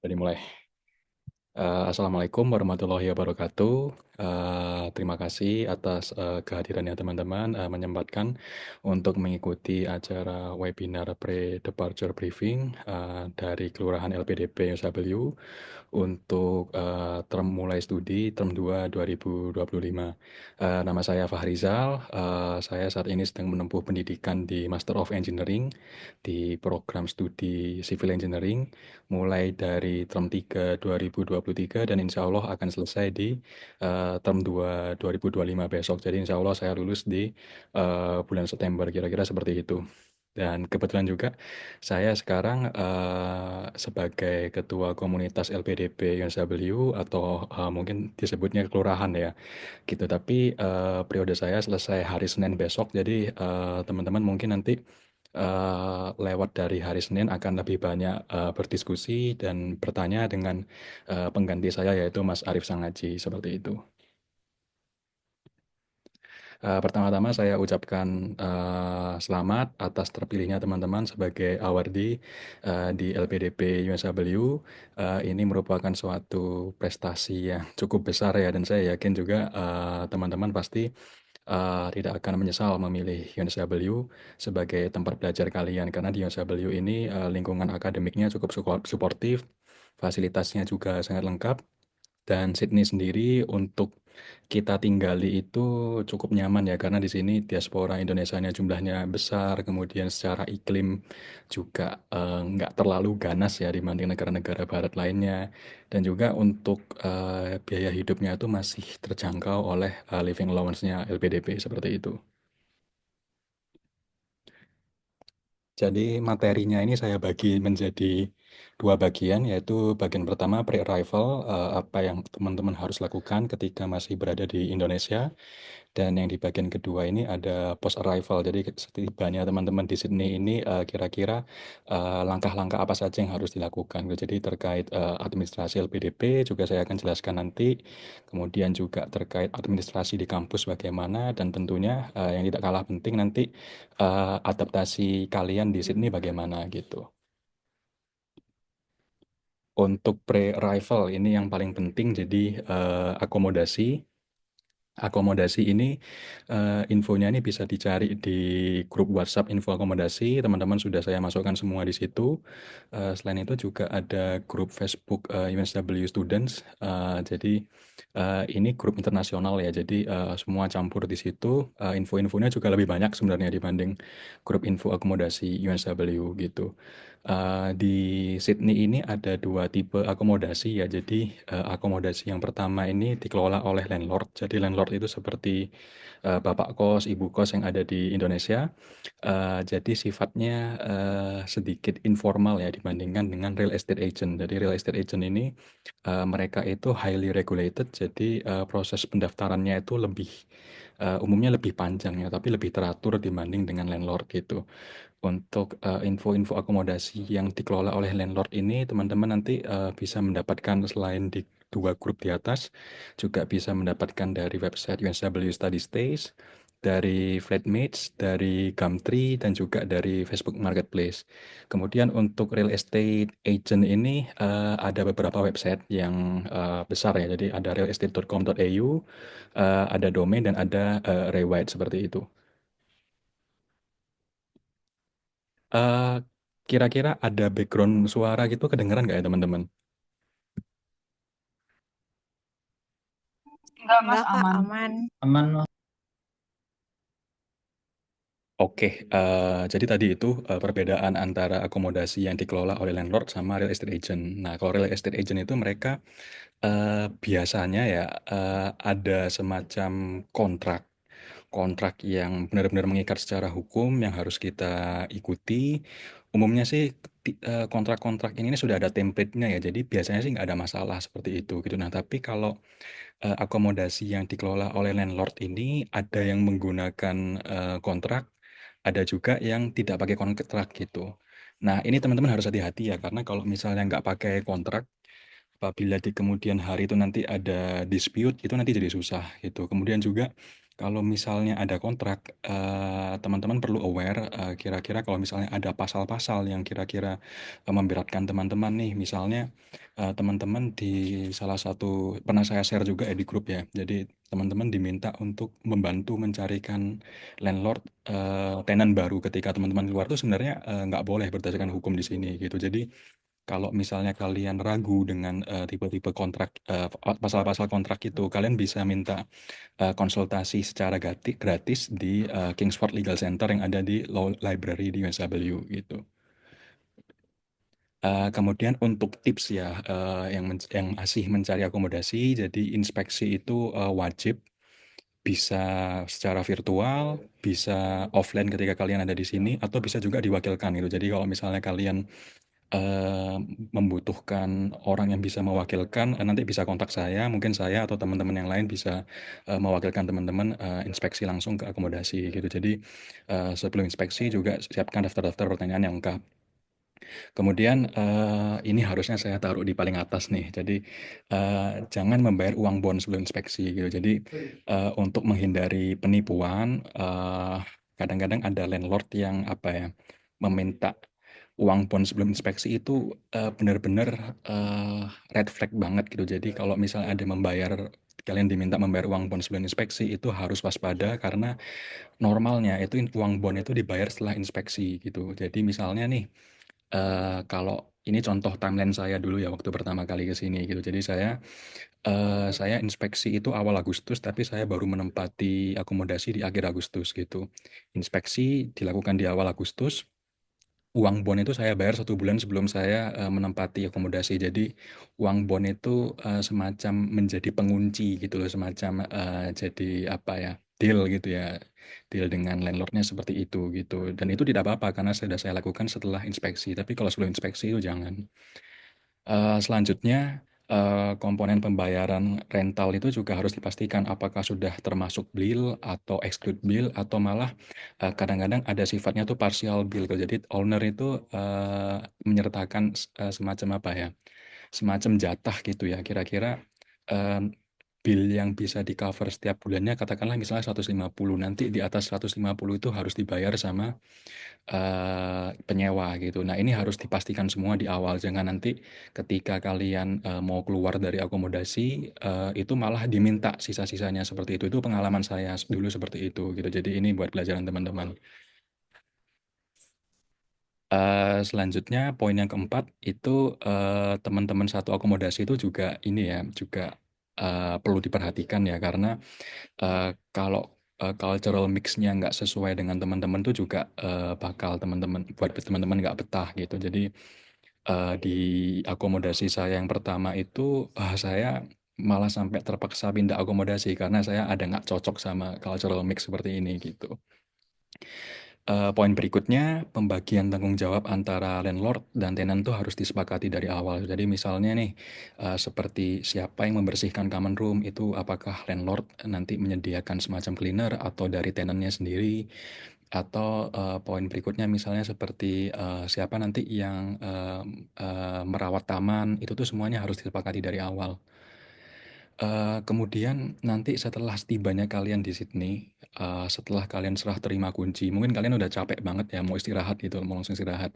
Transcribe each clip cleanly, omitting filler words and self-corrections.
Dari mulai. Assalamualaikum warahmatullahi wabarakatuh. Terima kasih atas kehadirannya teman-teman menyempatkan untuk mengikuti acara webinar pre-departure briefing dari Kelurahan LPDP USW untuk term mulai studi term 2 2025. Nama saya Fahrizal, saya saat ini sedang menempuh pendidikan di Master of Engineering di program studi Civil Engineering mulai dari term 3 2023 dan insya Allah akan selesai di term 2 2025 besok. Jadi insya Allah saya lulus di bulan September, kira-kira seperti itu. Dan kebetulan juga saya sekarang sebagai ketua komunitas LPDP UNSW atau mungkin disebutnya kelurahan ya gitu. Tapi periode saya selesai hari Senin besok, jadi teman-teman mungkin nanti lewat dari hari Senin akan lebih banyak berdiskusi dan bertanya dengan pengganti saya yaitu Mas Arif Sangaji seperti itu. Pertama-tama saya ucapkan selamat atas terpilihnya teman-teman sebagai awardee di LPDP UNSW. Ini merupakan suatu prestasi yang cukup besar ya, dan saya yakin juga teman-teman pasti tidak akan menyesal memilih UNSW sebagai tempat belajar kalian, karena di UNSW ini lingkungan akademiknya cukup suportif, fasilitasnya juga sangat lengkap, dan Sydney sendiri untuk kita tinggali itu cukup nyaman ya, karena di sini diaspora Indonesianya jumlahnya besar, kemudian secara iklim juga nggak terlalu ganas ya dibanding negara-negara barat lainnya, dan juga untuk biaya hidupnya itu masih terjangkau oleh living allowance-nya LPDP seperti itu. Jadi materinya ini saya bagi menjadi dua bagian, yaitu bagian pertama pre-arrival, apa yang teman-teman harus lakukan ketika masih berada di Indonesia. Dan yang di bagian kedua ini ada post arrival. Jadi setibanya teman-teman di Sydney ini kira-kira langkah-langkah apa saja yang harus dilakukan. Jadi terkait administrasi LPDP juga saya akan jelaskan nanti. Kemudian juga terkait administrasi di kampus bagaimana, dan tentunya yang tidak kalah penting nanti adaptasi kalian di Sydney bagaimana gitu. Untuk pre-arrival ini yang paling penting, jadi akomodasi. Akomodasi ini infonya ini bisa dicari di grup WhatsApp info akomodasi. Teman-teman sudah saya masukkan semua di situ. Selain itu juga ada grup Facebook UNSW Students. Jadi ini grup internasional ya. Jadi semua campur di situ. Info-infonya juga lebih banyak sebenarnya dibanding grup info akomodasi UNSW gitu. Di Sydney ini ada dua tipe akomodasi ya. Jadi akomodasi yang pertama ini dikelola oleh landlord. Jadi landlord itu seperti bapak kos, ibu kos yang ada di Indonesia. Jadi sifatnya sedikit informal ya dibandingkan dengan real estate agent. Jadi real estate agent ini mereka itu highly regulated. Jadi proses pendaftarannya itu lebih umumnya lebih panjang ya, tapi lebih teratur dibanding dengan landlord gitu. Untuk info-info akomodasi yang dikelola oleh landlord ini, teman-teman nanti bisa mendapatkan selain di dua grup di atas, juga bisa mendapatkan dari website UNSW Study Stays, dari Flatmates, dari Gumtree, dan juga dari Facebook Marketplace. Kemudian untuk real estate agent ini ada beberapa website yang besar ya, jadi ada realestate.com.au, ada domain, dan ada rewrite seperti itu. Eh, Kira-kira ada background suara gitu kedengeran nggak ya teman-teman? Enggak, Mas, Enggak, Kak, aman. aman. Aman, Mas. Oke, jadi tadi itu perbedaan antara akomodasi yang dikelola oleh landlord sama real estate agent. Nah, kalau real estate agent itu mereka biasanya ya ada semacam kontrak, kontrak yang benar-benar mengikat secara hukum yang harus kita ikuti. Umumnya sih kontrak-kontrak ini sudah ada template-nya ya, jadi biasanya sih nggak ada masalah seperti itu gitu. Nah, tapi kalau akomodasi yang dikelola oleh landlord ini ada yang menggunakan kontrak, ada juga yang tidak pakai kontrak gitu. Nah, ini teman-teman harus hati-hati ya, karena kalau misalnya nggak pakai kontrak, apabila di kemudian hari itu nanti ada dispute, itu nanti jadi susah gitu. Kemudian juga Kalau misalnya ada kontrak, teman-teman perlu aware, kira-kira kalau misalnya ada pasal-pasal yang kira-kira, memberatkan teman-teman nih, misalnya, teman-teman di salah satu pernah saya share juga ya di grup ya. Jadi teman-teman diminta untuk membantu mencarikan landlord, tenant baru ketika teman-teman keluar tuh sebenarnya, nggak boleh berdasarkan hukum di sini gitu. Jadi kalau misalnya kalian ragu dengan, tipe-tipe kontrak, pasal-pasal kontrak itu, kalian bisa minta konsultasi secara gratis di Kingsford Legal Center yang ada di Law Library di USW gitu. Kemudian untuk tips ya, yang masih mencari akomodasi, jadi inspeksi itu wajib, bisa secara virtual, bisa offline ketika kalian ada di sini, atau bisa juga diwakilkan gitu. Jadi kalau misalnya kalian eh, membutuhkan orang yang bisa mewakilkan, nanti bisa kontak saya, mungkin saya atau teman-teman yang lain bisa mewakilkan teman-teman inspeksi langsung ke akomodasi gitu. Jadi sebelum inspeksi juga siapkan daftar-daftar pertanyaan yang lengkap. Kemudian ini harusnya saya taruh di paling atas nih. Jadi jangan membayar uang bon sebelum inspeksi gitu. Jadi untuk menghindari penipuan, kadang-kadang ada landlord yang apa ya, meminta uang bon sebelum inspeksi itu benar-benar red flag banget gitu. Jadi kalau misalnya ada kalian diminta membayar uang bon sebelum inspeksi itu harus waspada karena normalnya itu uang bon itu dibayar setelah inspeksi gitu. Jadi misalnya nih, kalau ini contoh timeline saya dulu ya waktu pertama kali ke sini gitu. Jadi saya inspeksi itu awal Agustus, tapi saya baru menempati akomodasi di akhir Agustus gitu. Inspeksi dilakukan di awal Agustus, uang bon itu saya bayar 1 bulan sebelum saya menempati akomodasi. Jadi uang bon itu semacam menjadi pengunci gitu loh, semacam jadi apa ya, deal gitu ya, deal dengan landlordnya seperti itu gitu. Dan itu tidak apa-apa karena sudah saya lakukan setelah inspeksi. Tapi kalau sebelum inspeksi itu jangan. Selanjutnya, komponen pembayaran rental itu juga harus dipastikan apakah sudah termasuk bill atau exclude bill atau malah, kadang-kadang ada sifatnya tuh partial bill gitu. Jadi owner itu, menyertakan semacam apa ya, semacam jatah gitu ya. Kira-kira, bill yang bisa di-cover setiap bulannya katakanlah misalnya 150, nanti di atas 150 itu harus dibayar sama penyewa gitu. Nah, ini harus dipastikan semua di awal, jangan nanti ketika kalian, mau keluar dari akomodasi, itu malah diminta sisa-sisanya seperti itu. Itu pengalaman saya dulu seperti itu gitu. Jadi ini buat pelajaran teman-teman. Selanjutnya poin yang keempat itu, teman-teman satu akomodasi itu juga ini ya, juga, perlu diperhatikan ya karena kalau, cultural mix-nya nggak sesuai dengan teman-teman tuh juga, bakal buat teman-teman nggak betah gitu. Jadi, di akomodasi saya yang pertama itu, saya malah sampai terpaksa pindah akomodasi karena saya ada nggak cocok sama cultural mix seperti ini gitu. Poin berikutnya, pembagian tanggung jawab antara landlord dan tenant tuh harus disepakati dari awal. Jadi misalnya nih, seperti siapa yang membersihkan common room, itu apakah landlord nanti menyediakan semacam cleaner atau dari tenantnya sendiri, atau, poin berikutnya misalnya seperti, siapa nanti yang, merawat taman, itu tuh semuanya harus disepakati dari awal. Kemudian nanti setelah setibanya kalian di Sydney, setelah kalian serah terima kunci, mungkin kalian udah capek banget ya mau istirahat gitu, mau langsung istirahat.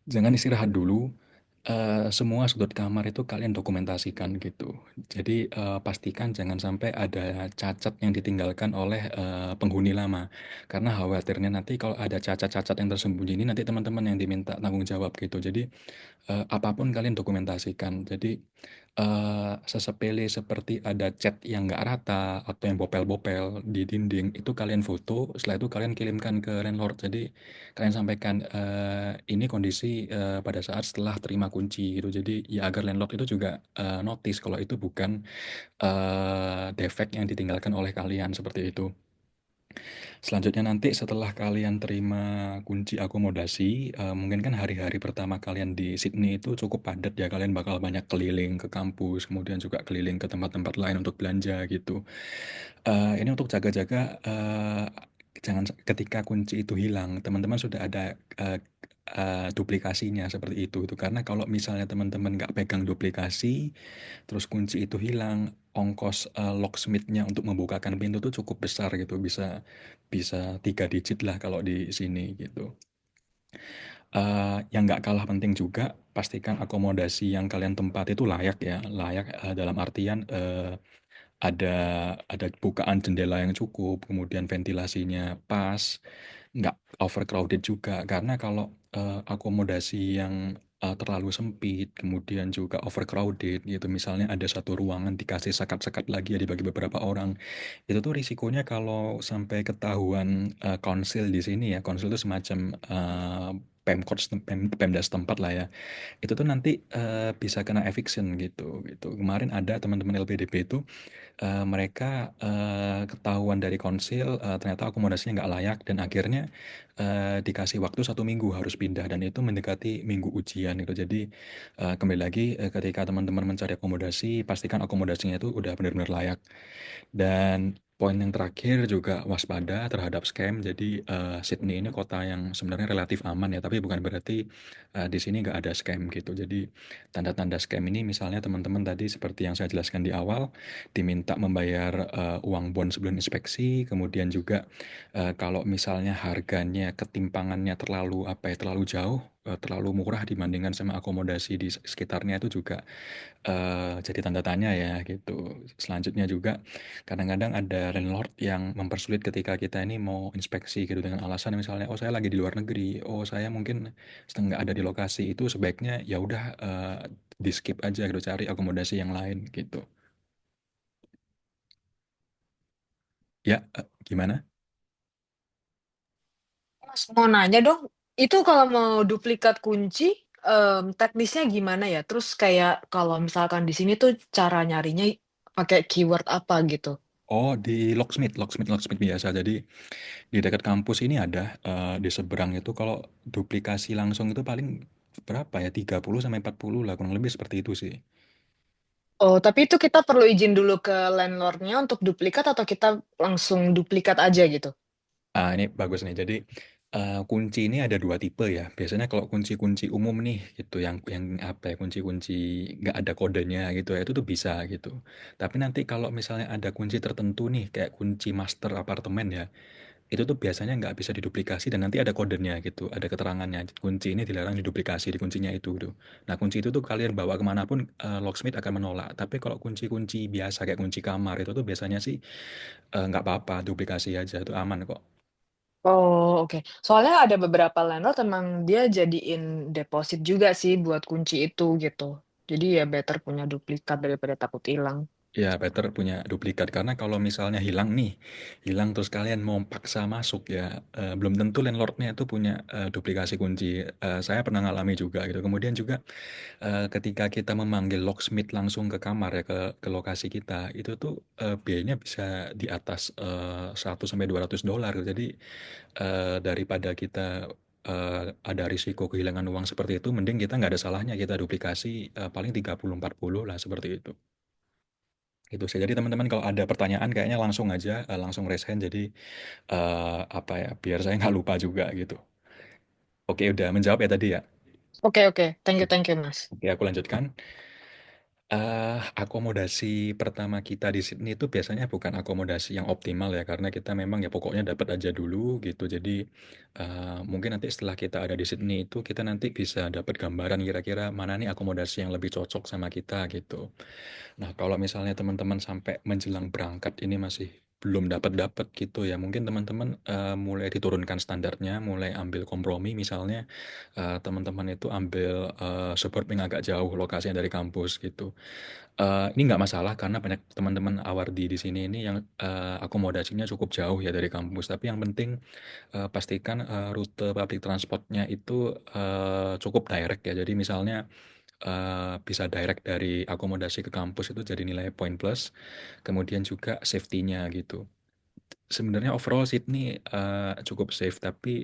Jangan istirahat dulu, semua sudut kamar itu kalian dokumentasikan gitu. Jadi, pastikan jangan sampai ada cacat yang ditinggalkan oleh, penghuni lama. Karena khawatirnya nanti kalau ada cacat-cacat yang tersembunyi ini nanti teman-teman yang diminta tanggung jawab gitu. Jadi, apa kalian dokumentasikan. Jadi, sesepele seperti ada cat yang nggak rata atau yang bopel-bopel di dinding, itu kalian foto, setelah itu kalian kirimkan ke landlord. Jadi kalian sampaikan, ini kondisi, pada saat setelah terima kunci gitu. Jadi ya agar landlord itu juga, notice kalau itu bukan, defek yang ditinggalkan oleh kalian, seperti itu. Selanjutnya nanti setelah kalian terima kunci akomodasi, mungkin kan hari-hari pertama kalian di Sydney itu cukup padat ya, kalian bakal banyak keliling ke kampus, kemudian juga keliling ke tempat-tempat lain untuk belanja gitu. Ini untuk jaga-jaga, jangan ketika kunci itu hilang, teman-teman sudah ada, duplikasinya seperti itu. Karena kalau misalnya teman-teman nggak pegang duplikasi, terus kunci itu hilang, ongkos, locksmith-nya untuk membukakan pintu tuh cukup besar gitu, bisa bisa 3 digit lah kalau di sini gitu. Yang nggak kalah penting juga, pastikan akomodasi yang kalian tempati itu layak ya, layak, dalam artian, ada bukaan jendela yang cukup, kemudian ventilasinya pas, nggak overcrowded juga. Karena kalau, akomodasi yang, terlalu sempit, kemudian juga overcrowded gitu, misalnya ada satu ruangan dikasih sekat-sekat lagi ya dibagi beberapa orang, itu tuh risikonya kalau sampai ketahuan, konsil di sini ya, konsil itu semacam, Pemkot Pemda setempat lah ya, itu tuh nanti, bisa kena eviction gitu. Kemarin ada teman-teman LPDP itu, mereka, ketahuan dari konsil, ternyata akomodasinya nggak layak dan akhirnya, dikasih waktu 1 minggu harus pindah dan itu mendekati minggu ujian gitu. Jadi, kembali lagi, ketika teman-teman mencari akomodasi, pastikan akomodasinya itu udah benar-benar layak. Dan poin yang terakhir juga waspada terhadap scam. Jadi, Sydney ini kota yang sebenarnya relatif aman ya, tapi bukan berarti, di sini nggak ada scam gitu. Jadi, tanda-tanda scam ini misalnya teman-teman tadi seperti yang saya jelaskan di awal, diminta membayar, uang bond sebelum inspeksi, kemudian juga, kalau misalnya harganya ketimpangannya terlalu, apa ya, terlalu jauh, terlalu murah dibandingkan sama akomodasi di sekitarnya itu juga jadi tanda tanya ya gitu. Selanjutnya juga kadang-kadang ada landlord yang mempersulit ketika kita ini mau inspeksi gitu dengan alasan misalnya, "Oh saya lagi di luar negeri, oh saya mungkin sedang nggak ada di lokasi." Itu sebaiknya ya udah, di-skip aja gitu, cari akomodasi yang lain gitu. Ya, gimana? Mas mau nanya dong, itu kalau mau duplikat kunci, teknisnya gimana ya? Terus kayak kalau misalkan di sini tuh cara nyarinya pakai keyword apa gitu? Oh di locksmith biasa. Jadi di dekat kampus ini ada, di seberang itu kalau duplikasi langsung itu paling berapa ya, 30 sampai 40 lah, kurang lebih seperti itu sih. Oh, tapi itu kita perlu izin dulu ke landlord-nya untuk duplikat atau kita langsung duplikat aja gitu? Ini bagus nih. Jadi, kunci ini ada 2 tipe ya. Biasanya kalau kunci-kunci umum nih gitu, yang apa ya, kunci-kunci nggak ada kodenya gitu ya, itu tuh bisa gitu. Tapi nanti kalau misalnya ada kunci tertentu nih, kayak kunci master apartemen ya, itu tuh biasanya nggak bisa diduplikasi dan nanti ada kodenya gitu, ada keterangannya. Kunci ini dilarang diduplikasi di kuncinya itu tuh. Nah, kunci itu tuh kalian bawa kemana pun, locksmith akan menolak. Tapi kalau kunci-kunci biasa kayak kunci kamar itu tuh biasanya sih, nggak apa-apa, duplikasi aja, itu aman kok. Oh, oke. Soalnya ada beberapa landlord emang dia jadiin deposit juga sih buat kunci itu gitu. Jadi ya better punya duplikat daripada takut hilang. Ya, better punya duplikat karena kalau misalnya hilang nih, hilang terus kalian mau paksa masuk ya, belum tentu landlordnya itu punya, duplikasi kunci. Saya pernah ngalami juga gitu. Kemudian juga, ketika kita memanggil locksmith langsung ke kamar ya, ke lokasi kita, itu tuh, biayanya bisa di atas, $100 sampai $200. Jadi, daripada kita, ada risiko kehilangan uang seperti itu, mending kita nggak ada salahnya kita duplikasi, paling 30 40 lah, seperti itu. Itu sih. Jadi teman-teman kalau ada pertanyaan kayaknya langsung aja, langsung raise hand jadi, apa ya, biar saya nggak lupa juga gitu. Oke, udah menjawab ya tadi ya? Oke, oke. Thank you, Mas. Oke, aku lanjutkan. Akomodasi pertama kita di Sydney itu biasanya bukan akomodasi yang optimal ya, karena kita memang ya pokoknya dapat aja dulu gitu. Jadi, mungkin nanti setelah kita ada di Sydney itu kita nanti bisa dapat gambaran kira-kira mana nih akomodasi yang lebih cocok sama kita gitu. Nah, kalau misalnya teman-teman sampai menjelang berangkat ini masih belum dapat-dapat gitu ya, mungkin teman-teman, mulai diturunkan standarnya, mulai ambil kompromi misalnya, teman-teman itu ambil, suburb yang agak jauh lokasinya dari kampus gitu. Ini nggak masalah karena banyak teman-teman Awardi di sini ini yang, akomodasinya cukup jauh ya dari kampus, tapi yang penting, pastikan, rute public transportnya itu, cukup direct ya. Jadi misalnya, bisa direct dari akomodasi ke kampus itu jadi nilai poin plus, kemudian juga safety-nya gitu. Sebenarnya overall Sydney, cukup safe tapi,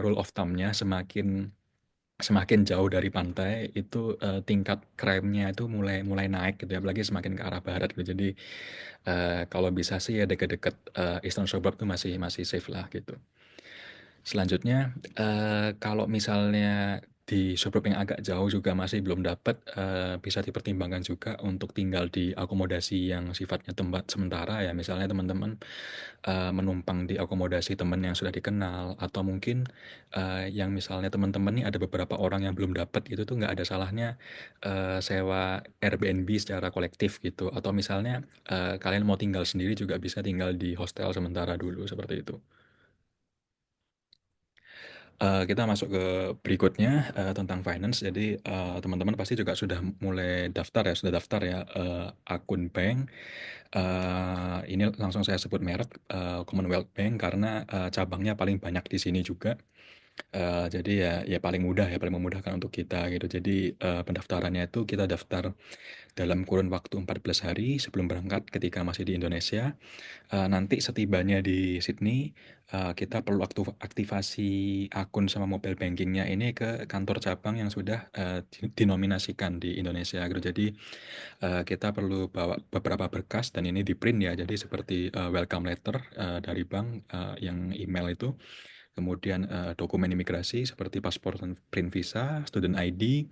rule of thumb-nya semakin semakin jauh dari pantai itu, tingkat crime-nya itu mulai mulai naik gitu ya, apalagi semakin ke arah barat gitu. Jadi, kalau bisa sih ya deket-deket, Eastern Suburb tuh masih masih safe lah gitu. Selanjutnya, kalau misalnya di suburb yang agak jauh juga masih belum dapat, bisa dipertimbangkan juga untuk tinggal di akomodasi yang sifatnya tempat sementara ya. Misalnya teman-teman, menumpang di akomodasi teman yang sudah dikenal, atau mungkin, yang misalnya teman-teman nih ada beberapa orang yang belum dapat, itu tuh nggak ada salahnya, sewa Airbnb secara kolektif gitu. Atau misalnya, kalian mau tinggal sendiri juga bisa tinggal di hostel sementara dulu, seperti itu. Kita masuk ke berikutnya, tentang finance. Jadi, teman-teman pasti juga sudah mulai daftar ya, sudah daftar ya, akun bank. Ini langsung saya sebut merek, Commonwealth Bank karena, cabangnya paling banyak di sini juga. Jadi ya paling mudah ya, paling memudahkan untuk kita gitu. Jadi, pendaftarannya itu kita daftar dalam kurun waktu 14 hari sebelum berangkat ketika masih di Indonesia. Nanti setibanya di Sydney, kita perlu aktivasi akun sama mobile bankingnya ini ke kantor cabang yang sudah, dinominasikan di Indonesia gitu. Jadi, kita perlu bawa beberapa berkas dan ini di-print ya. Jadi seperti, welcome letter, dari bank, yang email itu, kemudian, dokumen imigrasi seperti paspor dan print visa, student ID,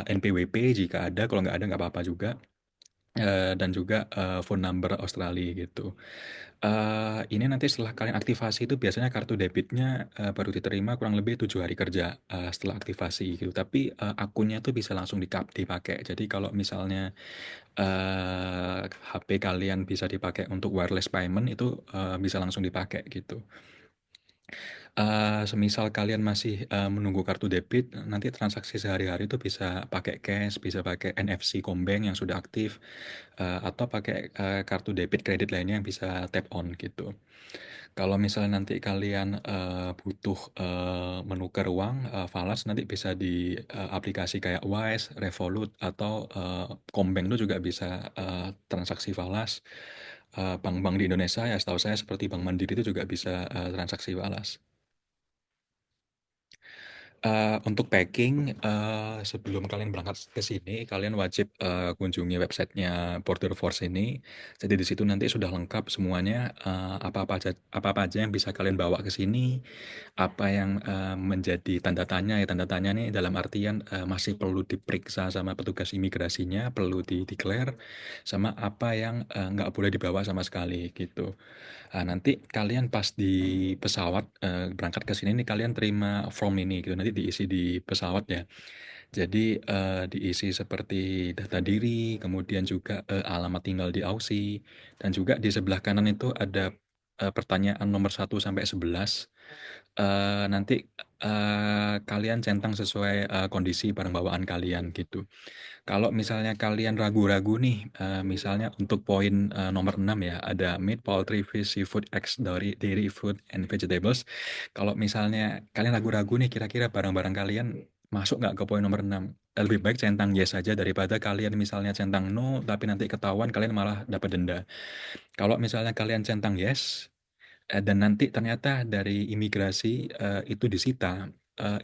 NPWP jika ada, kalau nggak ada nggak apa-apa juga, dan juga, phone number Australia gitu. Ini nanti setelah kalian aktivasi itu biasanya kartu debitnya, baru diterima kurang lebih 7 hari kerja, setelah aktivasi gitu. Tapi, akunnya itu bisa langsung dipakai. Jadi kalau misalnya, HP kalian bisa dipakai untuk wireless payment itu, bisa langsung dipakai gitu. Semisal kalian masih, menunggu kartu debit, nanti transaksi sehari-hari itu bisa pakai cash, bisa pakai NFC Combank yang sudah aktif, atau pakai, kartu debit kredit lainnya yang bisa tap on gitu. Kalau misalnya nanti kalian, butuh, menukar uang, falas nanti bisa di, aplikasi kayak Wise, Revolut, atau, Combank itu juga bisa, transaksi falas. Bank-bank di Indonesia ya setahu saya seperti Bank Mandiri itu juga bisa, transaksi falas. Untuk packing, sebelum kalian berangkat ke sini, kalian wajib, kunjungi websitenya Border Force ini. Jadi di situ nanti sudah lengkap semuanya, apa-apa aja yang bisa kalian bawa ke sini, apa yang, menjadi tanda tanya ya, tanda tanya nih dalam artian, masih perlu diperiksa sama petugas imigrasinya, perlu di-declare, sama apa yang, nggak boleh dibawa sama sekali, gitu. Nanti kalian pas di pesawat, berangkat ke sini nih kalian terima form ini gitu, nanti diisi di pesawat ya. Jadi, diisi seperti data diri, kemudian juga, alamat tinggal di Aussie, dan juga di sebelah kanan itu ada, pertanyaan nomor 1 sampai 11. Nanti, kalian centang sesuai, kondisi barang bawaan kalian gitu. Kalau misalnya kalian ragu-ragu nih, misalnya untuk poin, nomor 6 ya, ada meat, poultry, fish, seafood, eggs, dairy food, and vegetables. Kalau misalnya kalian ragu-ragu nih kira-kira barang-barang kalian masuk nggak ke poin nomor 6, lebih baik centang yes saja daripada kalian misalnya centang no, tapi nanti ketahuan kalian malah dapat denda. Kalau misalnya kalian centang yes, dan nanti ternyata dari imigrasi, itu disita,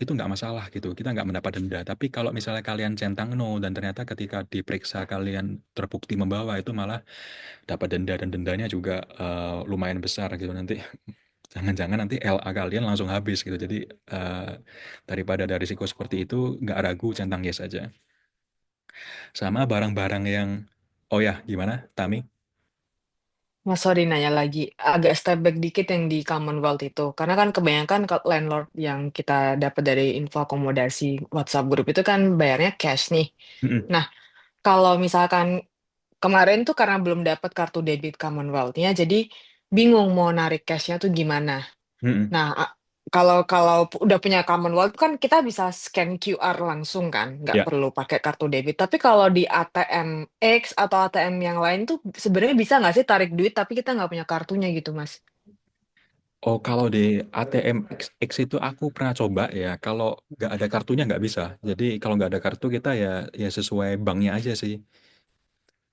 itu nggak masalah gitu, kita nggak mendapat denda. Tapi kalau misalnya kalian centang no dan ternyata ketika diperiksa kalian terbukti membawa, itu malah dapat denda dan dendanya juga, lumayan besar gitu nanti. Jangan-jangan nanti LA kalian langsung habis gitu. Jadi, daripada ada risiko seperti itu, nggak ragu centang yes aja. Sama barang-barang yang oh ya, gimana, Tami? Mas, sorry nanya lagi, agak step back dikit yang di Commonwealth itu. Karena kan kebanyakan landlord yang kita dapat dari info akomodasi WhatsApp group itu kan bayarnya cash nih. Mhm, Nah, kalau misalkan kemarin tuh karena belum dapat kartu debit Commonwealth-nya, jadi bingung mau narik cash-nya tuh gimana. mhm, Nah, kalau kalau udah punya Commonwealth kan kita bisa scan QR langsung kan, nggak ya. perlu pakai kartu debit. Tapi kalau di ATM X atau ATM yang lain tuh sebenarnya bisa nggak sih tarik duit tapi kita nggak punya kartunya gitu, Mas? Oh, kalau di ATM X itu aku pernah coba ya, kalau nggak ada kartunya nggak bisa. Jadi kalau nggak ada kartu kita ya sesuai banknya aja sih,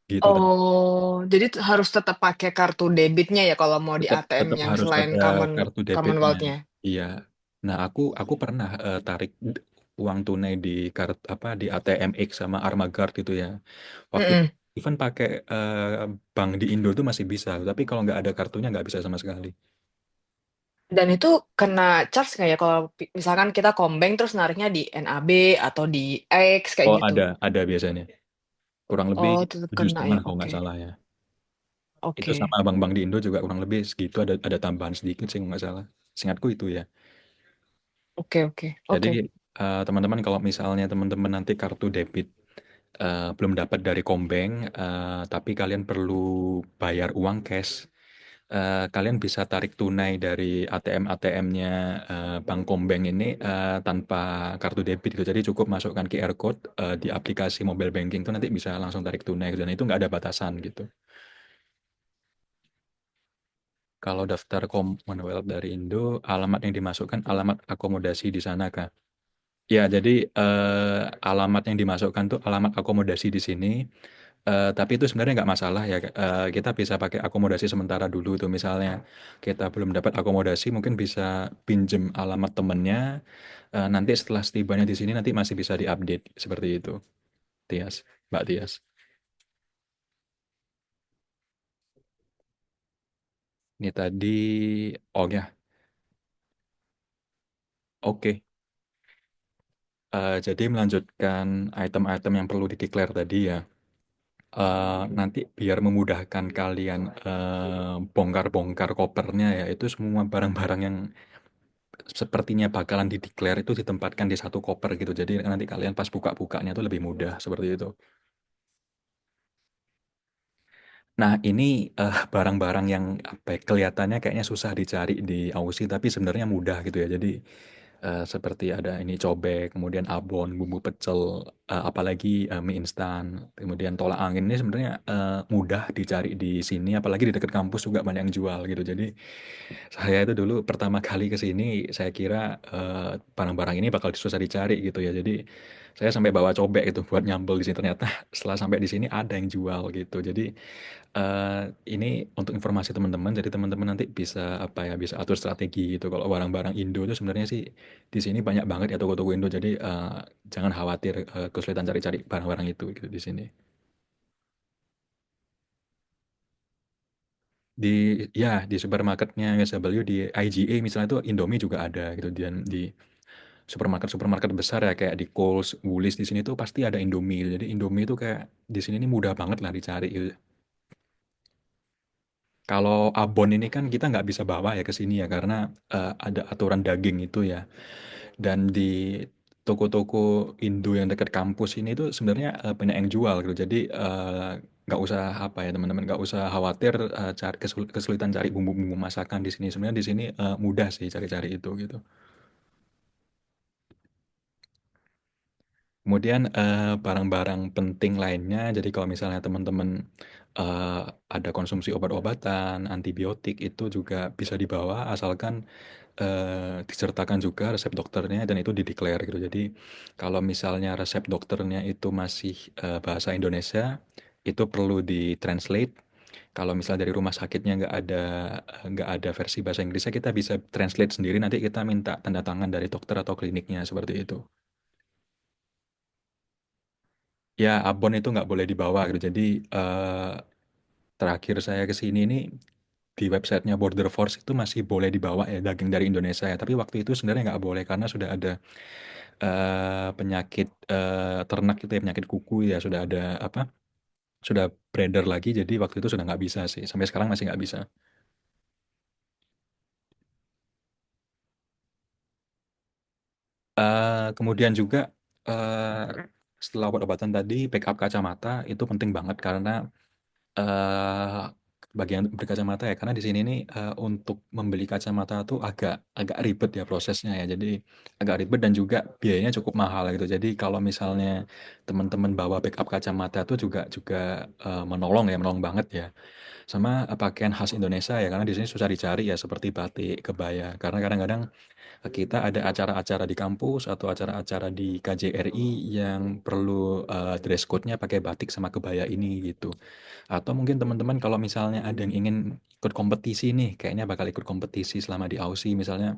gitu. Oh, jadi harus tetap pakai kartu debitnya ya kalau mau di Tetap ATM tetap yang harus selain ada kartu debitnya. Commonwealth-nya. Iya. Nah, aku pernah, tarik uang tunai di di ATM X sama Armaguard gitu ya. Waktu itu Mm-mm. even pakai, bank di Indo tuh masih bisa, tapi kalau nggak ada kartunya nggak bisa sama sekali. Dan itu kena charge nggak ya kalau misalkan kita kombeng terus nariknya di NAB atau di X kayak Oh, gitu? ada biasanya. Kurang lebih Oh, tetap tujuh kena setengah ya. kalau nggak Oke. salah ya. Itu Oke. sama bank-bank di Indo juga kurang lebih segitu, ada tambahan sedikit sih kalau nggak salah. Seingatku itu ya. Oke, oke. Jadi Oke. teman-teman kalau misalnya teman-teman nanti kartu debit belum dapat dari Kombank, tapi kalian perlu bayar uang cash, kalian bisa tarik tunai dari ATM-ATM-nya Bank Kombank ini tanpa kartu debit gitu. Jadi cukup masukkan QR code di aplikasi mobile banking itu nanti bisa langsung tarik tunai gitu. Dan itu nggak ada batasan gitu. Kalau daftar Commonwealth dari Indo, alamat yang dimasukkan alamat akomodasi di sana, Kak. Ya, jadi alamat yang dimasukkan tuh alamat akomodasi di sini. Tapi itu sebenarnya nggak masalah ya. Kita bisa pakai akomodasi sementara dulu tuh. Misalnya kita belum dapat akomodasi, mungkin bisa pinjem alamat temennya. Nanti setelah setibanya di sini nanti masih bisa diupdate seperti itu. Tias, Mbak Tias. Ini tadi, oh ya, oke. Jadi melanjutkan item-item yang perlu dideklar tadi ya. Nanti biar memudahkan kalian bongkar-bongkar kopernya ya, itu semua barang-barang yang sepertinya bakalan dideklar itu ditempatkan di satu koper gitu. Jadi nanti kalian pas buka-bukanya tuh lebih mudah seperti itu. Nah, ini barang-barang yang apa ya, kelihatannya kayaknya susah dicari di Aussie, tapi sebenarnya mudah gitu ya. Jadi seperti ada ini cobek, kemudian abon, bumbu pecel, apalagi mie instan, kemudian tolak angin ini sebenarnya mudah dicari di sini, apalagi di dekat kampus juga banyak yang jual gitu. Jadi saya itu dulu pertama kali ke sini, saya kira barang-barang ini bakal susah dicari gitu ya. Jadi saya sampai bawa cobek itu buat nyambel di sini. Ternyata setelah sampai di sini ada yang jual gitu. Jadi ini untuk informasi teman-teman, jadi teman-teman nanti bisa apa ya, bisa atur strategi gitu. Kalau barang-barang Indo itu sebenarnya sih di sini banyak banget ya toko-toko Indo. Jadi jangan khawatir kesulitan cari-cari barang-barang itu gitu di sini. Di ya di supermarketnya USW di IGA misalnya itu Indomie juga ada gitu, dan di supermarket-supermarket besar ya kayak di Coles, Woolies di sini tuh pasti ada Indomie gitu. Jadi Indomie itu kayak di sini ini mudah banget lah dicari gitu. Kalau abon ini kan kita nggak bisa bawa ya ke sini ya karena ada aturan daging itu ya. Dan di toko-toko Indo yang dekat kampus ini tuh sebenarnya banyak yang jual gitu. Jadi nggak usah apa ya teman-teman, nggak usah khawatir cari kesulitan cari bumbu-bumbu masakan di sini. Sebenarnya di sini mudah sih cari-cari itu gitu. Kemudian barang-barang penting lainnya, jadi kalau misalnya teman-teman eh, ada konsumsi obat-obatan, antibiotik itu juga bisa dibawa asalkan disertakan juga resep dokternya dan itu dideklar gitu. Jadi kalau misalnya resep dokternya itu masih bahasa Indonesia, itu perlu ditranslate. Kalau misalnya dari rumah sakitnya nggak ada versi bahasa Inggrisnya, kita bisa translate sendiri. Nanti kita minta tanda tangan dari dokter atau kliniknya seperti itu. Ya, abon itu nggak boleh dibawa gitu. Jadi terakhir saya ke sini ini di websitenya Border Force itu masih boleh dibawa ya daging dari Indonesia ya. Tapi waktu itu sebenarnya nggak boleh karena sudah ada penyakit ternak itu ya, penyakit kuku ya, sudah ada apa? Sudah beredar lagi. Jadi waktu itu sudah nggak bisa sih. Sampai sekarang masih nggak bisa. Kemudian juga eh, setelah obat-obatan tadi, backup kacamata itu penting banget karena eh bagian berkacamata ya, karena di sini nih untuk membeli kacamata tuh agak agak ribet ya prosesnya ya. Jadi agak ribet dan juga biayanya cukup mahal gitu. Jadi kalau misalnya teman-teman bawa backup kacamata tuh juga juga menolong ya, menolong banget ya. Sama pakaian khas Indonesia ya, karena di sini susah dicari ya seperti batik, kebaya. Karena kadang-kadang kita ada acara-acara di kampus atau acara-acara di KJRI yang perlu dress code-nya pakai batik sama kebaya ini gitu. Atau mungkin teman-teman kalau misalnya ada yang ingin ikut kompetisi nih, kayaknya bakal ikut kompetisi selama di Aussie, misalnya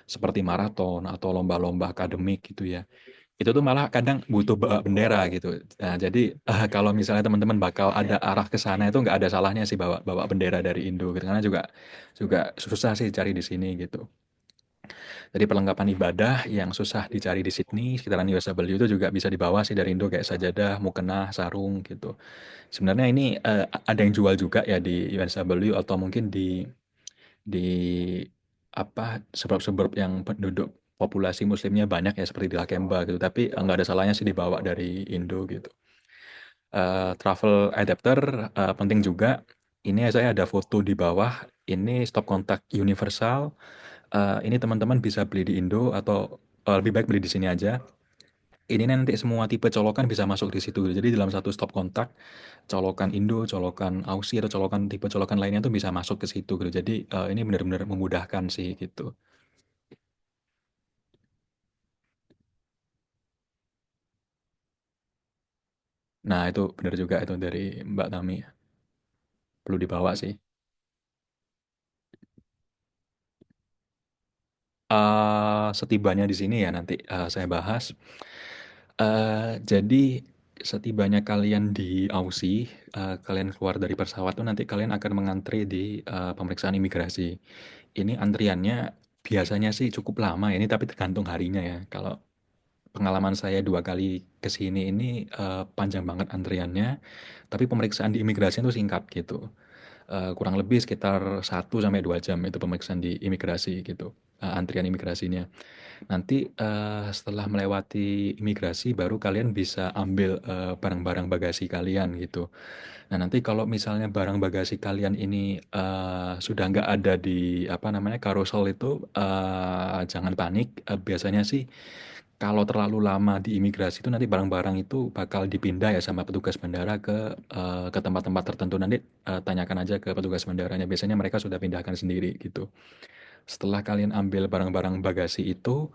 seperti maraton atau lomba-lomba akademik gitu ya. Itu tuh malah kadang butuh bawa bendera gitu. Nah, jadi kalau misalnya teman-teman bakal ada arah ke sana itu nggak ada salahnya sih bawa bawa bendera dari Indo gitu. Karena juga juga susah sih cari di sini gitu. Jadi perlengkapan ibadah yang susah dicari di Sydney, sekitaran USW itu juga bisa dibawa sih dari Indo kayak sajadah, mukena, sarung gitu. Sebenarnya ini ada yang jual juga ya di USW atau mungkin di apa suburb-suburb yang penduduk populasi muslimnya banyak ya seperti di Lakemba gitu. Tapi nggak ada salahnya sih dibawa dari Indo gitu. Travel adapter penting juga. Ini saya ada foto di bawah. Ini stop kontak universal. Ini teman-teman bisa beli di Indo atau lebih baik beli di sini aja. Ini nanti semua tipe colokan bisa masuk di situ. Jadi dalam satu stop kontak, colokan Indo, colokan Aussie atau colokan tipe colokan lainnya tuh bisa masuk ke situ gitu. Jadi ini benar-benar memudahkan sih gitu. Nah itu benar juga itu dari Mbak Tami. Perlu dibawa sih. Setibanya di sini ya nanti saya bahas. Jadi setibanya kalian di Aussie, kalian keluar dari pesawat tuh nanti kalian akan mengantri di pemeriksaan imigrasi. Ini antriannya biasanya sih cukup lama ya, ini tapi tergantung harinya ya. Kalau pengalaman saya 2 kali ke sini ini panjang banget antriannya, tapi pemeriksaan di imigrasi itu singkat gitu. Kurang lebih sekitar 1 sampai 2 jam itu pemeriksaan di imigrasi gitu, antrian imigrasinya. Nanti, setelah melewati imigrasi baru kalian bisa ambil, barang-barang bagasi kalian gitu. Nah nanti kalau misalnya barang bagasi kalian ini, sudah nggak ada di apa namanya, carousel itu, jangan panik, biasanya sih kalau terlalu lama di imigrasi itu nanti barang-barang itu bakal dipindah ya sama petugas bandara ke tempat-tempat tertentu. Nanti, tanyakan aja ke petugas bandaranya, biasanya mereka sudah pindahkan sendiri gitu. Setelah kalian ambil barang-barang bagasi itu,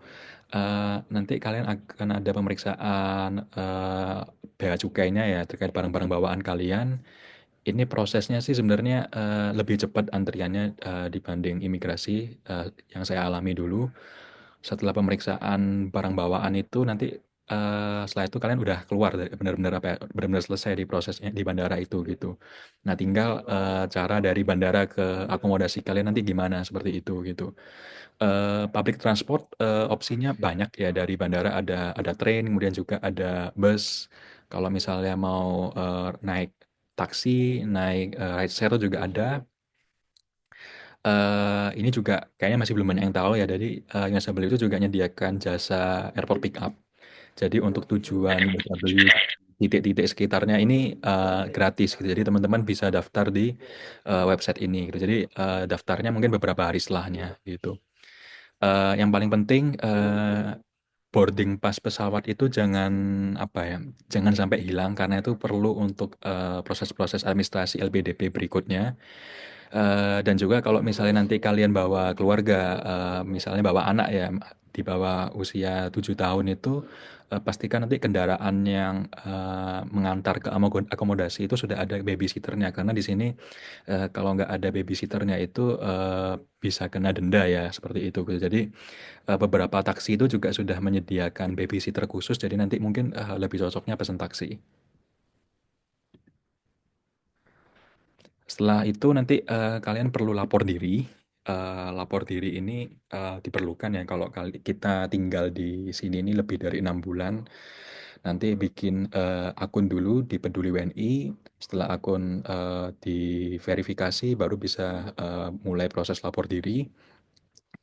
nanti kalian akan ada pemeriksaan, bea cukainya ya terkait barang-barang bawaan kalian. Ini prosesnya sih sebenarnya, lebih cepat antriannya, dibanding imigrasi, yang saya alami dulu. Setelah pemeriksaan barang bawaan itu nanti, setelah itu kalian udah keluar dari benar-benar apa ya, benar-benar selesai di prosesnya di bandara itu gitu. Nah tinggal, cara dari bandara ke akomodasi kalian nanti gimana, seperti itu gitu. Public transport, opsinya banyak ya dari bandara ada train, kemudian juga ada bus. Kalau misalnya mau, naik taksi, naik, rideshare juga ada. Ini juga kayaknya masih belum banyak yang tahu ya, jadi, Yosabel itu juga menyediakan jasa airport pick up. Jadi untuk tujuan Yosabel titik-titik sekitarnya ini, gratis gitu. Jadi teman-teman bisa daftar di, website ini gitu. Jadi, daftarnya mungkin beberapa hari setelahnya gitu. Yang paling penting, boarding pass pesawat itu jangan, apa ya, jangan sampai hilang karena itu perlu untuk, proses-proses administrasi LPDP berikutnya. Dan juga kalau misalnya nanti kalian bawa keluarga, misalnya bawa anak ya, di bawah usia 7 tahun itu, pastikan nanti kendaraan yang, mengantar ke akomodasi itu sudah ada babysitter-nya. Karena di sini, kalau nggak ada babysitter-nya itu, bisa kena denda ya, seperti itu gitu. Jadi, beberapa taksi itu juga sudah menyediakan babysitter khusus, jadi nanti mungkin, lebih cocoknya pesan taksi. Setelah itu nanti, kalian perlu lapor diri. Lapor diri ini, diperlukan ya kalau kita tinggal di sini ini lebih dari 6 bulan. Nanti bikin, akun dulu di Peduli WNI. Setelah akun, diverifikasi baru bisa, mulai proses lapor diri.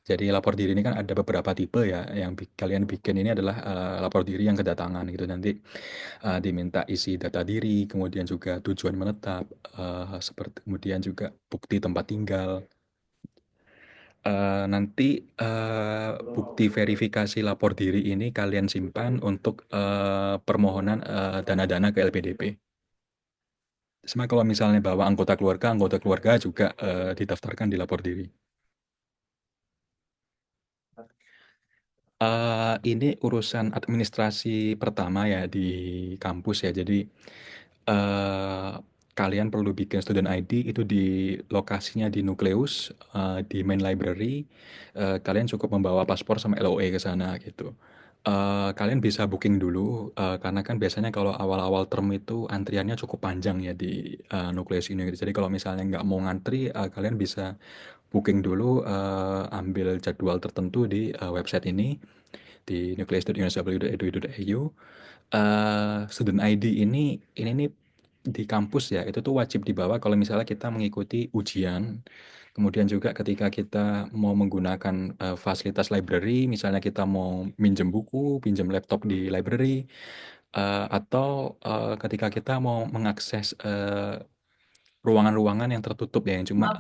Jadi lapor diri ini kan ada beberapa tipe ya, yang kalian bikin ini adalah, lapor diri yang kedatangan gitu. Nanti, diminta isi data diri, kemudian juga tujuan menetap, seperti kemudian juga bukti tempat tinggal. Nanti, bukti verifikasi lapor diri ini kalian simpan untuk, permohonan, dana-dana ke LPDP. Sama kalau misalnya bawa anggota keluarga juga, didaftarkan di lapor diri. Ini urusan administrasi pertama ya di kampus ya. Jadi, eee, kalian perlu bikin student ID itu di lokasinya di nukleus, di main library. Kalian cukup membawa paspor sama LOE ke sana gitu. Kalian bisa booking dulu, karena kan biasanya kalau awal-awal term itu antriannya cukup panjang ya di, nukleus ini gitu. Jadi kalau misalnya nggak mau ngantri, kalian bisa booking dulu, ambil jadwal tertentu di website ini, di nucleus.unsw.edu.eu. Student ID ini nih di kampus ya, itu tuh wajib dibawa kalau misalnya kita mengikuti ujian. Kemudian juga ketika kita mau menggunakan fasilitas library, misalnya kita mau minjem buku, pinjam laptop di library, atau ketika kita mau mengakses ruangan-ruangan yang tertutup ya, yang cuma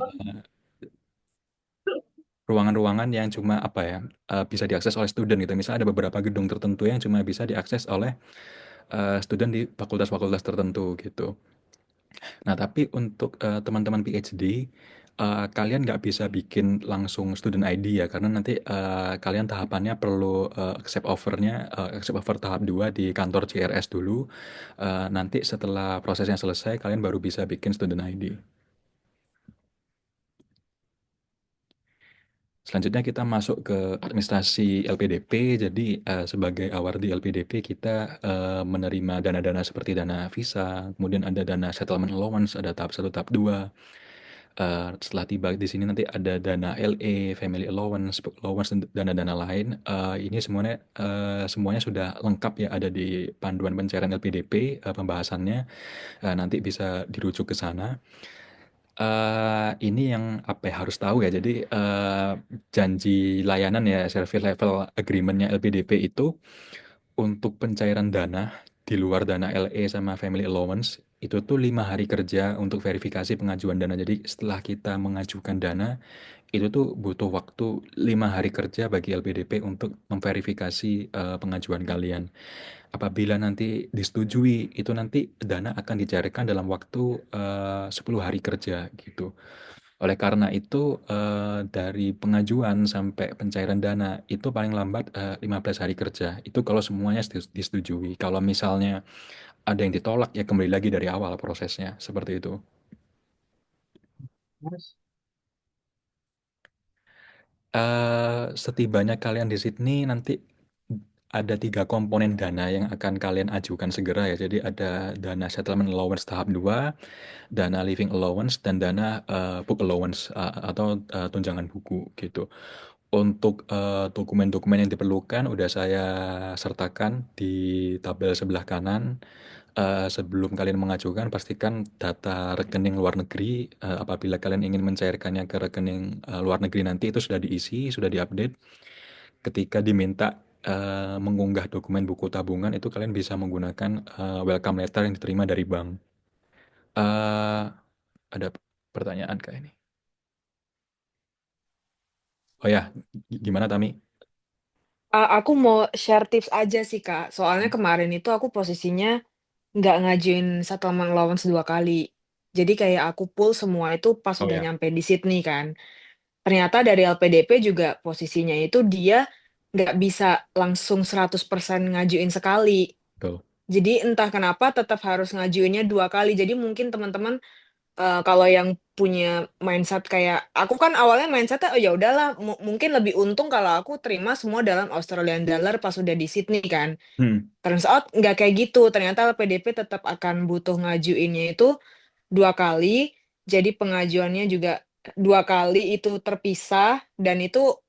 ruangan-ruangan yang cuma apa ya, bisa diakses oleh student gitu. Misalnya ada beberapa gedung tertentu yang cuma bisa diakses oleh student di fakultas-fakultas tertentu gitu. Nah, tapi untuk teman-teman PhD, kalian nggak bisa bikin langsung student ID ya, karena nanti kalian tahapannya perlu accept offer tahap 2 di kantor CRS dulu. Nanti setelah prosesnya selesai, kalian baru bisa bikin student ID. Selanjutnya kita masuk ke administrasi LPDP. Jadi sebagai award di LPDP kita menerima dana-dana seperti dana visa, kemudian ada dana settlement allowance, ada tahap satu, tahap 2. Setelah tiba di sini nanti ada dana LE, family allowance, book allowance, dan dana-dana lain. Semuanya sudah lengkap ya, ada di panduan pencairan LPDP, pembahasannya. Nanti bisa dirujuk ke sana. Ini yang apa ya, harus tahu ya. Jadi janji layanan ya, service level agreement-nya LPDP itu untuk pencairan dana di luar dana LE sama family allowance itu tuh 5 hari kerja untuk verifikasi pengajuan dana. Jadi setelah kita mengajukan dana itu tuh butuh waktu 5 hari kerja bagi LPDP untuk memverifikasi pengajuan kalian. Apabila nanti disetujui, itu nanti dana akan dicairkan dalam waktu 10 hari kerja gitu. Oleh karena itu, dari pengajuan sampai pencairan dana itu paling lambat 15 hari kerja. Itu kalau semuanya disetujui. Kalau misalnya ada yang ditolak, ya kembali lagi dari awal prosesnya, seperti itu. Setibanya kalian di Sydney nanti ada 3 komponen dana yang akan kalian ajukan segera ya. Jadi ada dana settlement allowance tahap 2, dana living allowance, dan dana book allowance atau tunjangan buku gitu. Untuk dokumen-dokumen yang diperlukan udah saya sertakan di tabel sebelah kanan. Sebelum kalian mengajukan, pastikan data rekening luar negeri. Apabila kalian ingin mencairkannya ke rekening luar negeri nanti itu sudah diisi, sudah diupdate. Ketika diminta mengunggah dokumen buku tabungan itu kalian bisa menggunakan welcome letter yang diterima dari bank. Eh, ada pertanyaan kayak ini. Oh ya, gimana Tami? Aku mau share tips aja sih Kak. Soalnya kemarin itu aku posisinya nggak ngajuin settlement allowance 2 kali. Jadi kayak aku pull semua itu pas Oh udah ya, nyampe di Sydney kan. Ternyata dari LPDP juga posisinya itu dia nggak bisa langsung 100% ngajuin sekali. betul. Jadi entah kenapa tetap harus ngajuinnya 2 kali. Jadi mungkin teman-teman kalau yang punya mindset kayak aku kan awalnya mindsetnya oh ya udahlah mungkin lebih untung kalau aku terima semua dalam Australian dollar pas udah di Sydney kan. Hmm, Turns out nggak kayak gitu. Ternyata LPDP tetap akan butuh ngajuinnya itu 2 kali. Jadi pengajuannya juga 2 kali itu terpisah dan itu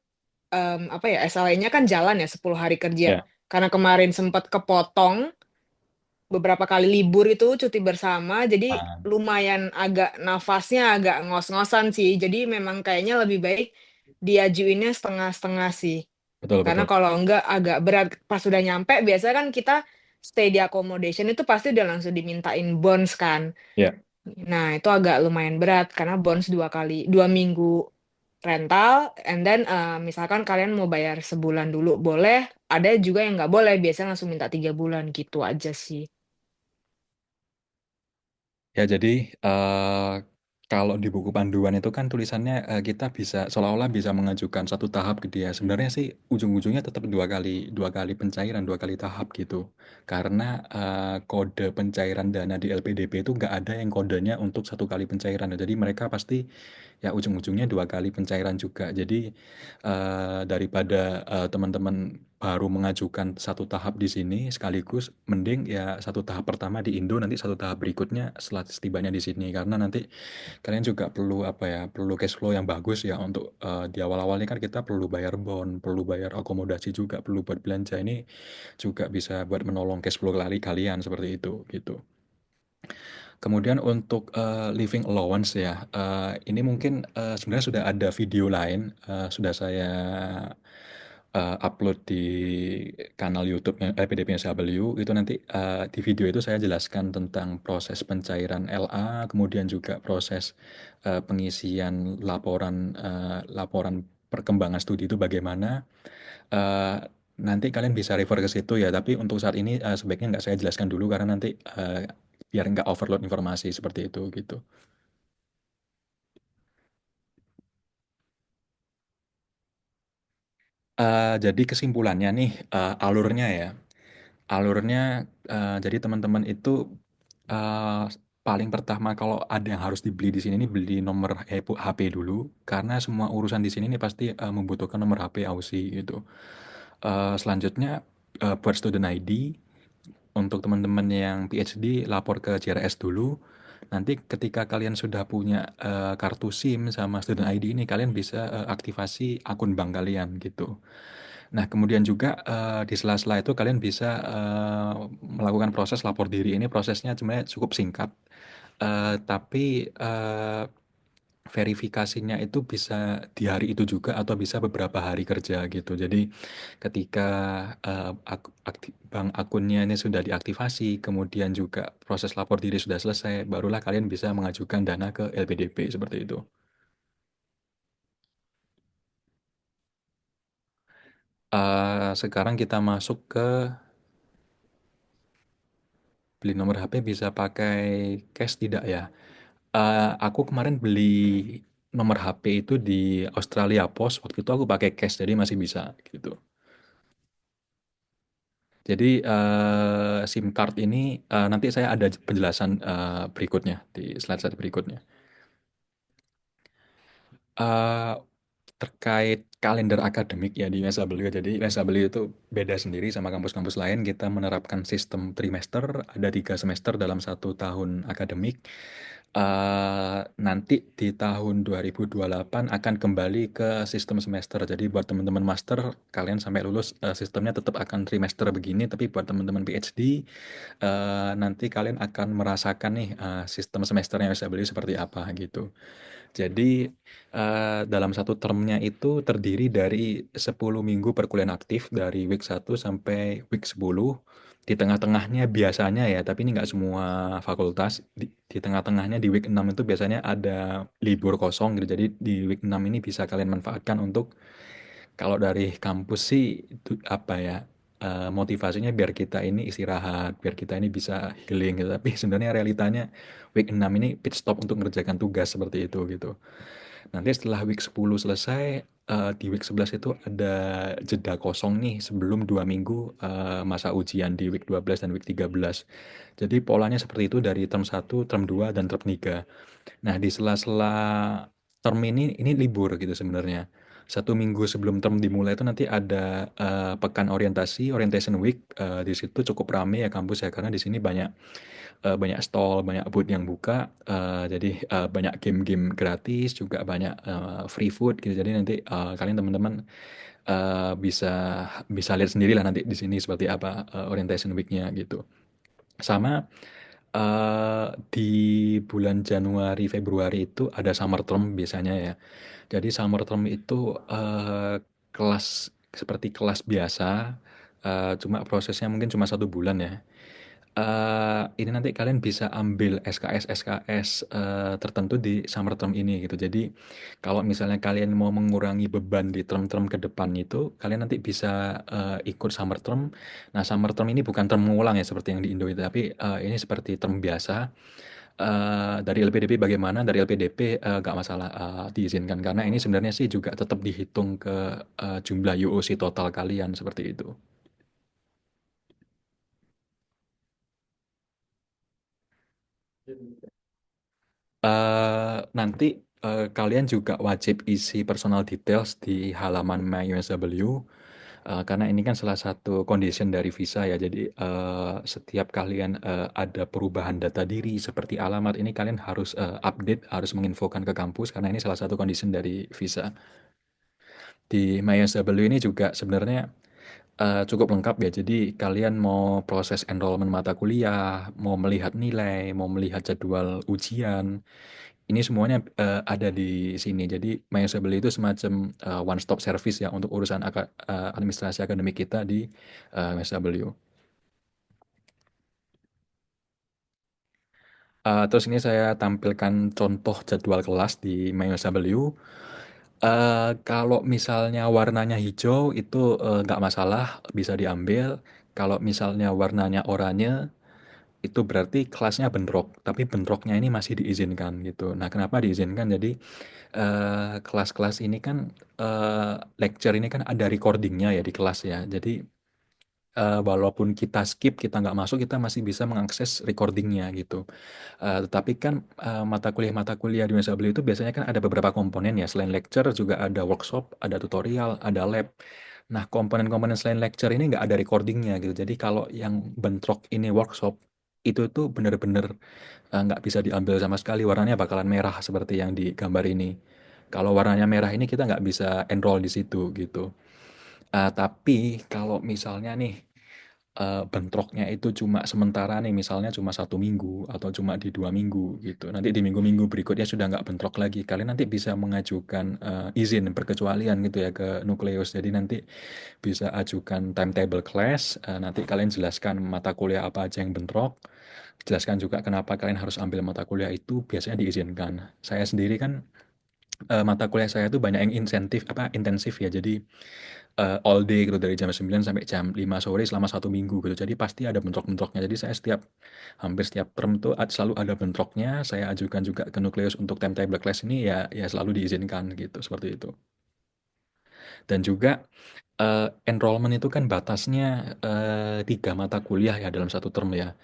apa ya SLA-nya kan jalan ya 10 hari kerja. ya. Karena kemarin sempat kepotong beberapa kali libur itu cuti bersama, jadi Ah, lumayan agak nafasnya agak ngos-ngosan sih. Jadi memang kayaknya lebih baik diajuinnya setengah-setengah sih. betul, Karena betul. kalau enggak agak berat pas sudah nyampe, biasanya kan kita stay di accommodation itu pasti udah langsung dimintain bonds kan. Ya. Nah itu agak lumayan berat karena bonds 2 kali, 2 minggu rental, and then misalkan kalian mau bayar sebulan dulu boleh, ada juga yang nggak boleh, biasanya langsung minta 3 bulan gitu aja sih. Ya, jadi kalau di buku panduan itu kan tulisannya kita bisa seolah-olah bisa mengajukan satu tahap ke dia. Sebenarnya sih ujung-ujungnya tetap dua kali pencairan, 2 kali tahap gitu. Karena kode pencairan dana di LPDP itu nggak ada yang kodenya untuk 1 kali pencairan. Jadi mereka pasti ya ujung-ujungnya 2 kali pencairan juga. Jadi daripada teman-teman baru mengajukan satu tahap di sini sekaligus, mending ya satu tahap pertama di Indo, nanti satu tahap berikutnya setelah setibanya di sini. Karena nanti kalian juga perlu apa ya, perlu cash flow yang bagus ya untuk di awal-awalnya kan kita perlu bayar bond, perlu bayar akomodasi juga, perlu buat belanja. Ini juga bisa buat menolong cash flow kalian seperti itu gitu. Kemudian untuk living allowance ya, ini mungkin sebenarnya sudah ada video lain, sudah saya upload di kanal YouTube-nya PDP SW. Itu nanti di video itu saya jelaskan tentang proses pencairan LA, kemudian juga proses pengisian laporan perkembangan studi itu bagaimana. Eh, Nanti kalian bisa refer ke situ ya, tapi untuk saat ini sebaiknya nggak saya jelaskan dulu karena nanti biar nggak overload informasi seperti itu gitu. Jadi kesimpulannya nih, alurnya ya. Alurnya, jadi teman-teman itu eh, paling pertama kalau ada yang harus dibeli di sini nih beli nomor HP dulu karena semua urusan di sini nih pasti membutuhkan nomor HP Aussie gitu. Selanjutnya buat student ID untuk teman-teman yang PhD lapor ke JRS dulu. Nanti ketika kalian sudah punya kartu SIM sama student ID ini kalian bisa aktivasi akun bank kalian gitu. Nah, kemudian juga di sela-sela itu kalian bisa melakukan proses lapor diri. Ini prosesnya sebenarnya cukup singkat, tapi verifikasinya itu bisa di hari itu juga atau bisa beberapa hari kerja gitu. Jadi ketika bank akunnya ini sudah diaktifasi, kemudian juga proses lapor diri sudah selesai, barulah kalian bisa mengajukan dana ke LPDP seperti itu. Sekarang kita masuk ke beli nomor HP bisa pakai cash tidak ya? Aku kemarin beli nomor HP itu di Australia Post. Waktu itu aku pakai cash, jadi masih bisa gitu. Jadi SIM card ini nanti saya ada penjelasan berikutnya di slide-slide berikutnya. Eh, Terkait kalender akademik ya di USW. Jadi USW itu beda sendiri sama kampus-kampus lain. Kita menerapkan sistem trimester, ada 3 semester dalam 1 tahun akademik. Nanti di tahun 2028 akan kembali ke sistem semester. Jadi buat teman-teman master, kalian sampai lulus sistemnya tetap akan trimester begini. Tapi buat teman-teman PhD, nanti kalian akan merasakan nih sistem semesternya USW seperti apa gitu. Jadi dalam satu termnya itu terdiri dari 10 minggu perkuliahan aktif dari week 1 sampai week 10. Di tengah-tengahnya biasanya ya, tapi ini nggak semua fakultas. Di tengah-tengahnya di week 6 itu biasanya ada libur kosong gitu. Jadi di week 6 ini bisa kalian manfaatkan untuk kalau dari kampus sih itu apa ya, motivasinya biar kita ini istirahat, biar kita ini bisa healing gitu. Tapi sebenarnya realitanya week 6 ini pit stop untuk mengerjakan tugas seperti itu gitu. Nanti setelah week 10 selesai, di week 11 itu ada jeda kosong nih sebelum 2 minggu masa ujian di week 12 dan week 13. Jadi polanya seperti itu dari term 1, term 2, dan term 3. Nah, di sela-sela term ini libur gitu sebenarnya. 1 minggu sebelum term dimulai itu nanti ada pekan orientasi, orientation week. Di situ cukup rame ya kampus ya karena di sini banyak stall, banyak booth yang buka. Jadi banyak game-game gratis, juga banyak free food gitu. Jadi nanti kalian teman-teman bisa bisa lihat sendiri lah nanti di sini seperti apa orientation week-nya gitu. Sama di bulan Januari Februari itu ada summer term biasanya ya. Jadi summer term itu kelas seperti kelas biasa, cuma prosesnya mungkin cuma 1 bulan ya. Ini nanti kalian bisa ambil SKS-SKS tertentu di summer term ini gitu. Jadi kalau misalnya kalian mau mengurangi beban di term-term ke depan itu, kalian nanti bisa ikut summer term. Nah, summer term ini bukan term mengulang ya seperti yang di Indo itu, tapi ini seperti term biasa. Dari LPDP bagaimana? Dari LPDP nggak masalah diizinkan karena ini sebenarnya sih juga tetap dihitung ke jumlah UOC total kalian seperti itu. Nanti kalian juga wajib isi personal details di halaman My USW. Karena ini kan salah satu condition dari visa ya. Jadi setiap kalian ada perubahan data diri seperti alamat ini kalian harus update, harus menginfokan ke kampus karena ini salah satu condition dari visa. Di MySW ini juga sebenarnya cukup lengkap ya. Jadi kalian mau proses enrollment mata kuliah, mau melihat nilai, mau melihat jadwal ujian, ini semuanya ada di sini. Jadi MySW itu semacam one stop service ya untuk urusan administrasi akademik kita di MySW. Terus ini saya tampilkan contoh jadwal kelas di MySW. Kalau misalnya warnanya hijau itu nggak masalah, bisa diambil. Kalau misalnya warnanya oranye, itu berarti kelasnya bentrok, tapi bentroknya ini masih diizinkan gitu. Nah, kenapa diizinkan? Jadi kelas-kelas ini kan lecture ini kan ada recordingnya ya di kelas ya. Jadi walaupun kita skip, kita nggak masuk, kita masih bisa mengakses recordingnya gitu. Tetapi kan mata kuliah di Masa Beli itu biasanya kan ada beberapa komponen ya. Selain lecture juga ada workshop, ada tutorial, ada lab. Nah, komponen-komponen selain lecture ini nggak ada recordingnya gitu. Jadi kalau yang bentrok ini workshop, itu tuh bener-bener nggak bisa diambil sama sekali. Warnanya bakalan merah seperti yang di gambar ini. Kalau warnanya merah ini kita nggak bisa enroll di situ gitu. Tapi kalau misalnya nih bentroknya itu cuma sementara nih, misalnya cuma 1 minggu atau cuma di 2 minggu gitu. Nanti di minggu-minggu berikutnya sudah nggak bentrok lagi. Kalian nanti bisa mengajukan izin perkecualian gitu ya ke Nukleus. Jadi nanti bisa ajukan timetable class. Nanti kalian jelaskan mata kuliah apa aja yang bentrok. Jelaskan juga kenapa kalian harus ambil mata kuliah itu. Biasanya diizinkan. Saya sendiri kan mata kuliah saya itu banyak yang insentif apa intensif ya. Jadi all day gitu dari jam 9 sampai jam 5 sore selama 1 minggu gitu. Jadi pasti ada bentrok-bentroknya. Jadi saya hampir setiap term tuh selalu ada bentroknya. Saya ajukan juga ke Nukleus untuk timetable class ini ya selalu diizinkan gitu seperti itu. Dan juga enrollment itu kan batasnya 3 mata kuliah ya dalam satu term ya.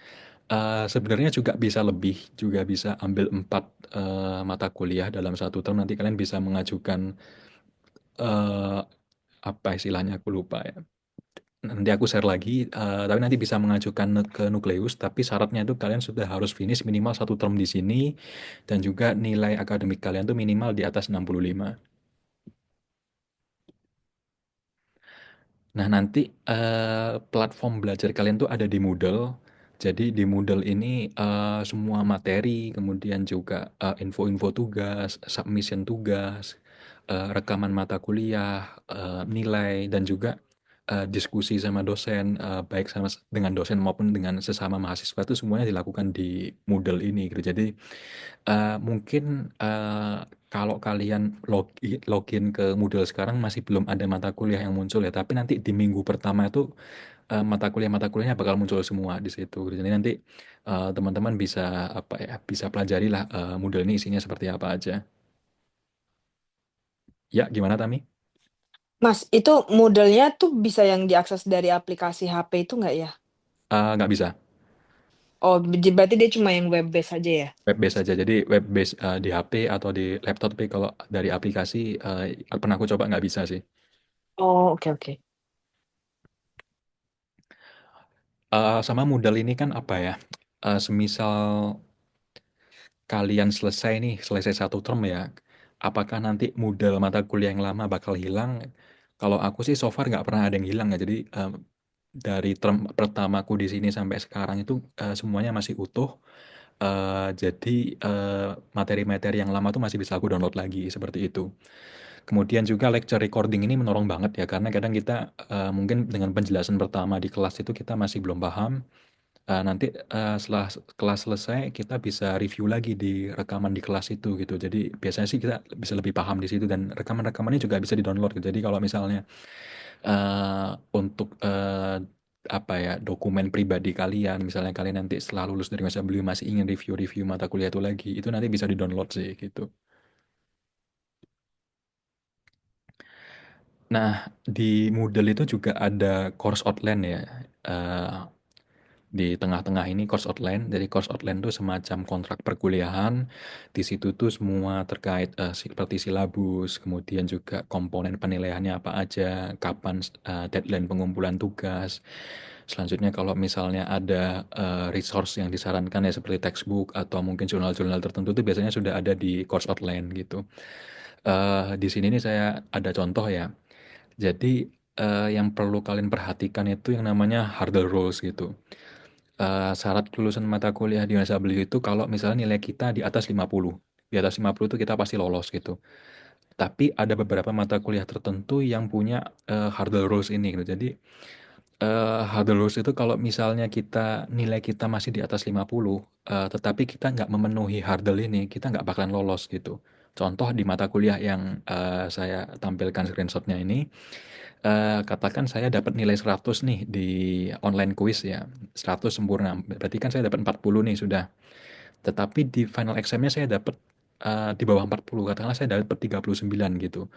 Sebenarnya juga bisa lebih, juga bisa ambil 4 mata kuliah dalam satu term. Nanti kalian bisa mengajukan eh, apa istilahnya aku lupa ya. Nanti aku share lagi, tapi nanti bisa mengajukan ke Nukleus, tapi syaratnya itu kalian sudah harus finish minimal satu term di sini, dan juga nilai akademik kalian tuh minimal di atas 65. Nah, nanti platform belajar kalian tuh ada di Moodle. Jadi di Moodle ini semua materi, kemudian juga info-info tugas, submission tugas, rekaman mata kuliah, nilai, dan juga diskusi sama dosen, baik dengan dosen maupun dengan sesama mahasiswa itu semuanya dilakukan di Moodle ini gitu. Jadi mungkin kalau kalian login ke Moodle sekarang masih belum ada mata kuliah yang muncul ya, tapi nanti di minggu pertama itu mata kuliahnya bakal muncul semua di situ. Jadi nanti teman-teman bisa apa ya, bisa pelajari lah Moodle ini isinya seperti apa aja. Ya, gimana Tami? Mas, itu modelnya tuh bisa yang diakses dari aplikasi HP itu nggak ya? Nggak bisa. Oh, berarti dia cuma yang web based aja ya? Web based aja. Jadi web based di HP atau di laptop, tapi kalau dari aplikasi pernah aku coba nggak bisa sih. Oh, oke oke. Sama Moodle ini kan apa ya? Semisal kalian selesai nih, selesai satu term ya, apakah nanti modal mata kuliah yang lama bakal hilang? Kalau aku sih so far nggak pernah ada yang hilang ya. Jadi dari term pertamaku di sini sampai sekarang itu semuanya masih utuh. Jadi materi-materi yang lama tuh masih bisa aku download lagi seperti itu. Kemudian juga lecture recording ini menolong banget ya, karena kadang kita mungkin dengan penjelasan pertama di kelas itu kita masih belum paham. Nanti setelah kelas selesai kita bisa review lagi di rekaman di kelas itu gitu. Jadi biasanya sih kita bisa lebih paham di situ dan rekaman-rekamannya juga bisa di-download gitu. Jadi kalau misalnya untuk apa ya dokumen pribadi kalian, misalnya kalian nanti setelah lulus dari masa beliau masih ingin review-review mata kuliah itu lagi, itu nanti bisa di-download sih gitu. Nah, di Moodle itu juga ada course outline ya. Eh, Di tengah-tengah ini course outline. Jadi course outline itu semacam kontrak perkuliahan. Di situ tuh semua terkait seperti silabus, kemudian juga komponen penilaiannya apa aja, kapan deadline pengumpulan tugas. Selanjutnya kalau misalnya ada resource yang disarankan ya seperti textbook atau mungkin jurnal-jurnal tertentu itu biasanya sudah ada di course outline gitu. Di sini nih saya ada contoh ya. Jadi yang perlu kalian perhatikan itu yang namanya hurdle rules gitu. Syarat kelulusan mata kuliah di UNSW itu kalau misalnya nilai kita di atas 50. Di atas 50 itu kita pasti lolos gitu. Tapi ada beberapa mata kuliah tertentu yang punya hurdle rules ini gitu. Jadi hurdle rules itu kalau misalnya nilai kita masih di atas 50, tetapi kita nggak memenuhi hurdle ini, kita nggak bakalan lolos gitu. Contoh di mata kuliah yang saya tampilkan screenshotnya ini, katakan saya dapat nilai 100 nih di online quiz ya, 100 sempurna. Berarti kan saya dapat 40 nih sudah. Tetapi di final exam-nya saya dapat di bawah 40, katakanlah saya dapat 39 gitu.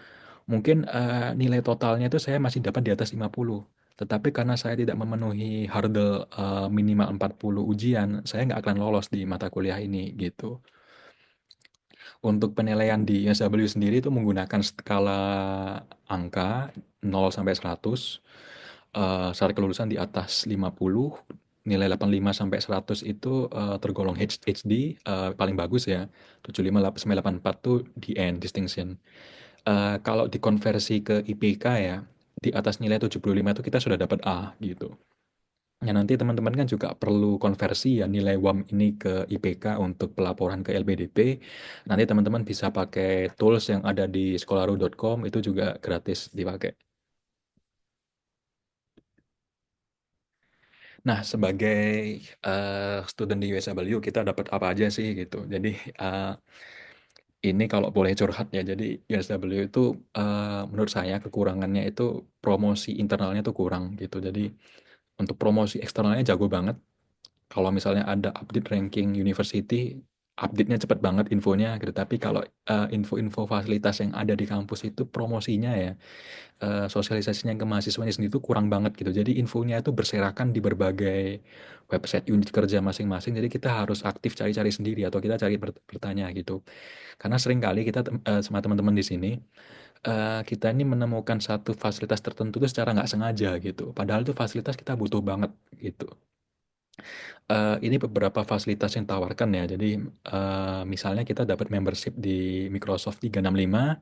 Mungkin nilai totalnya itu saya masih dapat di atas 50. Tetapi karena saya tidak memenuhi hurdle minimal 40 ujian, saya nggak akan lolos di mata kuliah ini gitu. Untuk penilaian di USW sendiri itu menggunakan skala angka 0 sampai 100. Syarat kelulusan di atas 50, nilai 85 sampai 100 itu tergolong HD, paling bagus ya. 75 sampai 84 tuh DN, distinction. Kalau dikonversi ke IPK ya, di atas nilai 75 itu kita sudah dapat A gitu. Ya nanti teman-teman kan juga perlu konversi ya nilai WAM ini ke IPK untuk pelaporan ke LPDP. Nanti teman-teman bisa pakai tools yang ada di sekolaru.com, itu juga gratis dipakai. Nah, sebagai student di USW kita dapat apa aja sih gitu. Jadi eh, ini kalau boleh curhat ya, jadi USW itu menurut saya kekurangannya itu promosi internalnya tuh kurang gitu. Jadi untuk promosi eksternalnya jago banget. Kalau misalnya ada update ranking university, update-nya cepet banget infonya gitu. Tapi kalau info-info fasilitas yang ada di kampus itu promosinya ya, sosialisasinya ke mahasiswanya sendiri itu kurang banget gitu. Jadi infonya itu berserakan di berbagai website unit kerja masing-masing. Jadi kita harus aktif cari-cari sendiri atau kita cari bertanya gitu. Karena sering kali kita sama teman-teman di sini, kita ini menemukan satu fasilitas tertentu itu secara nggak sengaja gitu. Padahal itu fasilitas kita butuh banget gitu. Ini beberapa fasilitas yang ditawarkan ya. Jadi, misalnya kita dapat membership di Microsoft 365,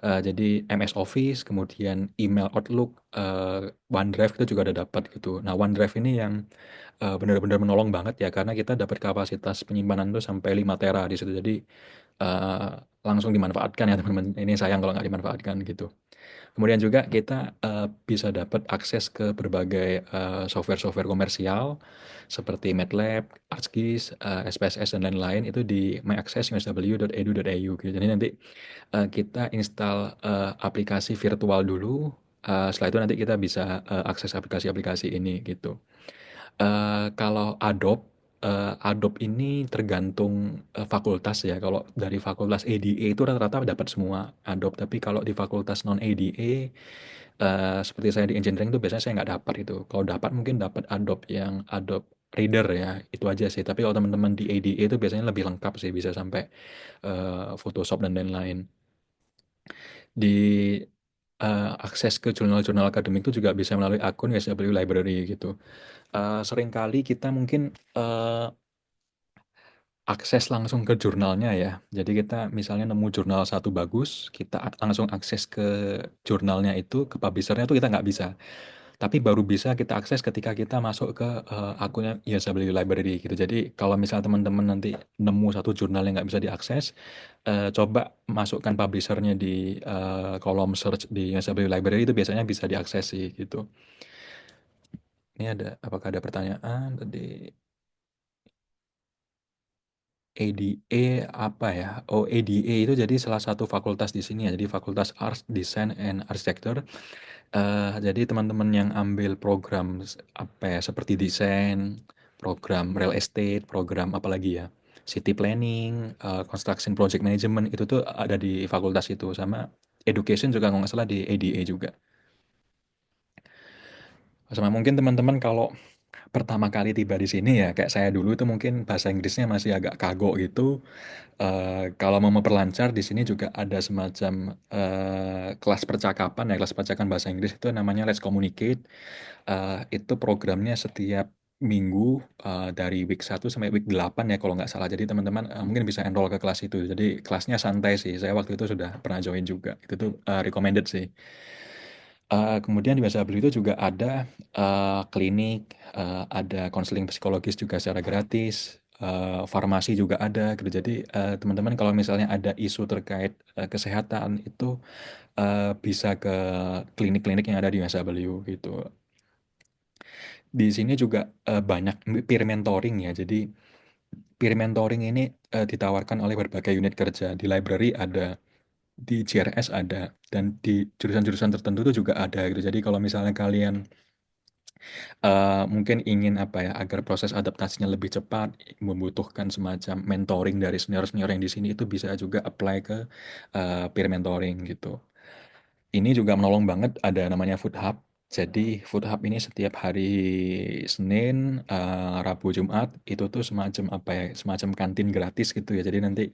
jadi MS Office, kemudian email Outlook, OneDrive kita juga ada dapat gitu. Nah, OneDrive ini yang, benar-benar menolong banget ya, karena kita dapat kapasitas penyimpanan tuh sampai 5 tera di situ. Jadi, eee, langsung dimanfaatkan ya teman-teman. Ini sayang kalau nggak dimanfaatkan gitu. Kemudian juga kita bisa dapat akses ke berbagai software-software komersial seperti MATLAB, ArcGIS, SPSS dan lain-lain itu di myaccess.usw.edu.au gitu. Jadi nanti kita install aplikasi virtual dulu. Setelah itu nanti kita bisa akses aplikasi-aplikasi ini gitu. Kalau Adobe ini tergantung fakultas ya. Kalau dari fakultas EDA itu rata-rata dapat semua Adobe. Tapi kalau di fakultas non EDA, seperti saya di engineering itu biasanya saya nggak dapat itu. Kalau dapat mungkin dapat Adobe yang Adobe Reader ya, itu aja sih. Tapi kalau teman-teman di EDA itu biasanya lebih lengkap sih, bisa sampai Photoshop dan lain-lain. Di akses ke jurnal-jurnal akademik itu juga bisa melalui akun USW Library gitu. Seringkali kita mungkin akses langsung ke jurnalnya ya. Jadi kita misalnya nemu jurnal satu bagus, kita langsung akses ke jurnalnya itu, ke publisher-nya itu kita nggak bisa. Tapi baru bisa kita akses ketika kita masuk ke akunnya ESW Library gitu. Jadi kalau misalnya teman-teman nanti nemu satu jurnal yang nggak bisa diakses, coba masukkan publisher-nya di kolom search di ESW Library, itu biasanya bisa diakses sih gitu. Ini apakah ada pertanyaan tadi? ADA apa ya? Oh, ADA itu jadi salah satu fakultas di sini ya. Jadi Fakultas Arts, Design and Architecture. Jadi teman-teman yang ambil program apa ya, seperti desain, program real estate, program apa lagi ya? City planning, construction project management itu tuh ada di fakultas itu, sama education juga kalau nggak salah di ADA juga. Sama mungkin teman-teman kalau pertama kali tiba di sini ya kayak saya dulu itu mungkin bahasa Inggrisnya masih agak kagok gitu. Kalau mau memperlancar di sini juga ada semacam kelas percakapan ya, kelas percakapan bahasa Inggris itu namanya Let's Communicate. Itu programnya setiap minggu dari week 1 sampai week 8 ya kalau nggak salah. Jadi teman-teman mungkin bisa enroll ke kelas itu. Jadi kelasnya santai sih. Saya waktu itu sudah pernah join juga. Itu tuh recommended sih. Kemudian di BSW itu juga ada klinik, ada konseling psikologis juga secara gratis, farmasi juga ada gitu. Jadi teman-teman kalau misalnya ada isu terkait kesehatan itu bisa ke klinik-klinik yang ada di BSW gitu. Di sini juga banyak peer mentoring ya. Jadi peer mentoring ini ditawarkan oleh berbagai unit kerja. Di library ada, di CRS ada, dan di jurusan-jurusan tertentu itu juga ada gitu. Jadi kalau misalnya kalian mungkin ingin apa ya, agar proses adaptasinya lebih cepat, membutuhkan semacam mentoring dari senior-senior yang di sini, itu bisa juga apply ke peer mentoring gitu. Ini juga menolong banget ada namanya Food Hub. Jadi Food Hub ini setiap hari Senin, Rabu, Jumat itu tuh semacam apa ya, semacam kantin gratis gitu ya. Jadi nanti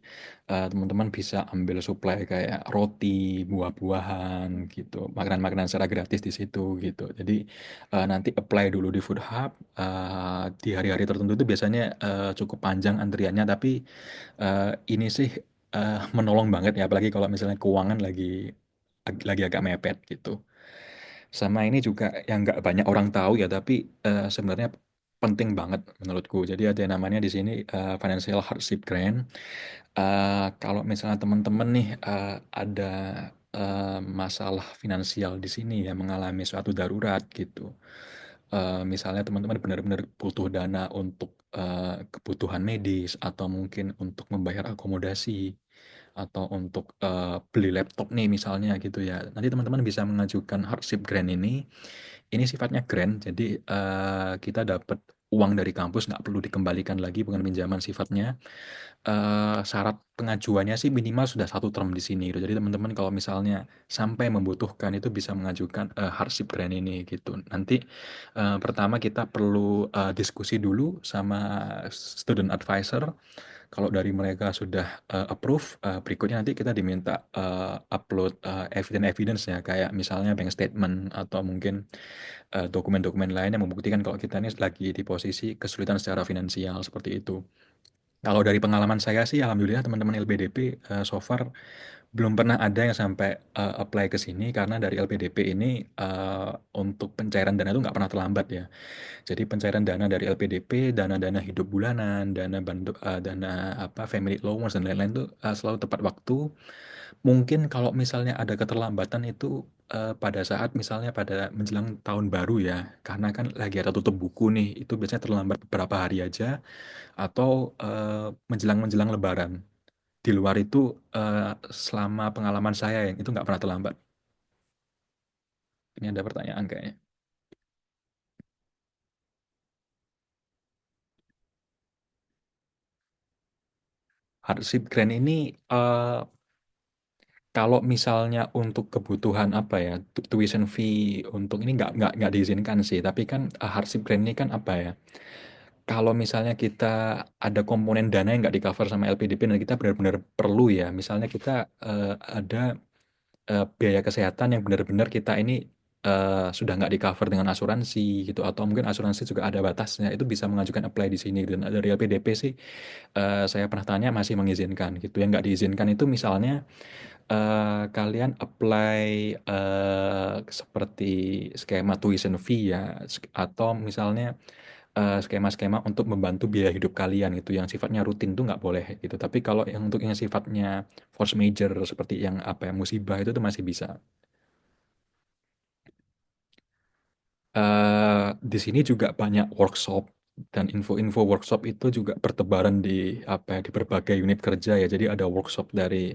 teman-teman bisa ambil suplai kayak roti, buah-buahan gitu, makanan-makanan secara gratis di situ gitu. Jadi nanti apply dulu di Food Hub. Di hari-hari tertentu itu biasanya cukup panjang antriannya, tapi ini sih menolong banget ya, apalagi kalau misalnya keuangan lagi agak mepet gitu. Sama ini juga yang nggak banyak orang tahu ya, tapi sebenarnya penting banget menurutku. Jadi ada yang namanya di sini Financial Hardship Grant. Kalau misalnya teman-teman nih ada masalah finansial di sini ya, mengalami suatu darurat gitu. Misalnya teman-teman benar-benar butuh dana untuk kebutuhan medis atau mungkin untuk membayar akomodasi atau untuk beli laptop nih misalnya gitu ya. Nanti teman-teman bisa mengajukan hardship grant ini. Ini sifatnya grant, jadi kita dapat uang dari kampus, nggak perlu dikembalikan lagi, bukan pinjaman sifatnya. Syarat pengajuannya sih minimal sudah 1 term di sini gitu. Jadi teman-teman kalau misalnya sampai membutuhkan itu bisa mengajukan hardship grant ini gitu. Nanti pertama kita perlu diskusi dulu sama student advisor. Kalau dari mereka sudah approve, berikutnya nanti kita diminta upload evidence-evidence ya, kayak misalnya bank statement atau mungkin dokumen-dokumen lain yang membuktikan kalau kita ini lagi di posisi kesulitan secara finansial seperti itu. Kalau dari pengalaman saya sih, alhamdulillah teman-teman LPDP so far belum pernah ada yang sampai apply ke sini, karena dari LPDP ini untuk pencairan dana itu nggak pernah terlambat ya. Jadi pencairan dana dari LPDP, dana-dana hidup bulanan, dana apa family allowance dan lain-lain tuh selalu tepat waktu. Mungkin kalau misalnya ada keterlambatan itu pada saat misalnya pada menjelang tahun baru ya, karena kan lagi ada tutup buku nih, itu biasanya terlambat beberapa hari aja, atau menjelang-menjelang Lebaran. Di luar itu selama pengalaman saya yang itu nggak pernah terlambat. Ini ada pertanyaan kayaknya. Hardship grant ini kalau misalnya untuk kebutuhan apa ya, tuition fee untuk ini nggak diizinkan sih. Tapi kan hardship grant ini kan apa ya? Kalau misalnya kita ada komponen dana yang nggak di-cover sama LPDP dan kita benar-benar perlu ya, misalnya kita ada biaya kesehatan yang benar-benar kita ini sudah nggak di-cover dengan asuransi gitu, atau mungkin asuransi juga ada batasnya, itu bisa mengajukan apply di sini. Dan dari LPDP sih saya pernah tanya masih mengizinkan gitu. Yang nggak diizinkan itu misalnya kalian apply seperti skema tuition fee ya, atau misalnya skema-skema untuk membantu biaya hidup kalian gitu, yang sifatnya rutin tuh nggak boleh gitu. Tapi kalau yang untuk yang sifatnya force major seperti yang apa ya, musibah itu tuh masih bisa. Di sini juga banyak workshop, dan info-info workshop itu juga bertebaran di apa ya, di berbagai unit kerja ya. Jadi ada workshop dari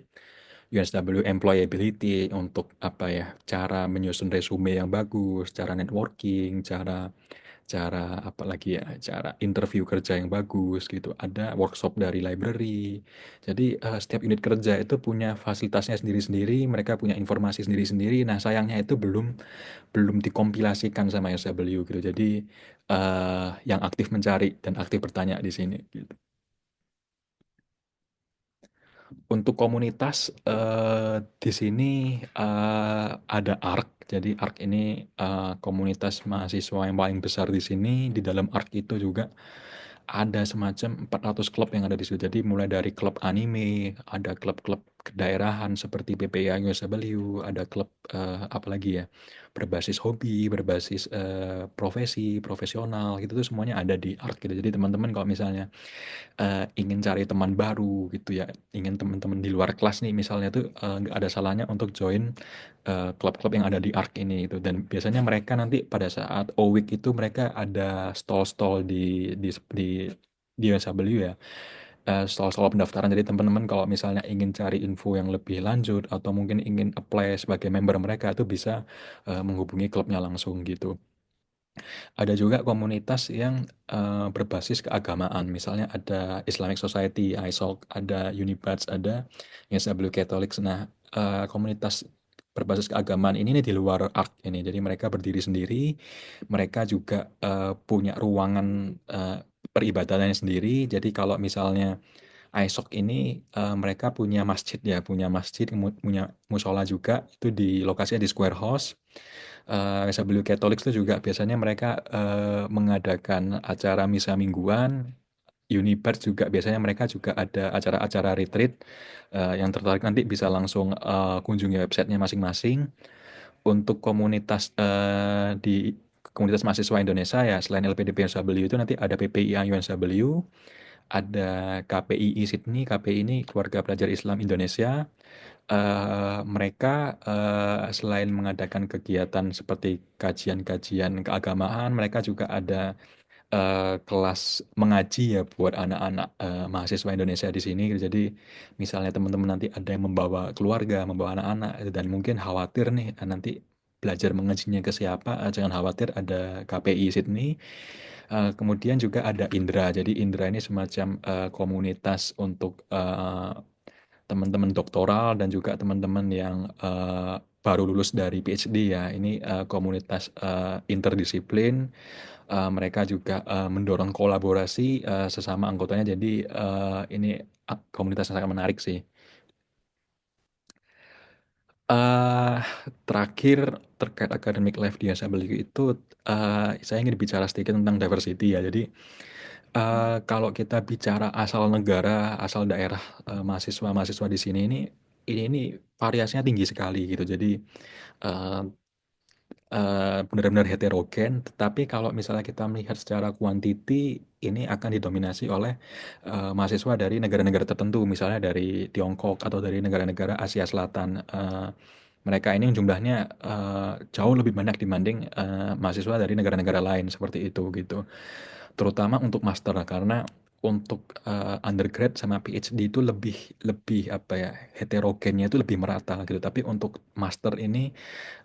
USW Employability untuk apa ya, cara menyusun resume yang bagus, cara networking, cara cara apa lagi ya, cara interview kerja yang bagus gitu, ada workshop dari library. Jadi setiap unit kerja itu punya fasilitasnya sendiri-sendiri, mereka punya informasi sendiri-sendiri. Nah, sayangnya itu belum belum dikompilasikan sama SW gitu. Jadi yang aktif mencari dan aktif bertanya di sini gitu. Untuk komunitas di sini ada ARK. Jadi ARK ini komunitas mahasiswa yang paling besar di sini. Di dalam ARK itu juga ada semacam 400 klub yang ada di situ. Jadi mulai dari klub anime, ada klub-klub kedaerahan seperti PPI USW, ada klub apa lagi ya, berbasis hobi, berbasis profesi, profesional gitu tuh semuanya ada di ARK gitu. Jadi teman-teman kalau misalnya ingin cari teman baru gitu ya, ingin teman-teman di luar kelas nih misalnya tuh nggak ada salahnya untuk join klub-klub yang ada di ARK ini itu. Dan biasanya mereka nanti pada saat O-Week itu mereka ada stall-stall di USW ya, stall-stall pendaftaran. Jadi teman-teman kalau misalnya ingin cari info yang lebih lanjut atau mungkin ingin apply sebagai member mereka itu bisa menghubungi klubnya langsung gitu. Ada juga komunitas yang berbasis keagamaan, misalnya ada Islamic Society, ISOC, ada Unibats, ada YSW Catholics. Nah, komunitas berbasis keagamaan ini nih di luar ARK ini, jadi mereka berdiri sendiri, mereka juga punya ruangan peribadatannya sendiri. Jadi kalau misalnya ISOC ini mereka punya masjid ya, punya masjid, punya musola juga, itu di lokasinya di Square House. SW Catholics itu juga biasanya mereka mengadakan acara misa mingguan. Unibird juga biasanya mereka juga ada acara-acara retreat. Yang tertarik nanti bisa langsung kunjungi websitenya masing-masing. Untuk komunitas di komunitas mahasiswa Indonesia ya, selain LPDP UNSW itu nanti ada PPIA UNSW, ada KPII Sydney. KPI ini Keluarga Pelajar Islam Indonesia. Mereka selain mengadakan kegiatan seperti kajian-kajian keagamaan, mereka juga ada kelas mengaji ya buat anak-anak mahasiswa Indonesia di sini. Jadi misalnya teman-teman nanti ada yang membawa keluarga, membawa anak-anak dan mungkin khawatir nih nanti belajar mengajinya ke siapa, jangan khawatir, ada KPI Sydney. Kemudian juga ada Indra. Jadi Indra ini semacam komunitas untuk teman-teman doktoral dan juga teman-teman yang baru lulus dari PhD ya. Ini komunitas interdisiplin. Mereka juga mendorong kolaborasi sesama anggotanya. Jadi ini komunitas yang sangat menarik sih. eh Terakhir terkait academic life di SMBLU itu, saya ingin bicara sedikit tentang diversity ya. Jadi kalau kita bicara asal negara, asal daerah, mahasiswa-mahasiswa di sini ini variasinya tinggi sekali gitu. Jadi eh, benar-benar heterogen. Tetapi kalau misalnya kita melihat secara kuantiti, ini akan didominasi oleh mahasiswa dari negara-negara tertentu, misalnya dari Tiongkok atau dari negara-negara Asia Selatan. Mereka ini jumlahnya jauh lebih banyak dibanding mahasiswa dari negara-negara lain seperti itu gitu. Terutama untuk master karena untuk undergrad sama PhD itu lebih lebih apa ya, heterogennya itu lebih merata gitu. Tapi untuk master ini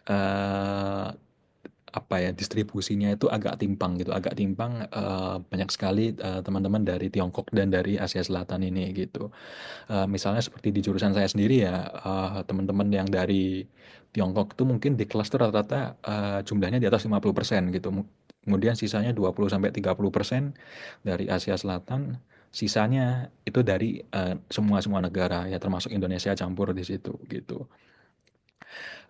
eh apa ya, distribusinya itu agak timpang gitu, agak timpang, banyak sekali teman-teman dari Tiongkok dan dari Asia Selatan ini gitu. Misalnya seperti di jurusan saya sendiri ya, teman-teman yang dari Tiongkok itu mungkin di kelas itu rata-rata jumlahnya di atas 50% gitu. Kemudian sisanya 20-30% dari Asia Selatan, sisanya itu dari semua negara ya, termasuk Indonesia campur di situ gitu.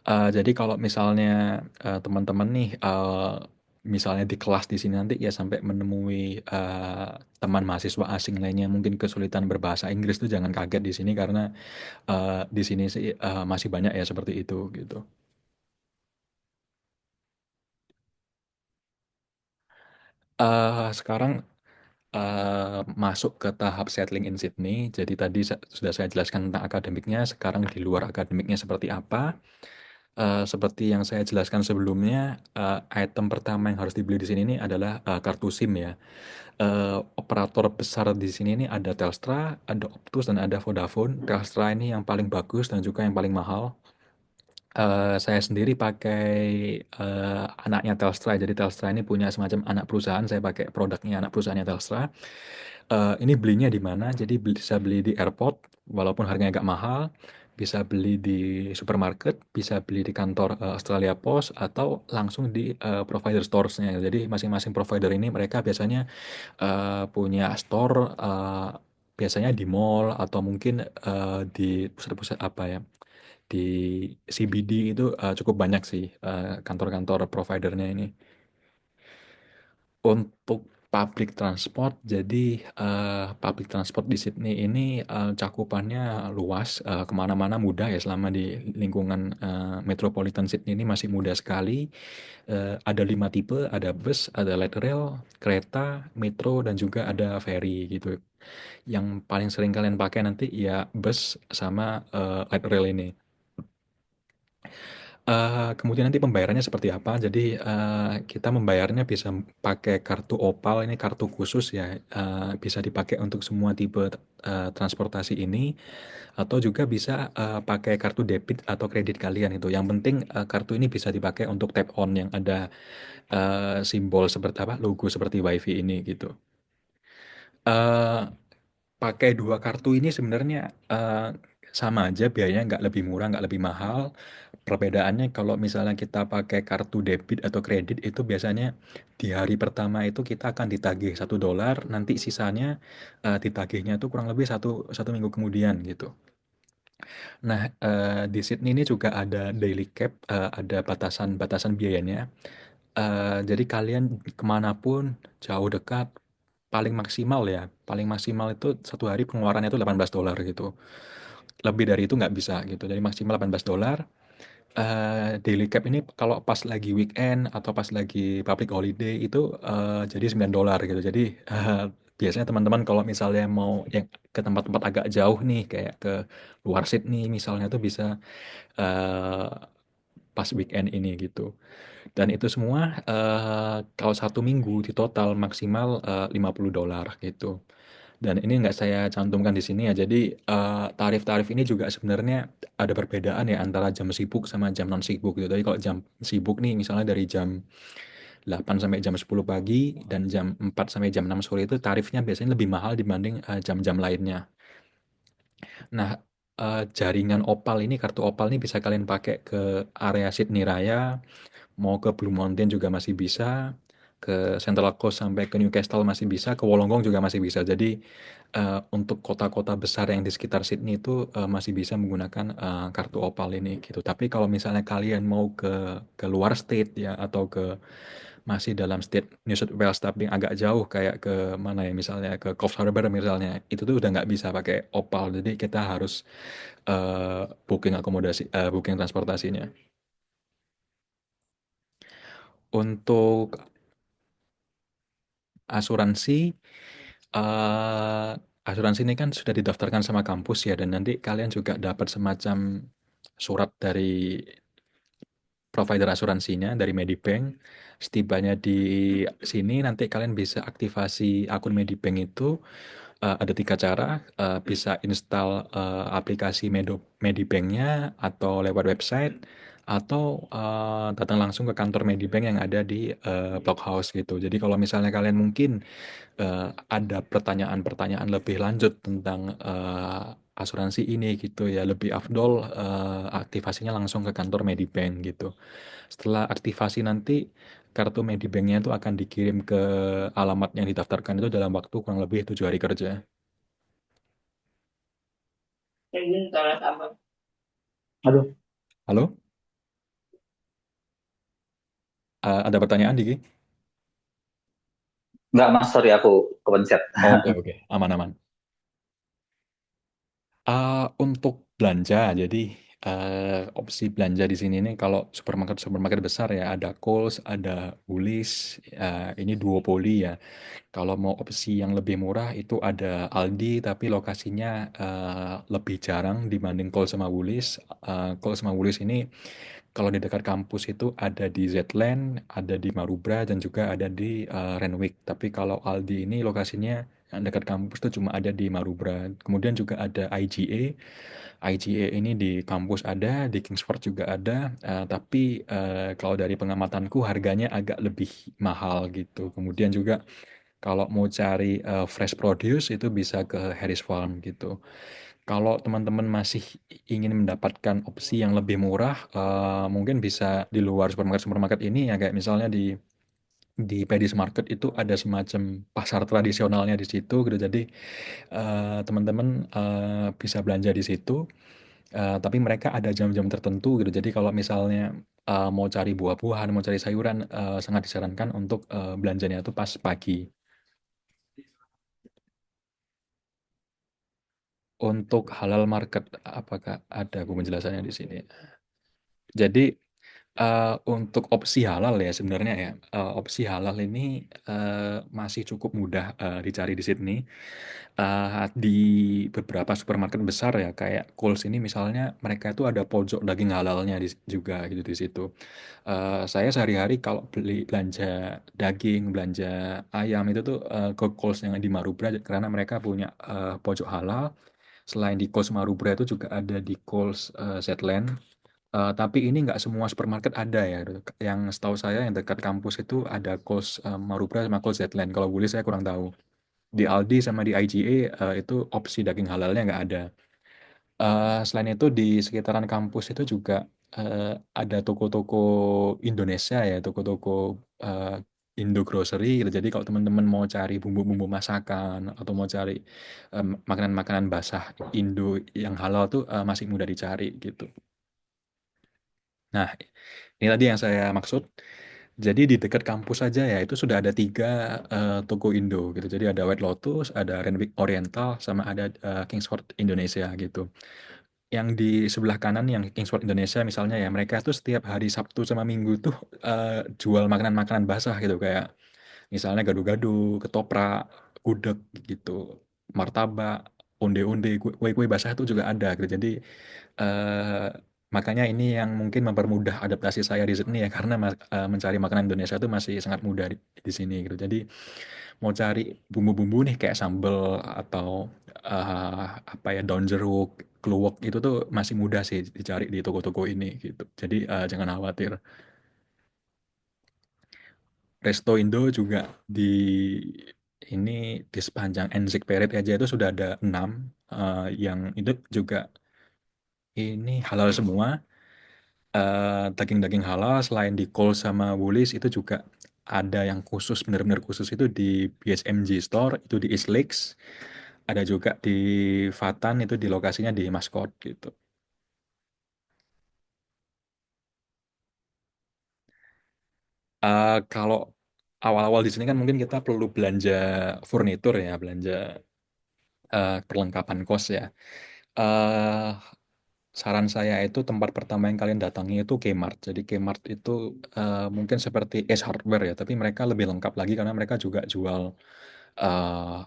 Jadi kalau misalnya teman-teman nih misalnya di kelas di sini nanti ya sampai menemui teman mahasiswa asing lainnya mungkin kesulitan berbahasa Inggris tuh jangan kaget di sini karena di sini sih masih banyak ya seperti itu gitu. Sekarang masuk ke tahap settling in Sydney. Jadi tadi sudah saya jelaskan tentang akademiknya. Sekarang di luar akademiknya seperti apa? Seperti yang saya jelaskan sebelumnya, item pertama yang harus dibeli di sini ini adalah kartu SIM ya. Operator besar di sini ini ada Telstra, ada Optus, dan ada Vodafone. Telstra ini yang paling bagus dan juga yang paling mahal. Saya sendiri pakai anaknya Telstra. Jadi Telstra ini punya semacam anak perusahaan. Saya pakai produknya anak perusahaannya Telstra. Ini belinya di mana? Jadi bisa beli di airport, walaupun harganya agak mahal. Bisa beli di supermarket, bisa beli di kantor Australia Post, atau langsung di provider stores-nya. Jadi masing-masing provider ini mereka biasanya punya store, biasanya di mall atau mungkin di pusat-pusat apa ya? Di CBD itu cukup banyak sih kantor-kantor providernya ini. Untuk public transport, jadi public transport di Sydney ini cakupannya luas, kemana-mana mudah ya selama di lingkungan metropolitan Sydney ini masih mudah sekali. Ada 5 tipe, ada bus, ada light rail, kereta, metro, dan juga ada ferry gitu. Yang paling sering kalian pakai nanti ya bus sama light rail ini. Kemudian nanti pembayarannya seperti apa? Jadi, kita membayarnya bisa pakai kartu Opal, ini kartu khusus ya, bisa dipakai untuk semua tipe, transportasi ini, atau juga bisa, pakai kartu debit atau kredit kalian itu. Yang penting, kartu ini bisa dipakai untuk tap on yang ada, simbol seperti apa, logo seperti WiFi ini gitu. Eee, Pakai 2 kartu ini sebenarnya, sama aja biayanya, nggak lebih murah, nggak lebih mahal. Perbedaannya kalau misalnya kita pakai kartu debit atau kredit itu biasanya di hari pertama itu kita akan ditagih $1, nanti sisanya, ditagihnya itu kurang lebih satu minggu kemudian gitu. Nah, di Sydney ini juga ada daily cap, ada batasan-batasan biayanya. Jadi kalian kemanapun jauh dekat, paling maksimal itu satu hari pengeluarannya itu $18 gitu. Lebih dari itu nggak bisa gitu. Jadi maksimal $18. Daily cap ini kalau pas lagi weekend atau pas lagi public holiday itu jadi $9 gitu. Jadi biasanya teman-teman kalau misalnya mau yang ke tempat-tempat agak jauh nih kayak ke luar Sydney misalnya tuh bisa eh, pas weekend ini gitu. Dan itu semua kalau 1 minggu di total maksimal $50 gitu. Dan ini nggak saya cantumkan di sini ya. Jadi tarif-tarif ini juga sebenarnya ada perbedaan ya antara jam sibuk sama jam non sibuk gitu. Jadi kalau jam sibuk nih misalnya dari jam 8 sampai jam 10 pagi dan jam 4 sampai jam 6 sore itu tarifnya biasanya lebih mahal dibanding jam-jam lainnya. Nah, jaringan Opal ini, kartu Opal ini bisa kalian pakai ke area Sydney Raya, mau ke Blue Mountain juga masih bisa, ke Central Coast sampai ke Newcastle masih bisa, ke Wollongong juga masih bisa. Jadi untuk kota-kota besar yang di sekitar Sydney itu masih bisa menggunakan kartu Opal ini gitu. Tapi kalau misalnya kalian mau ke luar state ya atau ke masih dalam state New South Wales tapi agak jauh kayak ke mana ya misalnya ke Coffs Harbour misalnya itu tuh udah nggak bisa pakai Opal. Jadi kita harus booking transportasinya. Untuk asuransi, eh, asuransi ini kan sudah didaftarkan sama kampus ya, dan nanti kalian juga dapat semacam surat dari provider asuransinya, dari Medibank. Setibanya di sini, nanti kalian bisa aktivasi akun Medibank itu. Ada 3 cara, bisa install aplikasi Medibanknya atau lewat website, atau datang langsung ke kantor Medibank yang ada di Blockhouse gitu. Jadi kalau misalnya kalian mungkin ada pertanyaan-pertanyaan lebih lanjut tentang asuransi ini gitu ya, lebih afdol aktivasinya langsung ke kantor Medibank gitu. Setelah aktivasi nanti kartu Medibanknya itu akan dikirim ke alamat yang didaftarkan itu dalam waktu kurang lebih 7 hari kerja. Aduh, Halo? Ada pertanyaan, Diki? nggak mas, sorry aku kepencet. Oke, oke. Aman-aman. Untuk belanja, jadi opsi belanja di sini nih kalau supermarket-supermarket besar ya ada Coles, ada Woolies, ini duopoli ya. Kalau mau opsi yang lebih murah itu ada Aldi, tapi lokasinya lebih jarang dibanding Coles sama Woolies. Coles sama Woolies ini kalau di dekat kampus itu ada di Zetland, ada di Marubra, dan juga ada di Renwick. Tapi kalau Aldi ini lokasinya yang dekat kampus tuh cuma ada di Marubra. Kemudian juga ada IGA. IGA ini di kampus ada, di Kingsford juga ada, tapi kalau dari pengamatanku harganya agak lebih mahal gitu. Kemudian juga kalau mau cari fresh produce itu bisa ke Harris Farm gitu. Kalau teman-teman masih ingin mendapatkan opsi yang lebih murah, mungkin bisa di luar supermarket-supermarket ini ya kayak misalnya di Paddy's Market itu ada semacam pasar tradisionalnya di situ gitu. Jadi teman-teman bisa belanja di situ, tapi mereka ada jam-jam tertentu gitu. Jadi kalau misalnya mau cari buah-buahan, mau cari sayuran, sangat disarankan untuk belanjanya itu pas pagi. Untuk halal market, apakah ada penjelasannya di sini? Jadi untuk opsi halal ya sebenarnya ya, opsi halal ini masih cukup mudah dicari di Sydney. Di beberapa supermarket besar ya kayak Coles ini misalnya mereka itu ada pojok daging halalnya juga gitu di situ. Saya sehari-hari kalau beli belanja daging, belanja ayam itu tuh ke Coles yang di Marubra karena mereka punya pojok halal. Selain di Coles Marubra itu juga ada di Coles Zetland. Tapi ini nggak semua supermarket ada ya. Yang setahu saya yang dekat kampus itu ada Coles Marubra sama Coles Zetland. Kalau Woolies saya kurang tahu. Di Aldi sama di IGA itu opsi daging halalnya nggak ada. Selain itu di sekitaran kampus itu juga ada toko-toko Indonesia ya, toko-toko eh, Indo Grocery gitu. Jadi kalau teman-teman mau cari bumbu-bumbu masakan atau mau cari makanan-makanan basah Indo yang halal tuh masih mudah dicari gitu. Nah, ini tadi yang saya maksud. Jadi di dekat kampus saja ya itu sudah ada 3 toko Indo gitu. Jadi ada White Lotus, ada Renwick Oriental, sama ada Kingsford Indonesia gitu. Yang di sebelah kanan yang Kingsford Indonesia misalnya ya mereka tuh setiap hari Sabtu sama Minggu tuh jual makanan-makanan basah gitu kayak misalnya gado-gado, ketoprak, gudeg gitu, martabak, onde-onde, kue-kue basah itu juga ada gitu. Jadi eh, makanya ini yang mungkin mempermudah adaptasi saya di Sydney ya karena mencari makanan Indonesia itu masih sangat mudah di sini gitu. Jadi mau cari bumbu-bumbu nih kayak sambal atau apa ya daun jeruk, keluak itu tuh masih mudah sih dicari di toko-toko ini gitu. Jadi jangan khawatir. Resto Indo juga di ini di sepanjang Anzac Parade aja itu sudah ada 6 yang itu juga ini halal semua. Daging-daging halal selain di Coles sama Woolies itu juga ada yang khusus benar-benar khusus itu di BSMG Store itu di East Lakes. Ada juga di Fatan itu di lokasinya di Mascot gitu. Kalau awal-awal di sini kan mungkin kita perlu belanja furnitur ya, belanja perlengkapan kos ya. Eh Saran saya itu tempat pertama yang kalian datangi itu Kmart. Jadi Kmart itu mungkin seperti Ace Hardware ya, tapi mereka lebih lengkap lagi karena mereka juga jual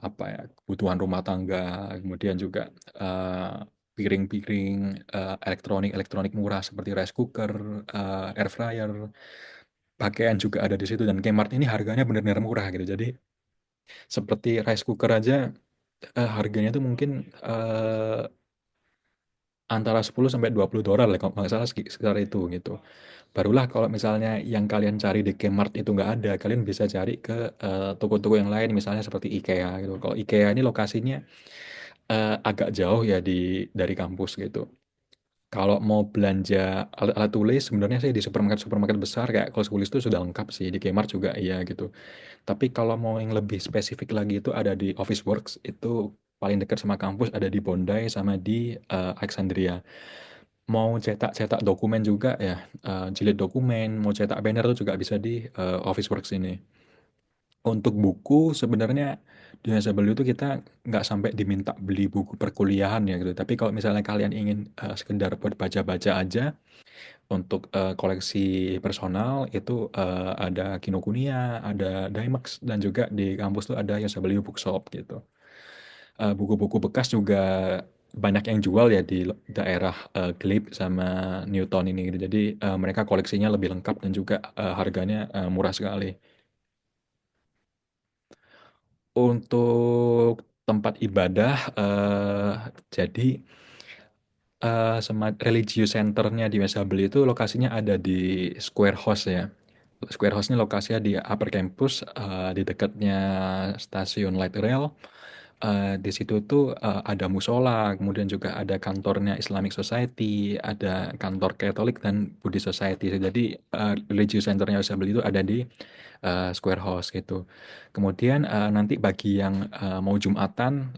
apa ya kebutuhan rumah tangga, kemudian juga eh, piring-piring elektronik murah seperti rice cooker, air fryer, pakaian juga ada di situ dan Kmart ini harganya benar-benar murah gitu. Jadi seperti rice cooker aja harganya tuh mungkin eh, antara 10 sampai $20 lah kalau nggak salah sekitar itu gitu. Barulah kalau misalnya yang kalian cari di Kmart itu nggak ada, kalian bisa cari ke toko-toko yang lain misalnya seperti IKEA gitu. Kalau IKEA ini lokasinya agak jauh ya dari kampus gitu. Kalau mau belanja alat-alat tulis sebenarnya sih di supermarket-supermarket besar kayak Coles Woolies itu sudah lengkap sih, di Kmart juga iya gitu. Tapi kalau mau yang lebih spesifik lagi itu ada di Officeworks, itu paling dekat sama kampus ada di Bondi sama di Alexandria. Mau cetak-cetak dokumen juga ya, jilid dokumen, mau cetak banner itu juga bisa di Officeworks ini. Untuk buku sebenarnya di Hasabel itu kita nggak sampai diminta beli buku perkuliahan ya gitu. Tapi kalau misalnya kalian ingin sekedar buat baca-baca aja untuk koleksi personal itu ada Kinokuniya, ada Daimax dan juga di kampus tuh ada Hasabel Bookshop gitu. Buku-buku bekas juga banyak yang jual ya di daerah Glebe sama Newton ini gitu. Jadi mereka koleksinya lebih lengkap dan juga harganya murah sekali. Untuk tempat ibadah, jadi religious centernya di Wesable itu lokasinya ada di Square House ya. Square House ini lokasinya di upper campus, di dekatnya stasiun light rail. Di situ tuh ada musola, kemudian juga ada kantornya Islamic Society, ada kantor Katolik dan Buddhist Society. Jadi religious centernya Wesable itu ada di Square House gitu. Kemudian nanti bagi yang mau Jumatan,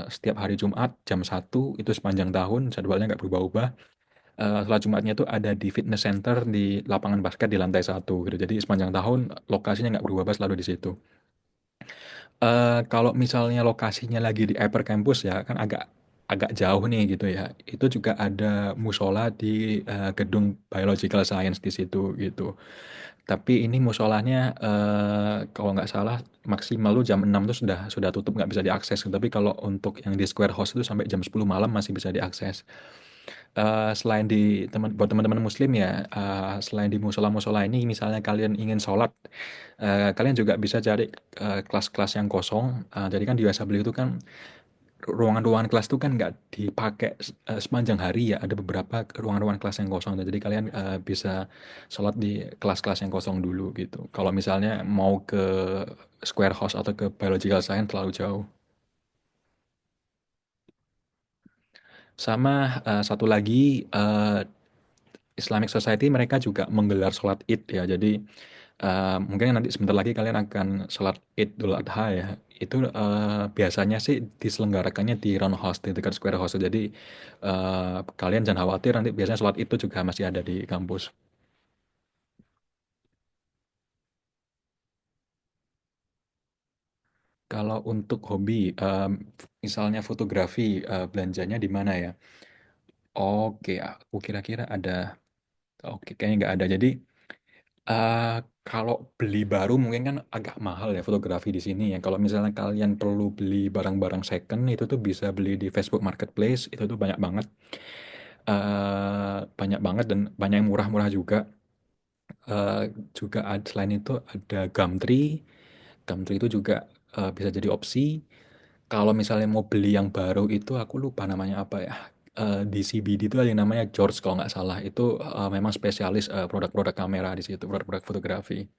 setiap hari Jumat jam 1 itu sepanjang tahun jadwalnya nggak berubah-ubah. Sholat Jumatnya itu ada di fitness center di lapangan basket di lantai 1 gitu. Jadi sepanjang tahun lokasinya nggak berubah selalu di situ. Kalau misalnya lokasinya lagi di upper campus ya kan agak agak jauh nih gitu ya. Itu juga ada musola di gedung Biological Science di situ gitu. Tapi ini musolanya kalau nggak salah maksimal lu jam 6 tuh sudah tutup nggak bisa diakses. Tapi kalau untuk yang di Square House itu sampai jam 10 malam masih bisa diakses. Selain di buat teman-teman muslim ya, selain di musola-musola ini misalnya kalian ingin sholat, kalian juga bisa cari kelas-kelas yang kosong. Jadi kan di Wasabli itu kan ruangan-ruangan kelas itu kan nggak dipakai sepanjang hari ya, ada beberapa ruangan-ruangan kelas yang kosong. Jadi kalian bisa sholat di kelas-kelas yang kosong dulu gitu. Kalau misalnya mau ke Square House atau ke Biological Science terlalu jauh. Sama satu lagi, Islamic Society mereka juga menggelar sholat Id ya. Jadi mungkin nanti sebentar lagi kalian akan sholat Idul Adha ya. Itu biasanya sih diselenggarakannya di Roundhouse di dekat Square House. Jadi kalian jangan khawatir nanti biasanya sholat itu juga masih ada di kampus. Kalau untuk hobi, misalnya fotografi, belanjanya di mana ya? Oke, aku kira-kira ada. Oke, kayaknya nggak ada. Jadi kalau beli baru mungkin kan agak mahal ya fotografi di sini ya. Kalau misalnya kalian perlu beli barang-barang second itu tuh bisa beli di Facebook Marketplace itu tuh banyak banget, banyak banget dan banyak yang murah-murah juga. Juga selain itu ada Gumtree, Gumtree itu juga bisa jadi opsi. Kalau misalnya mau beli yang baru itu aku lupa namanya apa ya. Di CBD itu ada yang namanya George kalau nggak salah. Itu memang spesialis produk-produk kamera di situ, produk-produk fotografi.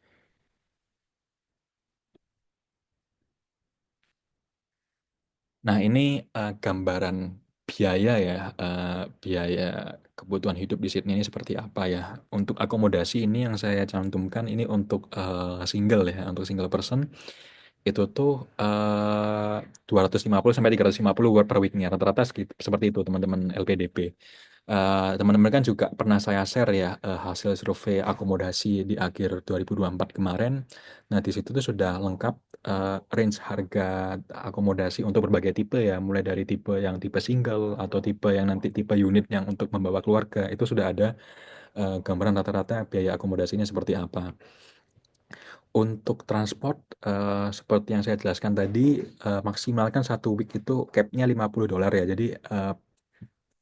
Nah, ini gambaran biaya ya, biaya kebutuhan hidup di Sydney ini seperti apa ya. Untuk akomodasi ini yang saya cantumkan ini untuk single ya, untuk single person itu tuh 250 sampai 350 per weeknya rata-rata seperti itu teman-teman LPDP. Teman-teman kan juga pernah saya share ya hasil survei akomodasi di akhir 2024 kemarin. Nah, di situ tuh sudah lengkap range harga akomodasi untuk berbagai tipe ya, mulai dari tipe yang tipe single atau tipe yang nanti tipe unit yang untuk membawa keluarga. Itu sudah ada gambaran rata-rata biaya akomodasinya seperti apa. Untuk transport, seperti yang saya jelaskan tadi, maksimalkan 1 week itu cap-nya $50 ya. Jadi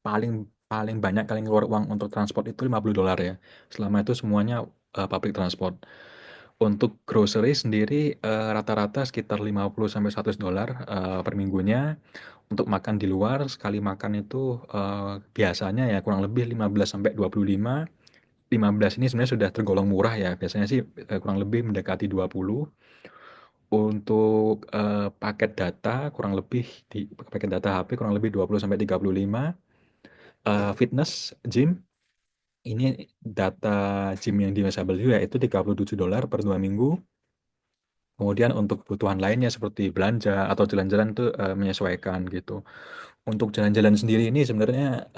paling paling banyak kalian keluar uang untuk transport itu $50 ya. Selama itu semuanya public transport. Untuk grocery sendiri rata-rata sekitar 50 sampai $100 per minggunya. Untuk makan di luar sekali makan itu biasanya ya kurang lebih 15 sampai 25. 15 ini sebenarnya sudah tergolong murah ya. Biasanya sih kurang lebih mendekati 20. Untuk paket data kurang lebih di paket data HP kurang lebih 20 sampai 35. Fitness gym ini data gym yang di Mesable juga itu $37 per 2 minggu. Kemudian untuk kebutuhan lainnya seperti belanja atau jalan-jalan itu menyesuaikan gitu. Untuk jalan-jalan sendiri ini sebenarnya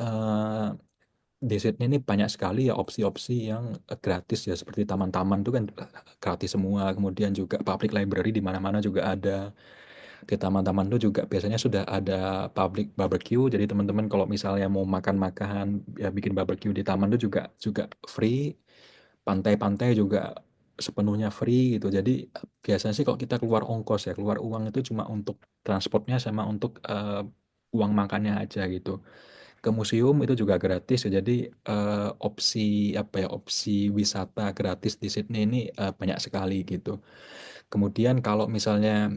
di Sydney ini banyak sekali ya opsi-opsi yang gratis ya seperti taman-taman itu kan gratis semua. Kemudian juga public library di mana-mana juga ada. Di taman-taman itu juga biasanya sudah ada public barbecue. Jadi teman-teman kalau misalnya mau makan-makan ya bikin barbecue di taman itu juga juga free. Pantai-pantai juga sepenuhnya free gitu. Jadi biasanya sih kalau kita keluar ongkos ya, keluar uang itu cuma untuk transportnya sama untuk uang makannya aja gitu. ke museum itu juga gratis ya. Jadi opsi apa ya, opsi wisata gratis di Sydney ini banyak sekali gitu. Kemudian kalau misalnya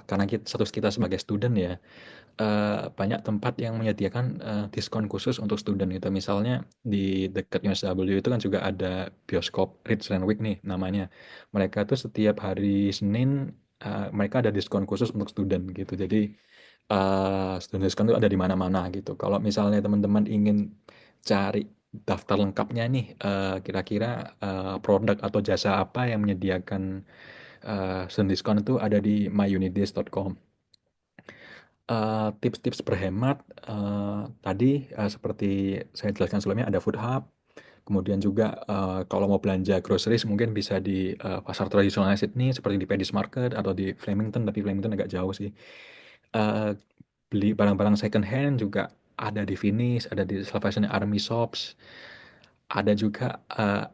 karena kita sebagai student ya, banyak tempat yang menyediakan diskon khusus untuk student gitu. Misalnya di dekat UNSW itu kan juga ada bioskop Rich Randwick nih namanya. Mereka tuh setiap hari Senin mereka ada diskon khusus untuk student gitu. Jadi student diskon itu ada di mana-mana gitu. Kalau misalnya teman-teman ingin cari daftar lengkapnya nih, kira-kira produk atau jasa apa yang menyediakan student diskon itu ada di myunides.com. Tips-tips berhemat, tadi, seperti saya jelaskan sebelumnya ada Food Hub, kemudian juga, kalau mau belanja groceries mungkin bisa di, pasar tradisional Sydney seperti di Paddy's Market atau di Flemington, tapi Flemington agak jauh sih. Eee, Beli barang-barang second hand juga ada di Finish, ada di Salvation Army Shops, ada juga,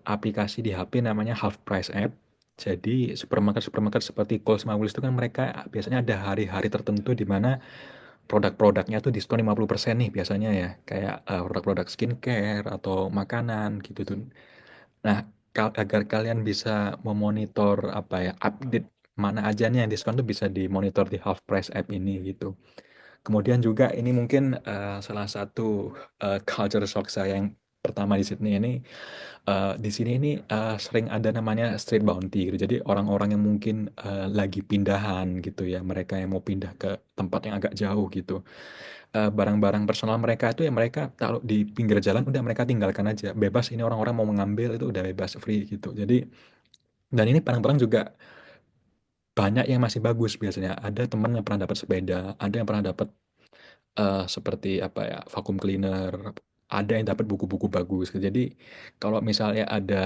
aplikasi di HP namanya Half Price App. Jadi supermarket-supermarket seperti Coles sama Woolies itu kan mereka biasanya ada hari-hari tertentu di mana produk-produknya tuh diskon 50% nih biasanya ya, kayak, produk-produk skincare atau makanan gitu tuh. Nah, agar kalian bisa memonitor apa ya, update mana aja nih yang diskon tuh bisa dimonitor di Half Price App ini gitu. Kemudian juga ini mungkin, salah satu, culture shock saya yang pertama di Sydney ini, di sini ini, sering ada namanya street bounty gitu. Jadi orang-orang yang mungkin, lagi pindahan gitu ya, mereka yang mau pindah ke tempat yang agak jauh gitu. Barang-barang personal mereka itu ya mereka taruh di pinggir jalan, udah mereka tinggalkan aja, bebas ini orang-orang mau mengambil itu udah bebas, free gitu. Jadi dan ini barang-barang juga banyak yang masih bagus biasanya. Ada teman yang pernah dapat sepeda, ada yang pernah dapat seperti apa ya, vacuum cleaner, ada yang dapat buku-buku bagus. Jadi kalau misalnya ada,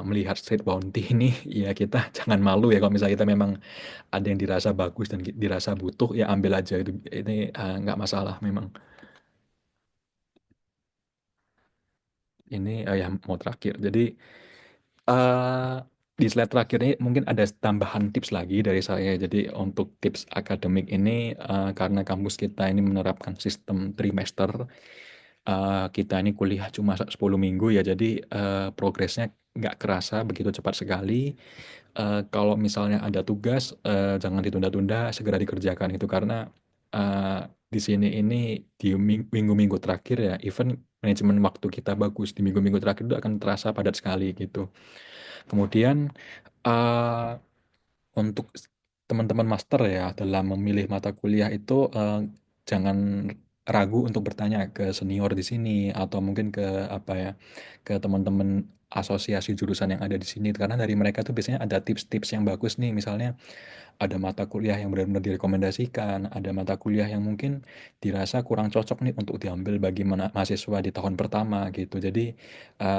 melihat street bounty ini, ya kita jangan malu ya kalau misalnya kita memang ada yang dirasa bagus dan dirasa butuh, ya ambil aja itu. Ini, nggak masalah memang. Ini, yang mau terakhir. Jadi, eee, di slide terakhir ini mungkin ada tambahan tips lagi dari saya. Jadi untuk tips akademik ini, karena kampus kita ini menerapkan sistem trimester, kita ini kuliah cuma 10 minggu ya, jadi, progresnya nggak kerasa begitu cepat sekali. Kalau misalnya ada tugas, jangan ditunda-tunda, segera dikerjakan itu karena, di sini ini di minggu-minggu terakhir ya, even manajemen waktu kita bagus, di minggu-minggu terakhir itu akan terasa padat sekali gitu. Kemudian, eee, untuk teman-teman master ya, dalam memilih mata kuliah itu, jangan ragu untuk bertanya ke senior di sini atau mungkin ke apa ya, ke teman-teman asosiasi jurusan yang ada di sini. Karena dari mereka tuh biasanya ada tips-tips yang bagus nih, misalnya ada mata kuliah yang benar-benar direkomendasikan, ada mata kuliah yang mungkin dirasa kurang cocok nih untuk diambil bagi mahasiswa di tahun pertama gitu. Jadi,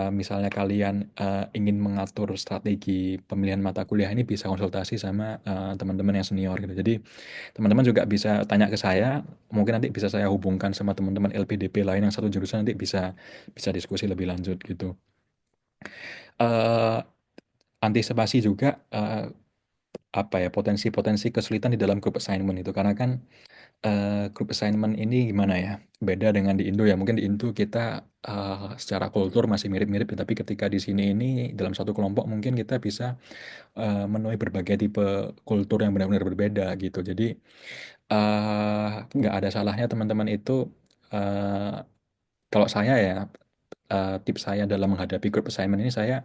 misalnya kalian, ingin mengatur strategi pemilihan mata kuliah ini bisa konsultasi sama, teman-teman yang senior gitu. Jadi, teman-teman juga bisa tanya ke saya, mungkin nanti bisa saya hubungkan sama teman-teman LPDP lain yang satu jurusan nanti bisa bisa diskusi lebih lanjut gitu. Eee, Antisipasi juga, apa ya, potensi-potensi kesulitan di dalam group assignment itu. Karena kan, group assignment ini gimana ya, beda dengan di Indo ya. Mungkin di Indo kita, secara kultur masih mirip-mirip ya, tapi ketika di sini ini dalam satu kelompok mungkin kita bisa, menemui berbagai tipe kultur yang benar-benar berbeda gitu. Jadi, nggak ada salahnya teman-teman itu, eee, kalau saya ya, tips saya dalam menghadapi group assignment ini saya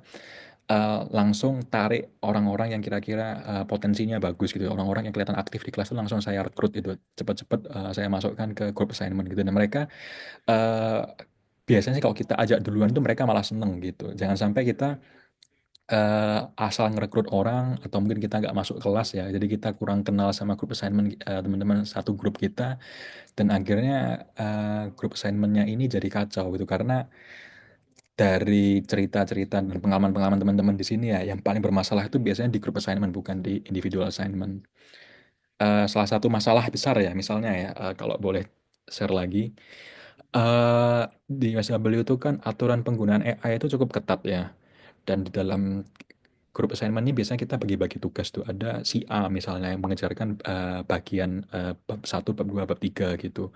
langsung tarik orang-orang yang kira-kira, potensinya bagus gitu, orang-orang yang kelihatan aktif di kelas itu langsung saya rekrut gitu, cepet-cepet, saya masukkan ke group assignment gitu dan mereka, eee, biasanya sih kalau kita ajak duluan tuh mereka malah seneng gitu. Jangan sampai kita, asal ngerekrut orang atau mungkin kita nggak masuk kelas ya, jadi kita kurang kenal sama group assignment, teman-teman satu grup kita dan akhirnya, group assignment-nya ini jadi kacau gitu. Karena dari cerita-cerita dan pengalaman-pengalaman teman-teman di sini ya, yang paling bermasalah itu biasanya di group assignment, bukan di individual assignment. Salah satu masalah besar ya, misalnya ya, kalau boleh share lagi, di USW itu kan aturan penggunaan AI itu cukup ketat ya, dan di dalam group assignment ini biasanya kita bagi-bagi tugas tuh, ada si A misalnya yang mengejarkan, bagian, bab 1, bab 2, bab 3 gitu.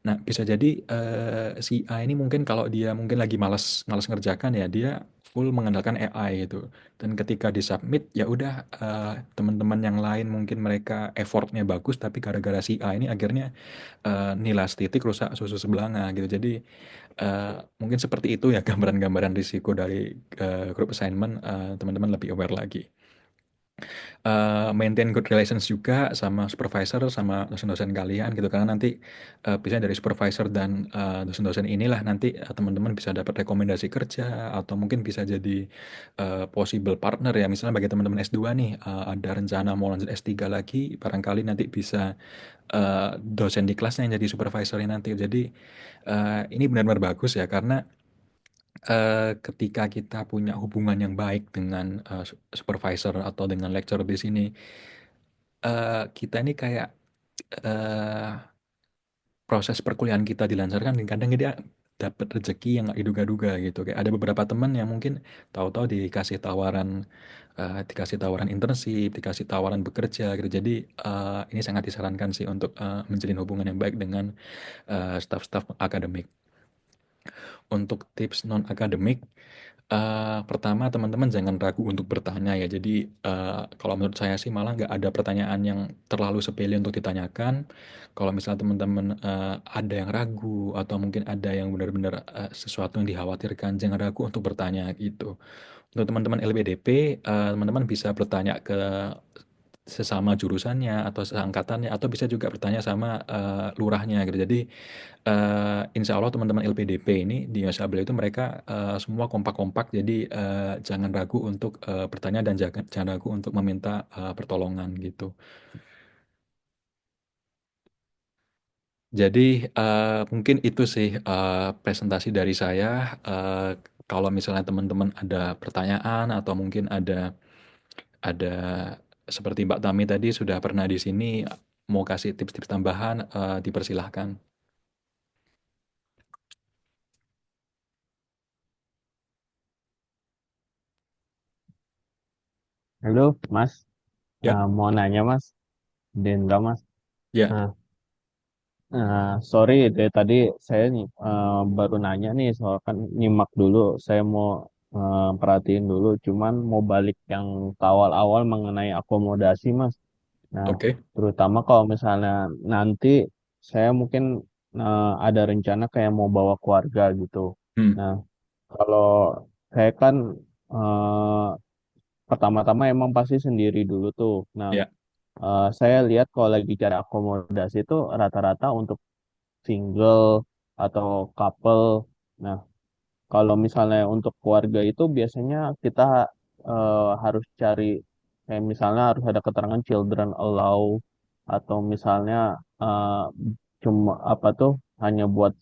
Nah, bisa jadi si A ini mungkin kalau dia mungkin lagi malas malas ngerjakan ya, dia full mengandalkan AI gitu. Dan ketika disubmit ya udah teman-teman yang lain mungkin mereka effortnya bagus, tapi gara-gara si A ini akhirnya nilas titik rusak susu sebelanga gitu. Jadi mungkin seperti itu ya gambaran-gambaran risiko dari group assignment, teman-teman lebih aware lagi. Maintain good relations juga sama supervisor, sama dosen-dosen kalian gitu, karena nanti biasanya dari supervisor dan dosen-dosen inilah nanti teman-teman bisa dapat rekomendasi kerja atau mungkin bisa jadi possible partner ya. Misalnya bagi teman-teman S2 nih, ada rencana mau lanjut S3 lagi, barangkali nanti bisa dosen di kelasnya yang jadi supervisornya nanti. Jadi ini benar-benar bagus ya, karena ketika kita punya hubungan yang baik dengan supervisor atau dengan lecturer di sini, kita ini kayak eh, proses perkuliahan kita dilancarkan, dan kadang dia dapat rezeki yang nggak diduga-duga gitu. Kayak ada beberapa teman yang mungkin tahu-tahu dikasih tawaran internship, dikasih tawaran bekerja gitu. Jadi ini sangat disarankan sih untuk menjalin hubungan yang baik dengan staf-staf akademik. Untuk tips non akademik, pertama teman-teman jangan ragu untuk bertanya ya. Jadi kalau menurut saya sih malah nggak ada pertanyaan yang terlalu sepele untuk ditanyakan. Kalau misalnya teman-teman ada yang ragu atau mungkin ada yang benar-benar sesuatu yang dikhawatirkan, jangan ragu untuk bertanya gitu. Untuk teman-teman LPDP, teman-teman bisa bertanya ke sesama jurusannya atau seangkatannya, atau bisa juga bertanya sama lurahnya gitu. Jadi insya Allah teman-teman LPDP ini di Yosabel itu mereka semua kompak-kompak, jadi jangan ragu untuk bertanya dan jangan ragu untuk meminta pertolongan gitu. Jadi mungkin itu sih presentasi dari saya. Eh, Kalau misalnya teman-teman ada pertanyaan atau mungkin ada seperti Mbak Tami tadi sudah pernah di sini mau kasih tips-tips tambahan, dipersilahkan. Halo, Mas. Ya, Mau nanya, Mas. Dendra, Mas. ya, Nah, sorry, dari tadi saya baru nanya nih, soal kan nyimak dulu. Saya mau perhatiin dulu, cuman mau balik yang ke awal-awal mengenai akomodasi, Mas. Nah, oke. terutama kalau misalnya nanti saya mungkin ada rencana kayak mau bawa keluarga gitu. Hmm, Nah, kalau saya kan eh, pertama-tama emang pasti sendiri dulu tuh. Nah, ya, saya lihat kalau lagi cari akomodasi itu rata-rata untuk single atau couple. Nah, kalau misalnya untuk keluarga itu biasanya kita harus cari kayak misalnya harus ada keterangan children allow atau misalnya eh, cuma apa tuh hanya buat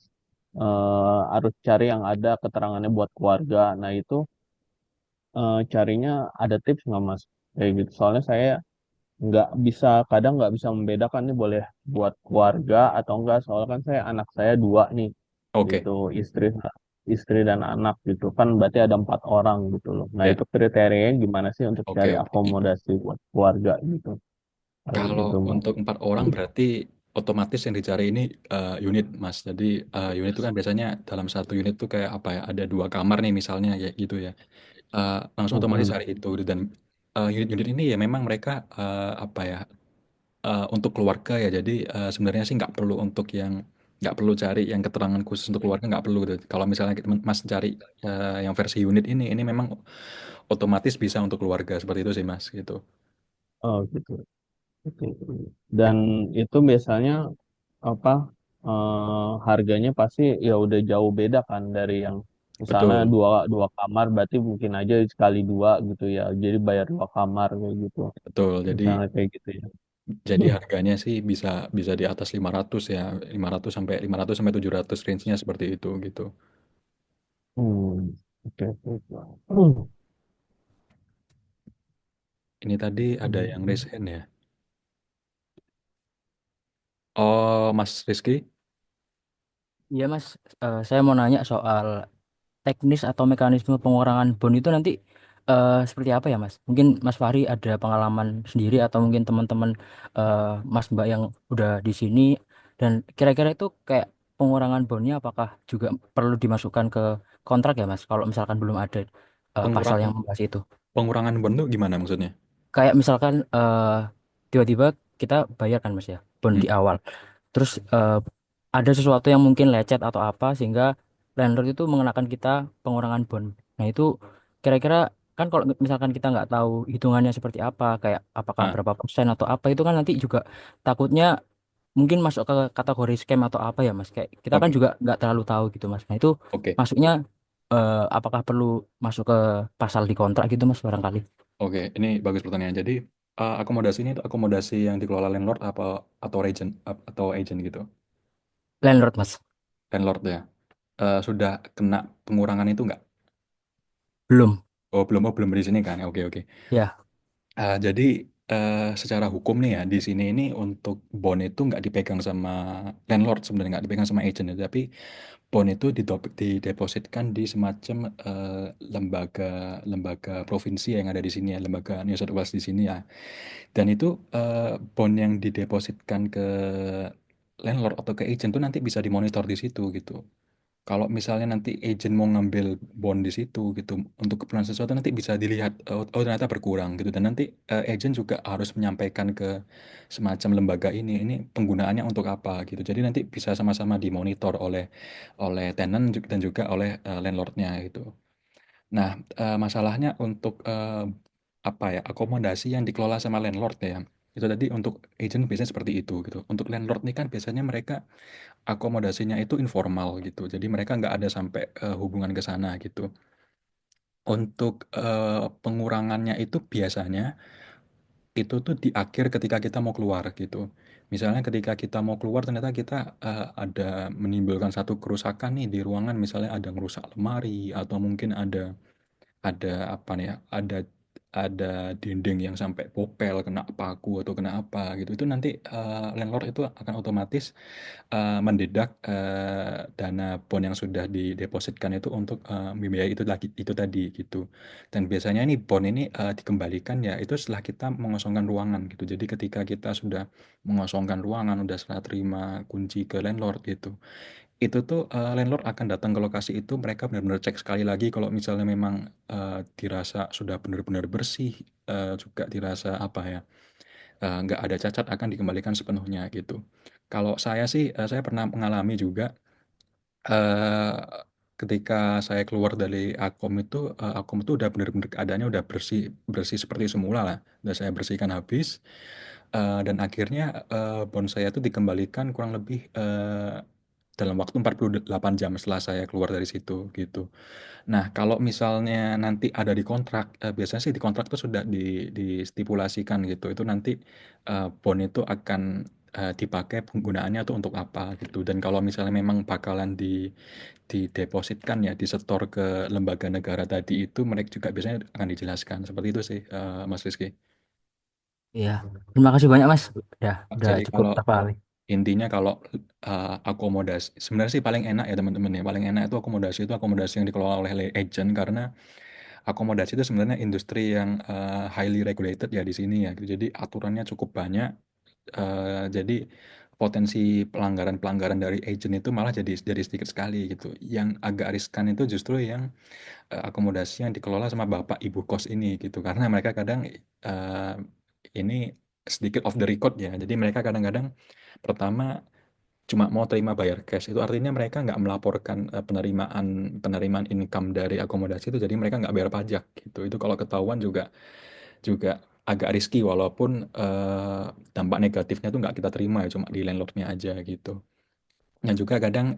harus cari yang ada keterangannya buat keluarga. Nah, itu carinya ada tips nggak Mas? Kayak gitu. Soalnya saya nggak bisa kadang nggak bisa membedakan nih boleh buat keluarga atau enggak soalnya kan anak saya dua nih oke, gitu istri istri dan anak gitu kan berarti ada 4 orang gitu loh. Nah, ya, itu kriterianya gimana sih untuk oke, cari oke. akomodasi buat keluarga gitu kayak Kalau gitu Mas. untuk 4 orang berarti otomatis yang dicari ini unit, Mas. Jadi unit itu kan biasanya dalam satu unit tuh kayak apa ya? Ada 2 kamar nih misalnya kayak gitu ya. Langsung otomatis Mm-mm. cari itu gitu. Dan unit-unit ini ya memang mereka apa ya? Untuk keluarga ya. Jadi sebenarnya sih nggak perlu cari yang keterangan khusus untuk keluarga, nggak perlu gitu. Kalau misalnya Mas cari yang versi unit ini memang otomatis bisa untuk keluarga seperti itu sih, Mas. Gitu. Oh gitu. Oke. Dan itu biasanya apa harganya pasti ya udah jauh beda kan dari yang misalnya Betul, dua dua kamar berarti mungkin aja sekali dua gitu ya jadi bayar 2 kamar kayak gitu betul. Jadi misalnya kayak gitu ya. harganya sih bisa bisa di atas 500 ya, 500 sampai 700 range-nya seperti itu gitu. Hmm, oke oke oke. Hmm. Ini tadi ada yang Hmm. raise hand ya. Oh, Mas Rizky? Iya Mas, saya mau nanya soal teknis atau mekanisme pengurangan bond itu nanti seperti apa ya Mas? Mungkin Mas Fahri ada pengalaman sendiri atau mungkin teman-teman eh, Mas Mbak yang udah di sini dan kira-kira itu kayak pengurangan bondnya apakah juga perlu dimasukkan ke kontrak ya Mas? Kalau misalkan belum ada pasal Pengurang yang membahas itu. pengurangan bond itu gimana maksudnya? Kayak misalkan tiba-tiba kita bayar kan Mas ya, bond Hmm, di awal. Terus ada sesuatu yang mungkin lecet atau apa sehingga landlord itu mengenakan kita pengurangan bond. Nah itu kira-kira kan kalau misalkan kita nggak tahu hitungannya seperti apa, kayak apakah ah, berapa persen atau apa itu kan nanti juga takutnya mungkin masuk ke kategori scam atau apa ya Mas. Kayak kita kan oke, juga nggak terlalu tahu gitu Mas. Nah itu oke, masuknya apakah perlu masuk ke pasal di kontrak gitu Mas barangkali. oke. Ini bagus pertanyaan. Jadi akomodasi ini itu akomodasi yang dikelola landlord apa atau agent atau agent gitu? Landlord Mas. Landlord ya. Sudah kena pengurangan itu nggak? Belum. Oh belum di sini kan? Oke oke. Ya. Jadi secara hukum nih ya di sini ini untuk bond itu nggak dipegang sama landlord sebenarnya nggak dipegang sama agent ya, tapi bond itu didepositkan di semacam lembaga lembaga provinsi yang ada di sini ya, lembaga New South Wales di sini ya. Dan itu bond yang didepositkan ke landlord atau ke agent tuh nanti bisa dimonitor di situ gitu. Kalau misalnya nanti agent mau ngambil bond di situ gitu untuk keperluan sesuatu nanti bisa dilihat oh ternyata berkurang gitu dan nanti agent juga harus menyampaikan ke semacam lembaga ini penggunaannya untuk apa gitu. Jadi nanti bisa sama-sama dimonitor oleh oleh tenant dan juga oleh landlordnya gitu. Nah, masalahnya untuk apa ya akomodasi yang dikelola sama landlord ya. Itu tadi untuk agent biasanya seperti itu gitu. Untuk landlord nih kan biasanya mereka akomodasinya itu informal gitu. Jadi mereka nggak ada sampai hubungan ke sana gitu. Untuk pengurangannya itu biasanya itu tuh di akhir ketika kita mau keluar gitu. Misalnya ketika kita mau keluar ternyata kita ada menimbulkan satu kerusakan nih di ruangan, misalnya ada ngerusak lemari atau mungkin ada apa nih ya, ada dinding yang sampai bopel, kena paku atau kena apa gitu. Itu nanti landlord itu akan otomatis mendedak dana bond yang sudah didepositkan itu untuk membiayai itu lagi itu tadi gitu. Dan biasanya ini bond ini dikembalikan ya itu setelah kita mengosongkan ruangan gitu. Jadi ketika kita sudah mengosongkan ruangan, udah serah terima kunci ke landlord gitu. Itu tuh landlord akan datang ke lokasi itu, mereka benar-benar cek sekali lagi kalau misalnya memang dirasa sudah benar-benar bersih, juga dirasa apa ya, nggak ada cacat akan dikembalikan sepenuhnya gitu. Kalau saya sih, saya pernah mengalami juga, eee, ketika saya keluar dari Akom itu udah bener-bener keadaannya udah bersih bersih seperti semula lah, udah saya bersihkan habis, dan akhirnya, bond saya itu dikembalikan kurang lebih, dalam waktu 48 jam setelah saya keluar dari situ, gitu. Nah, kalau misalnya nanti ada di kontrak, biasanya sih di kontrak itu sudah distipulasikan gitu, itu nanti, bond itu akan, dipakai penggunaannya tuh untuk apa gitu, dan kalau misalnya memang bakalan didepositkan ya, disetor ke lembaga negara tadi itu, mereka juga biasanya akan dijelaskan, seperti itu sih, Mas Rizky. Iya. Terima kasih banyak Mas. Udah Jadi cukup kalau terpahami. intinya kalau akomodasi sebenarnya sih paling enak ya teman-teman ya, paling enak itu akomodasi yang dikelola oleh agent karena akomodasi itu sebenarnya industri yang highly regulated ya di sini ya gitu. Jadi aturannya cukup banyak, jadi potensi pelanggaran-pelanggaran dari agent itu malah jadi sedikit sekali gitu. Yang agak riskan itu justru yang akomodasi yang dikelola sama bapak ibu kos ini gitu. Karena mereka kadang ini sedikit off the record ya. Jadi mereka kadang-kadang pertama cuma mau terima bayar cash, itu artinya mereka nggak melaporkan penerimaan penerimaan income dari akomodasi itu, jadi mereka nggak bayar pajak gitu. Itu kalau ketahuan juga juga agak riski walaupun dampak negatifnya tuh nggak kita terima ya, cuma di landlordnya aja gitu. Dan juga kadang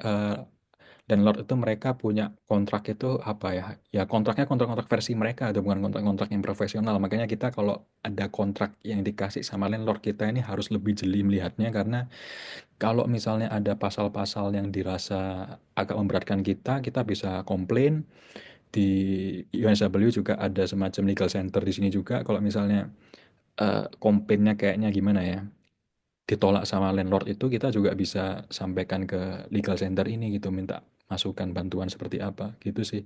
landlord itu mereka punya kontrak itu apa ya, ya kontraknya kontrak-kontrak versi mereka itu bukan kontrak-kontrak yang profesional. Makanya kita kalau ada kontrak yang dikasih sama landlord kita ini harus lebih jeli melihatnya, karena kalau misalnya ada pasal-pasal yang dirasa agak memberatkan kita, kita bisa komplain di UNSW, juga ada semacam legal center di sini juga. Kalau misalnya komplainnya kayaknya gimana ya, ditolak sama landlord itu, kita juga bisa sampaikan ke legal center ini gitu, minta masukan bantuan seperti apa gitu sih.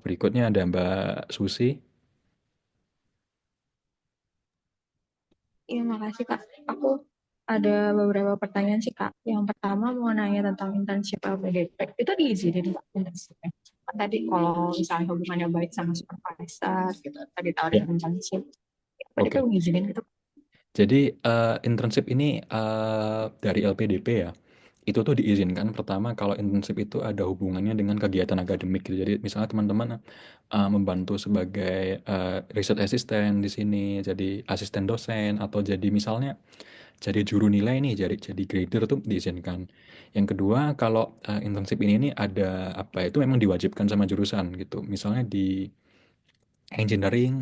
Berikutnya ada Mbak Susi. Iya, makasih Kak. Aku ada beberapa pertanyaan sih Kak. Yang pertama mau nanya tentang internship LPDP. Itu diizinin Kak internshipnya? Kan tadi kalau misalnya hubungannya baik sama supervisor gitu, tadi tawarin Ya, internship. LPDP oke. ngizinin gitu. Jadi internship ini dari LPDP ya, itu tuh diizinkan pertama kalau internship itu ada hubungannya dengan kegiatan akademik gitu. Jadi misalnya teman-teman membantu sebagai research assistant di sini, jadi asisten dosen atau jadi misalnya jadi juru nilai nih, jadi grader tuh diizinkan. Yang kedua kalau internship ini nih ada apa itu memang diwajibkan sama jurusan gitu. Misalnya di engineering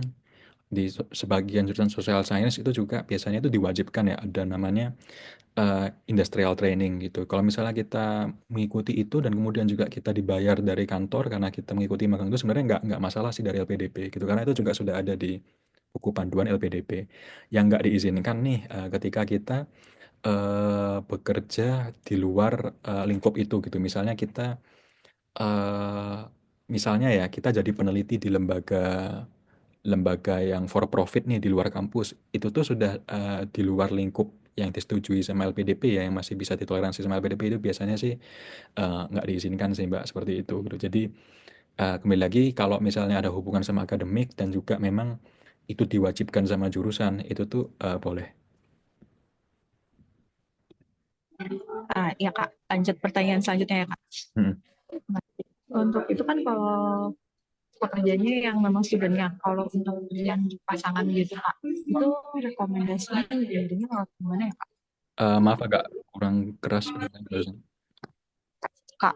di sebagian jurusan social science itu juga biasanya itu diwajibkan ya ada namanya industrial training gitu. Kalau misalnya kita mengikuti itu dan kemudian juga kita dibayar dari kantor karena kita mengikuti magang itu sebenarnya nggak masalah sih dari LPDP gitu karena itu juga sudah ada di buku panduan LPDP. Yang nggak diizinkan nih ketika kita bekerja di luar lingkup itu gitu. Misalnya kita eh, misalnya ya kita jadi peneliti di lembaga lembaga yang for profit nih di luar kampus itu tuh sudah di luar lingkup yang disetujui sama LPDP ya yang masih bisa ditoleransi sama LPDP itu biasanya sih nggak diizinkan sih Mbak seperti itu gitu. Jadi kembali lagi kalau misalnya ada hubungan sama akademik dan juga memang itu diwajibkan sama jurusan itu tuh boleh. Ya Kak, lanjut pertanyaan selanjutnya ya Kak. Mm-mm. Nah, untuk itu kan kalau pekerjaannya yang memang studentnya, kalau untuk yang pasangan gitu Kak, itu rekomendasinya jadinya kalau gimana ya Kak? Maaf agak kurang keras pertanyaan barusan. Kak,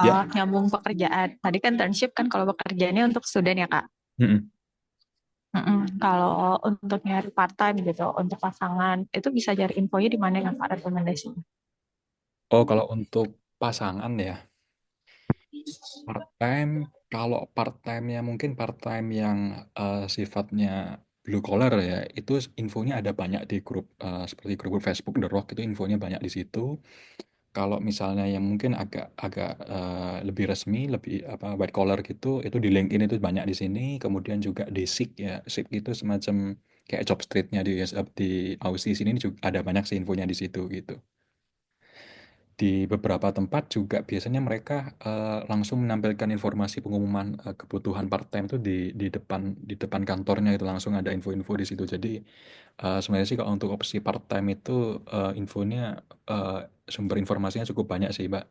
Ya. nyambung pekerjaan. Tadi kan internship kan kalau pekerjaannya untuk student ya Kak. Mm-mm. Mm-mm. Kalau untuk nyari part time gitu, untuk pasangan, itu bisa cari infonya di mana ya Kak rekomendasinya? Oh kalau untuk pasangan ya part time, kalau part time-nya mungkin part time yang sifatnya blue collar ya, itu infonya ada banyak di grup seperti grup Facebook The Rock itu infonya banyak di situ. Kalau misalnya yang mungkin agak agak lebih resmi, lebih apa white collar gitu, itu di LinkedIn itu banyak di sini. Kemudian juga di Seek ya, Seek itu semacam kayak job street-nya di Aussie sini juga ada banyak sih infonya di situ gitu. Di beberapa tempat juga biasanya mereka langsung menampilkan informasi pengumuman kebutuhan part-time itu di depan kantornya itu langsung ada info-info di situ. Jadi sebenarnya sih kalau untuk opsi part-time itu infonya sumber informasinya cukup banyak sih, Mbak.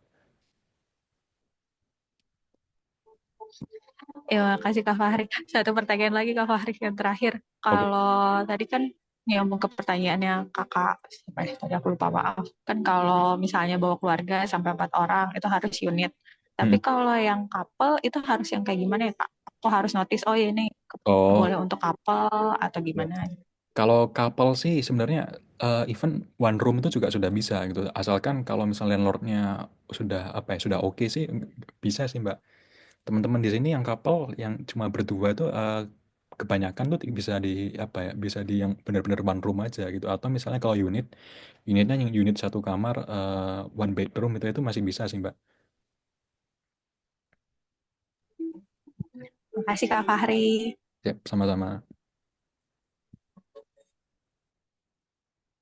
Ya, kasih Kak Fahri. Satu pertanyaan lagi Kak Fahri yang terakhir. Oke. Kalau tadi kan nyambung ke pertanyaannya kakak, apa ya, tadi aku lupa maaf. Kan kalau misalnya bawa keluarga sampai 4 orang itu harus unit. Tapi Mm. kalau yang couple itu harus yang kayak gimana ya Kak? Aku harus notice, oh ya ini Oh, boleh untuk couple atau ya. gimana? Kalau couple sih sebenarnya even one room itu juga sudah bisa gitu. Asalkan kalau misalnya landlordnya sudah apa ya sudah oke sih bisa sih, Mbak. Teman-teman di sini yang couple yang cuma berdua itu kebanyakan tuh bisa di apa ya bisa di yang benar-benar one room aja gitu atau misalnya kalau unitnya yang unit satu kamar one bedroom itu masih bisa sih Mbak. Terima kasih Kak Fahri. Ya sama-sama.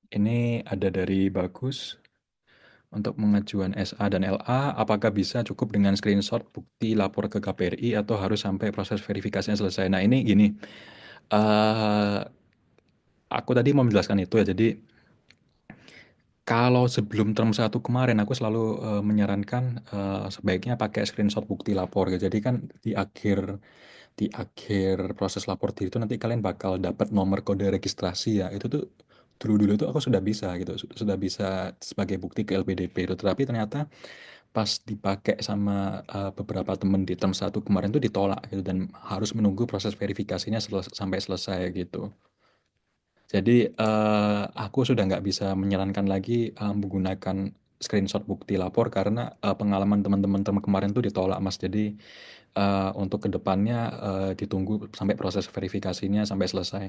Ini ada dari Bagus untuk mengajuan SA dan LA apakah bisa cukup dengan screenshot bukti lapor ke KPRI atau harus sampai proses verifikasinya selesai. Nah ini gini eh aku tadi mau menjelaskan itu ya jadi kalau sebelum term 1 kemarin aku selalu menyarankan sebaiknya pakai screenshot bukti lapor gitu. Jadi kan di akhir proses lapor diri itu nanti kalian bakal dapat nomor kode registrasi ya. Itu tuh dulu-dulu itu aku sudah bisa gitu, sudah bisa sebagai bukti ke LPDP itu. Tetapi ternyata pas dipakai sama beberapa temen di term 1 kemarin tuh ditolak gitu dan harus menunggu proses verifikasinya sampai selesai gitu. Jadi aku sudah nggak bisa menyarankan lagi menggunakan screenshot bukti lapor karena pengalaman teman-teman term kemarin tuh ditolak Mas. Jadi untuk kedepannya ditunggu sampai proses verifikasinya sampai selesai.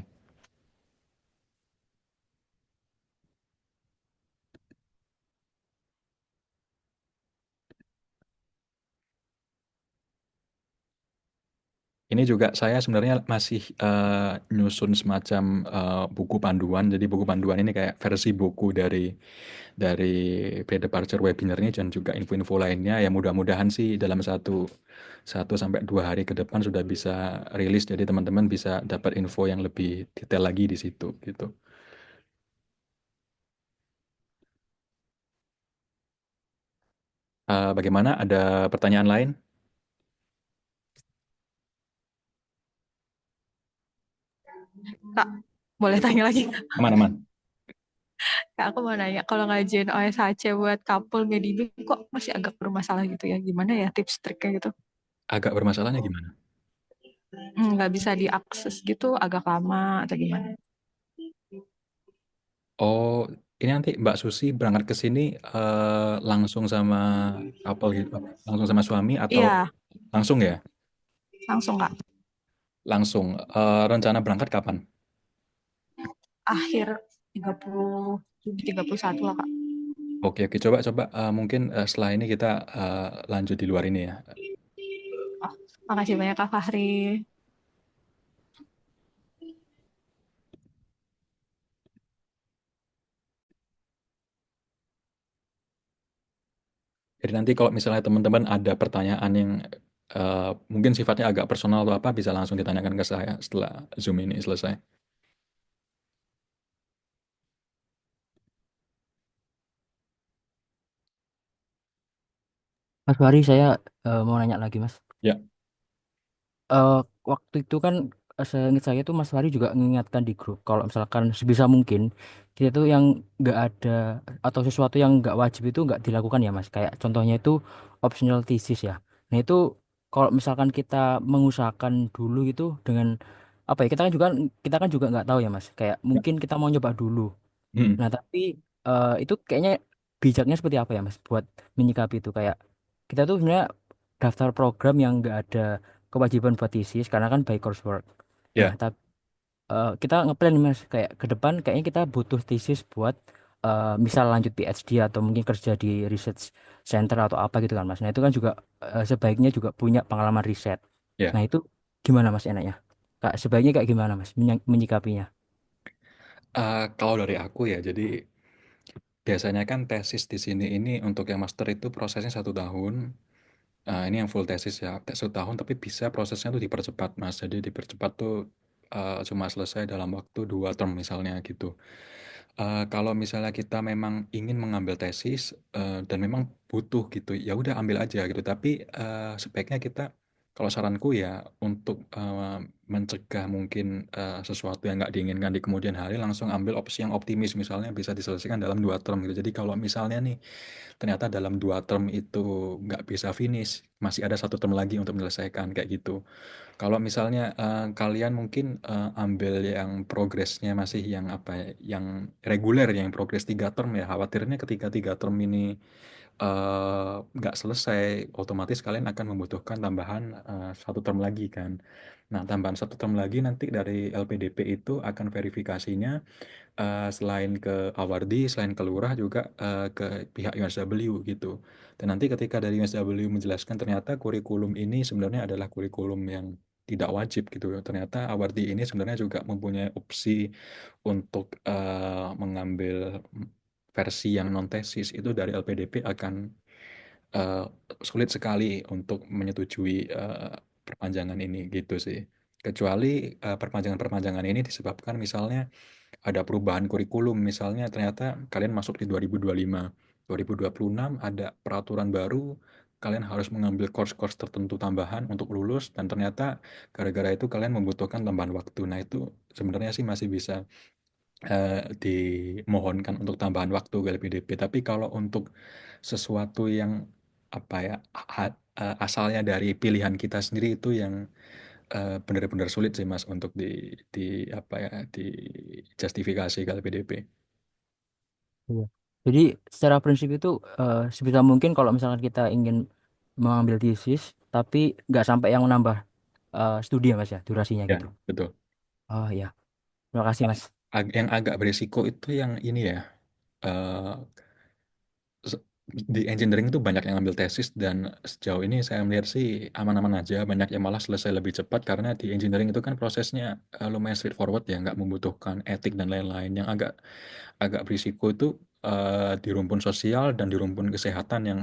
Ini juga saya sebenarnya masih nyusun semacam buku panduan. Jadi buku panduan ini kayak versi buku dari pre-departure webinar ini dan juga info-info lainnya. Ya mudah-mudahan sih dalam satu sampai 2 hari ke depan sudah bisa rilis. Jadi teman-teman bisa dapat info yang lebih detail lagi di situ gitu. Bagaimana? Ada pertanyaan lain? Kak, boleh tanya lagi? Aman-aman. Kak, aku mau nanya, kalau ngajuin OSHC buat couple Medibi kok masih agak bermasalah gitu ya? Gimana ya tips triknya gitu? Agak bermasalahnya gimana? Nggak bisa diakses gitu, agak lama atau gimana? Oh, ini nanti Mbak Susi berangkat ke sini langsung sama couple gitu, langsung sama suami atau Iya, langsung ya? langsung Kak. Langsung. Rencana berangkat kapan? Akhir 31 lah Kak. Oke, oke. Coba mungkin setelah ini kita lanjut di luar ini ya. Oh, makasih banyak Kak Fahri. Jadi nanti kalau misalnya teman-teman ada pertanyaan yang mungkin sifatnya agak personal atau apa, bisa langsung ditanyakan ke saya setelah Zoom ini selesai. Mas Fahri, saya mau nanya lagi, Mas. Ya, eh Waktu itu kan seingat saya tuh Mas Fahri juga mengingatkan di grup kalau misalkan sebisa mungkin kita tuh yang nggak ada atau sesuatu yang nggak wajib itu nggak dilakukan ya Mas. Kayak contohnya itu optional thesis ya. Nah itu kalau misalkan kita mengusahakan dulu gitu dengan apa ya kita kan juga nggak tahu ya Mas. Kayak ya. mungkin kita mau nyoba dulu. Hmm, Nah tapi itu kayaknya bijaknya seperti apa ya Mas buat menyikapi itu kayak kita tuh sebenarnya daftar program yang nggak ada kewajiban buat thesis karena kan by coursework. Nah, ya. tapi kita ngeplan nih Mas kayak ke depan kayaknya kita butuh thesis buat misal lanjut PhD atau mungkin kerja di research center atau apa gitu kan Mas. Nah, itu kan juga sebaiknya juga punya pengalaman riset. Ya. Nah, itu gimana Mas enaknya? Kak, sebaiknya kayak gimana Mas menyikapinya? Kalau dari aku ya, jadi biasanya kan tesis di sini ini untuk yang master itu prosesnya 1 tahun. Ini yang full tesis ya, tes 1 tahun, tapi bisa prosesnya tuh dipercepat, Mas. Jadi dipercepat tuh cuma selesai dalam waktu 2 term misalnya gitu. Kalau misalnya kita memang ingin mengambil tesis dan memang butuh gitu, ya udah ambil aja gitu. Tapi sebaiknya kita, kalau saranku ya untuk mencegah mungkin sesuatu yang nggak diinginkan di kemudian hari, langsung ambil opsi yang optimis, misalnya bisa diselesaikan dalam 2 term gitu. Jadi kalau misalnya nih ternyata dalam 2 term itu nggak bisa finish, masih ada 1 term lagi untuk menyelesaikan kayak gitu. Kalau misalnya kalian mungkin ambil yang progresnya masih yang apa ya, yang reguler, yang progres 3 term ya, khawatirnya ketika 3 term ini nggak selesai, otomatis kalian akan membutuhkan tambahan 1 term lagi kan. Nah, tambahan 1 term lagi nanti dari LPDP itu akan verifikasinya selain ke Awardi, selain ke Lurah juga ke pihak UNSW gitu. Dan nanti ketika dari UNSW menjelaskan ternyata kurikulum ini sebenarnya adalah kurikulum yang tidak wajib gitu. Ternyata Awardi ini sebenarnya juga mempunyai opsi untuk mengambil versi yang non tesis, itu dari LPDP akan eh, sulit sekali untuk menyetujui perpanjangan ini gitu sih. Kecuali perpanjangan-perpanjangan ini disebabkan misalnya ada perubahan kurikulum, misalnya ternyata kalian masuk di 2025, 2026 ada peraturan baru, kalian harus mengambil course-course tertentu tambahan untuk lulus, dan ternyata gara-gara itu kalian membutuhkan tambahan waktu. Nah, itu sebenarnya sih masih bisa dimohonkan untuk tambahan waktu ke LPDP. Tapi kalau untuk sesuatu yang apa ya, asalnya dari pilihan kita sendiri, itu yang benar-benar sulit sih Mas untuk di apa ya, di justifikasi ke LPDP. Iya. Jadi secara prinsip itu sebisa mungkin kalau misalkan kita ingin mengambil tesis tapi nggak sampai yang menambah studi ya Mas ya durasinya Ya, gitu. betul. Oh iya, terima kasih Mas. Yang agak beresiko itu yang ini ya, eh, di engineering itu banyak yang ambil tesis dan sejauh ini saya melihat sih aman-aman aja. Banyak yang malah selesai lebih cepat karena di engineering itu kan prosesnya lumayan straightforward ya, nggak membutuhkan etik dan lain-lain. Yang agak agak berisiko itu di rumpun sosial dan di rumpun kesehatan yang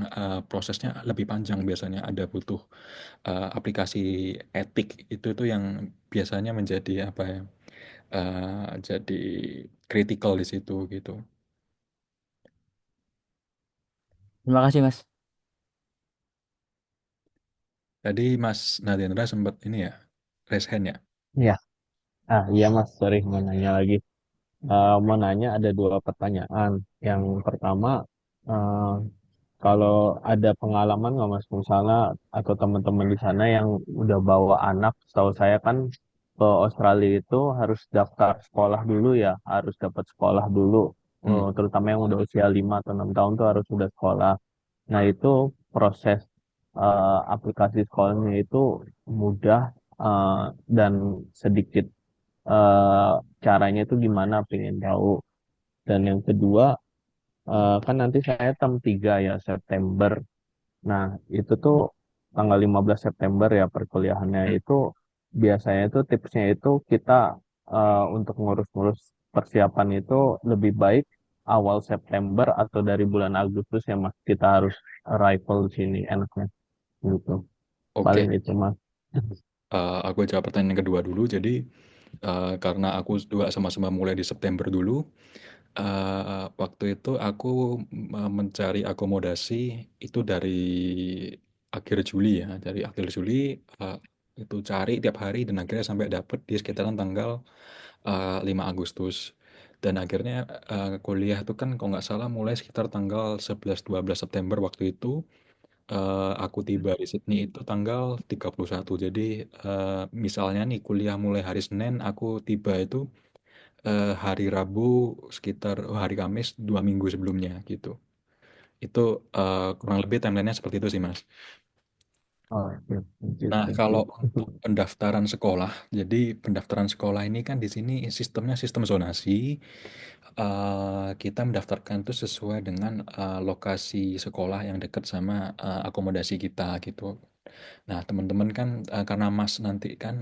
prosesnya lebih panjang biasanya ada butuh aplikasi etik itu tuh yang biasanya menjadi apa ya jadi kritikal di situ gitu. Terima kasih, Mas. Tadi Mas Nadendra sempat ini ya raise hand ya. Ya, iya Mas, sorry mau nanya lagi. Mau nanya ada dua pertanyaan. Yang pertama, eh, kalau ada pengalaman nggak Mas, misalnya atau teman-teman di sana yang udah bawa anak, setahu saya kan ke Australia itu harus daftar sekolah dulu ya, harus dapat sekolah dulu. Hmm. Terutama yang udah usia 5 atau 6 tahun tuh harus sudah sekolah. Nah itu proses aplikasi sekolahnya itu mudah eh, dan sedikit eh, caranya itu gimana pengen tahu. Dan yang kedua, kan nanti saya term 3 ya September. Nah, itu tuh tanggal 15 September ya perkuliahannya itu biasanya itu tipsnya itu kita untuk ngurus-ngurus persiapan itu lebih baik awal September atau dari bulan Agustus ya Mas kita harus arrival di sini enaknya gitu. Oke, Paling itu Mas. aku jawab pertanyaan yang kedua dulu. Jadi karena aku juga sama-sama mulai di September dulu, waktu itu aku mencari akomodasi itu dari akhir Juli ya. Dari akhir Juli eh, itu cari tiap hari dan akhirnya sampai dapet di sekitaran tanggal 5 Agustus. Dan akhirnya kuliah itu kan kalau nggak salah mulai sekitar tanggal 11-12 September waktu itu. Aku tiba di Sydney itu tanggal 31. Jadi misalnya nih kuliah mulai hari Senin, aku tiba itu hari Rabu sekitar hari Kamis 2 minggu sebelumnya gitu. Itu kurang lebih timelinenya seperti itu sih Mas. Oh, iya. Thank you, Nah, thank kalau you. untuk pendaftaran sekolah, jadi pendaftaran sekolah ini kan di sini sistemnya sistem zonasi. Kita mendaftarkan itu sesuai dengan lokasi sekolah yang dekat sama akomodasi kita gitu. Nah, teman-teman kan karena Mas nanti kan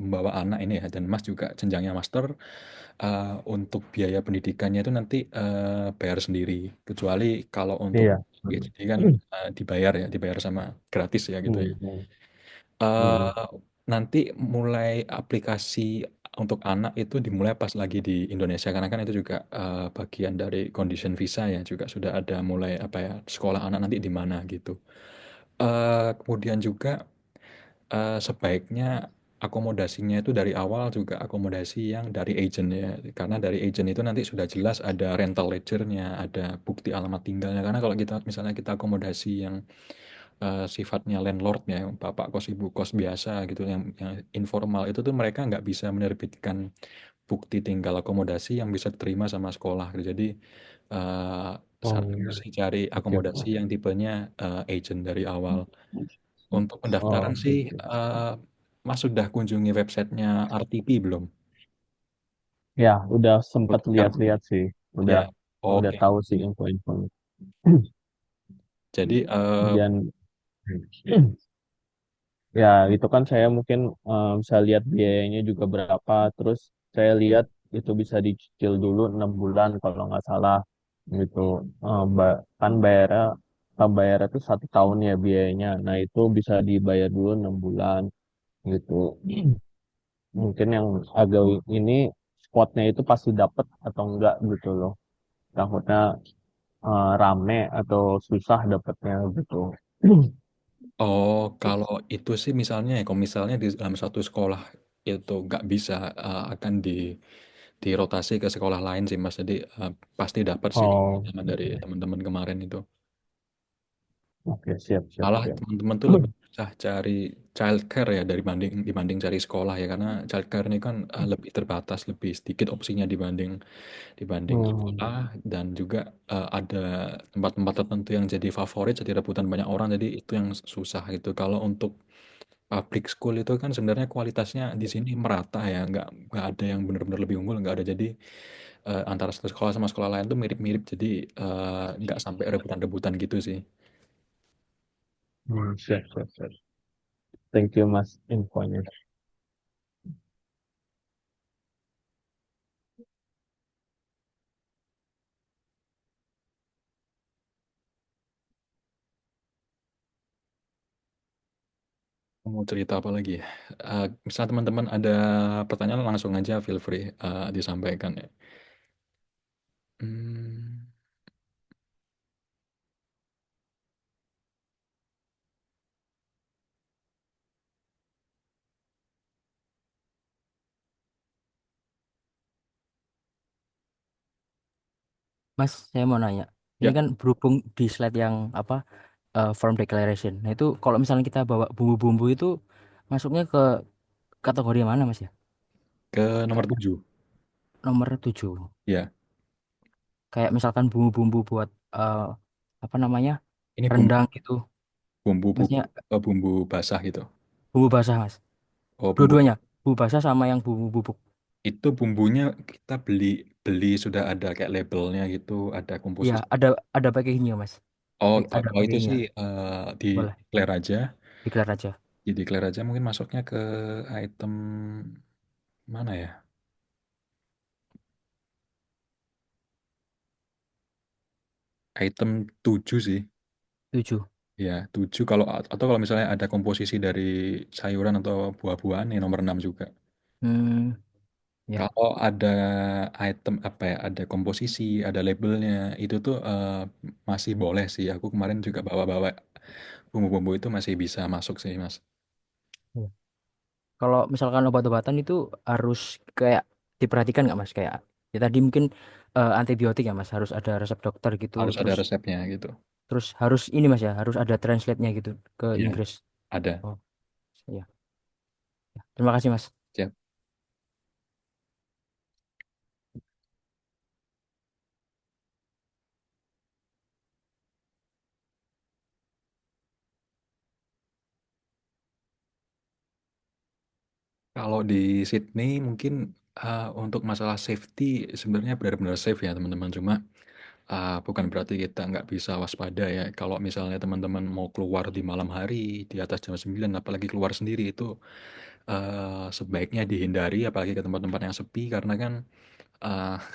membawa anak ini ya, dan Mas juga jenjangnya master, untuk biaya pendidikannya itu nanti bayar sendiri. Kecuali kalau untuk Iya. PhD kan dibayar ya, dibayar sama gratis ya gitu ya. Hmm, hmm, hmm. eh Nanti mulai aplikasi untuk anak itu dimulai pas lagi di Indonesia karena kan itu juga bagian dari condition visa ya juga sudah ada mulai apa ya sekolah anak nanti di mana gitu. Kemudian juga sebaiknya akomodasinya itu dari awal juga akomodasi yang dari agent ya karena dari agent itu nanti sudah jelas ada rental ledgernya ada bukti alamat tinggalnya karena kalau kita misalnya kita akomodasi yang sifatnya landlord ya, bapak kos ibu kos biasa gitu yang informal itu tuh mereka nggak bisa menerbitkan bukti tinggal akomodasi yang bisa diterima sama sekolah gitu. Jadi eh Oh, saranku sih cari oke, akomodasi oke. yang tipenya agent dari awal. Untuk pendaftaran Oh, sih oke. Mas sudah kunjungi websitenya RTP belum? Ya, udah sempat Udah kan? lihat-lihat sih. Udah Ya, udah oke. tahu sih info-info. Jadi Dan ya itu kan saya mungkin bisa lihat biayanya juga berapa. Terus saya lihat itu bisa dicicil dulu 6 bulan kalau nggak salah gitu. Kan bayarnya itu 1 tahun ya biayanya. Nah itu bisa dibayar dulu 6 bulan gitu. Mungkin yang agak ini spotnya itu pasti dapat atau enggak gitu loh. Takutnya rame atau susah dapatnya gitu. oh, kalau itu sih misalnya ya, kalau misalnya di dalam satu sekolah itu nggak bisa akan dirotasi ke sekolah lain sih Mas. Jadi pasti dapat sih kalau Oh, misalnya dari oke. teman-teman kemarin itu. Oke, siap, siap, Malah siap. teman-teman tuh lebih susah cari childcare ya dibanding dibanding cari sekolah ya karena childcare ini kan lebih terbatas, lebih sedikit opsinya dibanding dibanding Hmm. sekolah dan juga ada tempat-tempat tertentu yang jadi favorit, jadi rebutan banyak orang, jadi itu yang susah gitu. Kalau untuk public school itu kan sebenarnya kualitasnya di sini merata ya, nggak ada yang benar-benar lebih unggul, nggak ada. Jadi antara satu sekolah sama sekolah lain tuh mirip-mirip, jadi nggak sampai rebutan-rebutan gitu sih. Siap, siap, siap. Thank you Mas infonya. Mau cerita apa lagi ya? Misalnya teman-teman ada pertanyaan langsung aja feel free disampaikan ya. Hmm, Mas, saya mau nanya. Ini ya, kan berhubung di slide yang apa form declaration. Nah itu kalau misalnya kita bawa bumbu-bumbu itu masuknya ke kategori mana Mas ya? ke nomor Kayak 7. nomor 7. Ya, Kayak misalkan bumbu-bumbu buat apa namanya? ini bumbu Rendang gitu. bumbu Maksudnya bumbu basah gitu. bumbu basah Mas. Oh, bumbu Dua-duanya. Bumbu basah sama yang bumbu bubuk. itu bumbunya kita beli beli sudah ada kayak labelnya gitu, ada Iya, komposisi. ada packagingnya Mas. Oh, Ada kalau itu packagingnya. sih di Boleh, declare aja, declare aja. mungkin masuknya ke item mana ya? Item 7 sih. 7. Ya, 7 kalau atau kalau misalnya ada komposisi dari sayuran atau buah-buahan ya nomor 6 juga. Hmm, ya. Kalau ada item apa ya, ada komposisi, ada labelnya, itu tuh masih boleh sih. Aku kemarin juga bawa-bawa bumbu-bumbu itu masih bisa masuk sih, Mas. Iya. Kalau misalkan obat-obatan itu harus kayak diperhatikan nggak Mas? Kayak ya tadi mungkin antibiotik ya Mas, harus ada resep dokter gitu. Harus ada Terus resepnya gitu. terus harus ini Mas ya, harus ada translate-nya gitu ke Iya, Inggris. ada. Oh, iya. Terima kasih Mas. Siap. Kalau di Sydney mungkin untuk masalah safety sebenarnya benar-benar safe ya teman-teman. Cuma bukan berarti kita nggak bisa waspada ya. Kalau misalnya teman-teman mau keluar di malam hari di atas jam 9, apalagi keluar sendiri itu sebaiknya dihindari, apalagi ke tempat-tempat yang sepi karena kan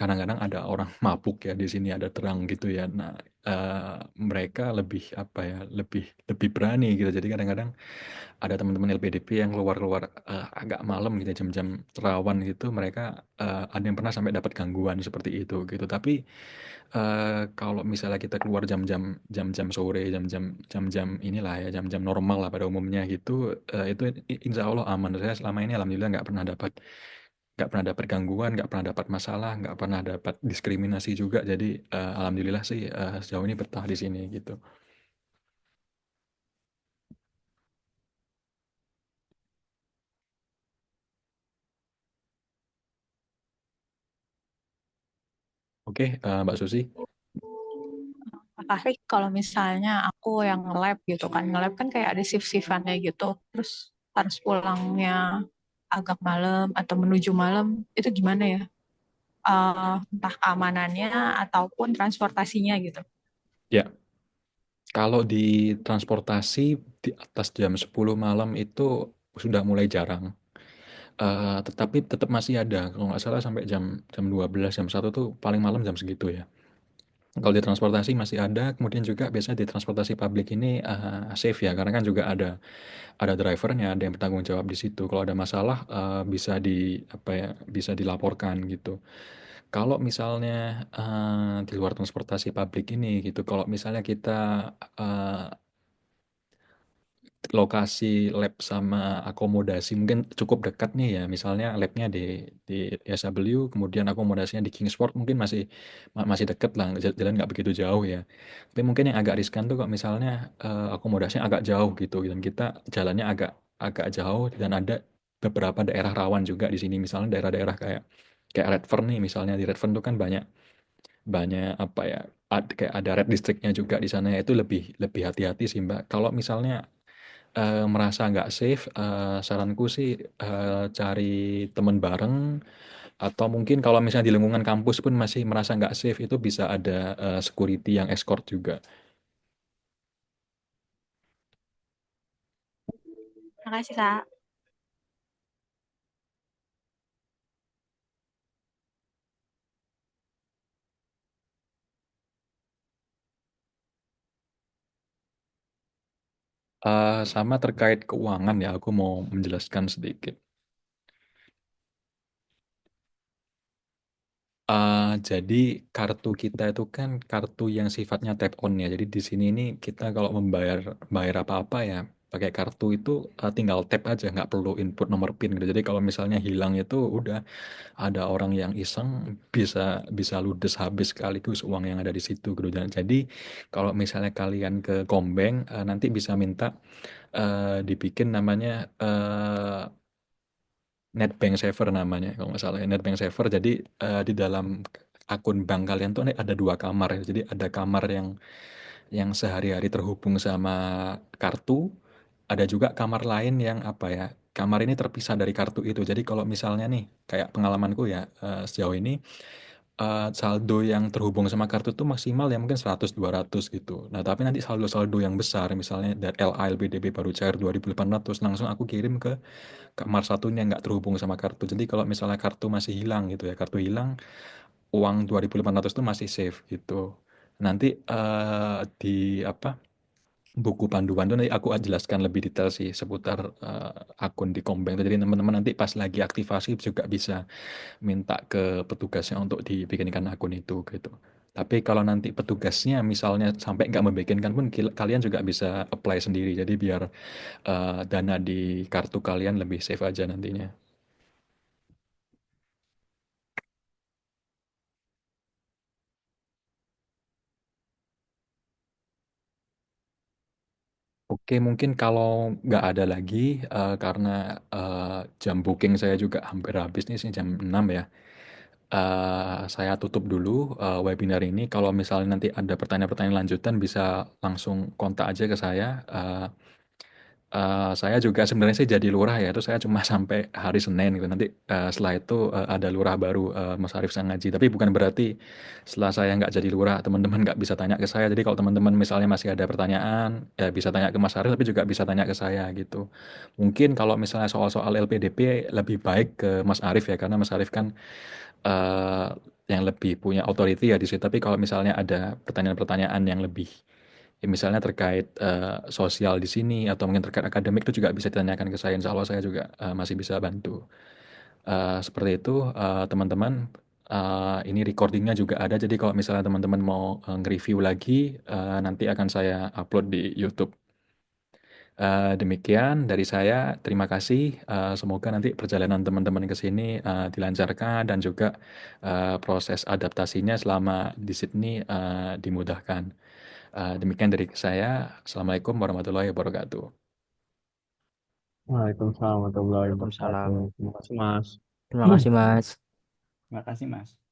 kadang-kadang ada orang mabuk ya di sini, ada terang gitu ya. Nah, mereka lebih apa ya, lebih lebih berani gitu. Jadi kadang-kadang ada teman-teman LPDP yang keluar-keluar agak malam gitu, jam-jam rawan gitu, mereka ada yang pernah sampai dapat gangguan seperti itu gitu. Tapi kalau misalnya kita keluar jam-jam sore, jam-jam inilah ya, jam-jam normal lah pada umumnya gitu, itu insya Allah aman. Saya selama ini alhamdulillah nggak pernah dapat gangguan, nggak pernah dapat masalah, nggak pernah dapat diskriminasi juga. Jadi alhamdulillah sih sejauh ini betah di sini gitu. Oke, Mbak Susi. Pak Fahri, kalau misalnya aku yang nge-lab gitu kan, nge-lab kan kayak ada shift-shiftannya gitu, terus harus pulangnya agak malam atau menuju malam, itu gimana ya? Entah keamanannya ataupun transportasinya gitu. Ya, kalau di transportasi di atas jam 10 malam itu sudah mulai jarang. Tetapi tetap masih ada. Kalau nggak salah sampai jam jam 12, jam 1 tuh paling malam jam segitu ya. Kalau di transportasi masih ada, kemudian juga biasanya di transportasi publik ini safe ya, karena kan juga ada drivernya, ada yang bertanggung jawab di situ. Kalau ada masalah bisa apa ya, bisa dilaporkan gitu. Kalau misalnya di luar transportasi publik ini gitu, kalau misalnya kita eh, lokasi lab sama akomodasi mungkin cukup dekat nih ya, misalnya labnya di SW, kemudian akomodasinya di Kingsport, mungkin masih dekat lah, jalan nggak begitu jauh ya. Tapi mungkin yang agak riskan tuh kok misalnya akomodasinya agak jauh gitu, dan kita jalannya agak agak jauh, dan ada beberapa daerah rawan juga di sini, misalnya daerah-daerah kayak kayak Redfern nih, misalnya di Redfern tuh kan banyak banyak apa ya, kayak ada red districtnya juga di sana ya, itu lebih lebih hati-hati sih Mbak. Kalau misalnya merasa nggak safe, saranku sih cari teman bareng atau mungkin kalau misalnya di lingkungan kampus pun masih merasa nggak safe itu bisa ada security yang escort juga. Makasih, Kak. Sama terkait keuangan ya, aku mau menjelaskan sedikit. Jadi kartu kita itu kan kartu yang sifatnya tap on ya. Jadi di sini ini kita kalau membayar bayar apa-apa ya pakai kartu itu tinggal tap aja, nggak perlu input nomor PIN gitu. Jadi kalau misalnya hilang itu udah ada orang yang iseng bisa bisa ludes habis sekaligus uang yang ada di situ gitu. Dan jadi kalau misalnya kalian ke Kombank nanti bisa minta dibikin namanya NetBank Saver namanya kalau nggak salah ya, NetBank Saver. Jadi di dalam akun bank kalian tuh ada dua kamar ya. Jadi ada kamar yang sehari-hari terhubung sama kartu, ada juga kamar lain yang apa ya, kamar ini terpisah dari kartu itu. Jadi kalau misalnya nih kayak pengalamanku ya sejauh ini saldo yang terhubung sama kartu tuh maksimal ya mungkin 100-200 gitu. Nah, tapi nanti saldo-saldo yang besar misalnya dari LA LPDB baru cair 2.800 langsung aku kirim ke kamar satunya yang nggak terhubung sama kartu. Jadi kalau misalnya kartu masih hilang gitu ya, kartu hilang, uang 2.800 itu masih safe gitu. Nanti di apa buku panduan itu nanti aku jelaskan lebih detail sih seputar akun di Kombank. Jadi teman-teman nanti pas lagi aktivasi juga bisa minta ke petugasnya untuk dibikinkan akun itu gitu. Tapi kalau nanti petugasnya misalnya sampai nggak membikinkan pun kalian juga bisa apply sendiri. Jadi biar dana di kartu kalian lebih safe aja nantinya. Oke, mungkin kalau nggak ada lagi, karena jam booking saya juga hampir habis nih, sih jam 6 ya. Saya tutup dulu webinar ini. Kalau misalnya nanti ada pertanyaan-pertanyaan lanjutan, bisa langsung kontak aja ke saya. Saya juga sebenarnya sih jadi lurah ya, itu saya cuma sampai hari Senin gitu. Nanti setelah itu ada lurah baru, Mas Arief Sangaji. Tapi bukan berarti setelah saya nggak jadi lurah, teman-teman nggak bisa tanya ke saya. Jadi kalau teman-teman misalnya masih ada pertanyaan, ya bisa tanya ke Mas Arief, tapi juga bisa tanya ke saya gitu. Mungkin kalau misalnya soal-soal LPDP lebih baik ke Mas Arief ya, karena Mas Arief kan eh, yang lebih punya authority ya di situ. Tapi kalau misalnya ada pertanyaan-pertanyaan yang lebih ya misalnya terkait sosial di sini atau mungkin terkait akademik itu juga bisa ditanyakan ke saya. Insya Allah saya juga masih bisa bantu. Seperti itu teman-teman. Ini recordingnya juga ada. Jadi kalau misalnya teman-teman mau nge-review lagi, nanti akan saya upload di YouTube. Demikian dari saya. Terima kasih. Semoga nanti perjalanan teman-teman ke sini dilancarkan dan juga proses adaptasinya selama di Sydney dimudahkan. Demikian dari saya. Assalamualaikum warahmatullahi wabarakatuh. Waalaikumsalam warahmatullahi wabarakatuh. Waalaikumsalam. Terima kasih, Mas. Terima kasih, Mas. Terima kasih, Mas.